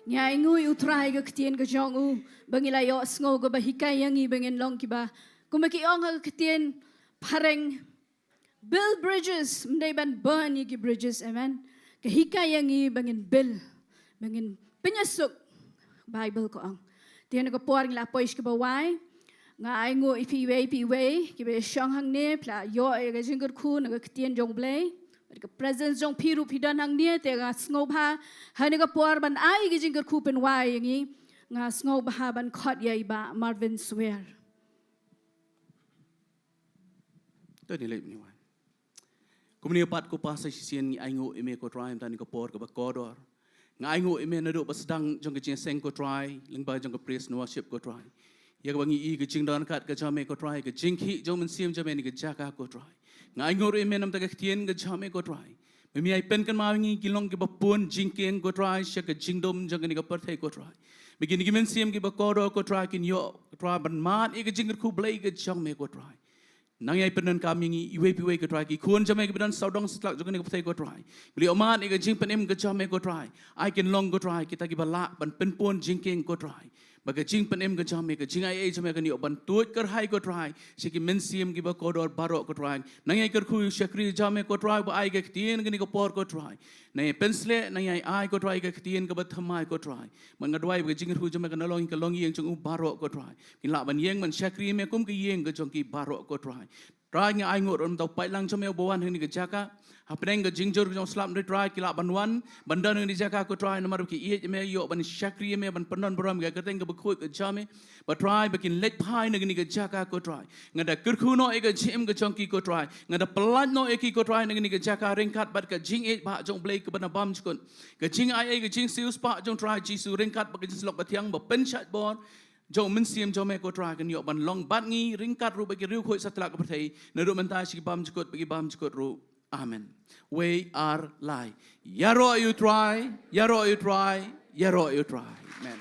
Ngai ngui utrai ke Ktien ke jong u bangila yo sngo ke bahikai yangi bangin long kiba kumaki ong ke Ktien pareng build bridges mendai ban burn yiki bridges amen ke hikai yangi bangin build bangin penyesuk Bible ko ang tian ko poring la pois ke bawai ngai ngo ipi ke be shang hangne pla yo ke jingkyrkhu na ke Ktien U Blei ke presence jong piru pidan hangne te ga sngo bha hani ka por ban ai ke jingkyrkhu pen wai yangi nga sngo bha ban khot yai ba Marvin swear tôi đi lên như vậy, cũng như bắt cô pastor xin ngay ngô email cô try tani cô por cô bác cô đó, ngay ngô email nó được bắt đăng trong cái chuyện sen cô try, lyngba trong cái praise and worship cô try, giờ các bạn nghĩ cái Jingduwai cắt cái chame cô try, cái jinghi trong mình xem cho mình cái Jaka cô try, ngay ngô email nằm tại cái Ktien cái chame cô try, mình ai pen cái mau nghĩ kilong cái bắp bún jingkyrkhu cô try, sẽ cái Jingduwai trong cái Petrol cô try, begini mình xem cái bác cô đó cô try kynduh try ban mat, cái jingkyrkhu blei cái chame cô try. Nangyay penan kami ngi iwe ko try ki kun jame ko dan saudong slak jogan ko ko try beli oman e jing penem ko jame ko try I can long ko try kita ki bala ban penpon jingking ko try baga jing penem ko jame ko jing ai jame ko ni ban tuot kar hai ko try siki mensiam ki ba ko dor baro ko try nangyay kyrkhu shakri jame ko try ba ai ke Ktien ni ko por ko try nay pensle nangyay ai ko try ke Ktien ko ba thamai ko try man ngadwai ba jingkyrkhu jame ko nalong ka long yeng chung baro ko try ki la ban yeng man shakri me kum ki yeng ko jong ki baro ko try try nga ai ngot on tau pai lang chome bowan hang ni ke Jaka hapeng ke jingjor jong slap ni try kila banwan bandan ni Jaka ko try namar ki ie me yo ban shakri me ban panon bram ga keteng ke bkhoi ke jame ba try bakin let pai ni ke Jaka ko try ngada kyrkhu no e ke jim ke chong ki ko try ngada pelat no e ki ko try ni ke Jaka ringkat bat ke jing e ba jong blei ke ban bam chkon ke jing ai ke jing sius pa jong try jisu ringkat ba ke jislok ba thiang ba pen chat bon jong min siam jong me ko try kan yo ban long bat ngi ringkat ru bagi riu khoi satla ko thei na ru man ta si bam chkot bagi bam chkot ru amen we are lie yaro you try yaro you try yaro you try amen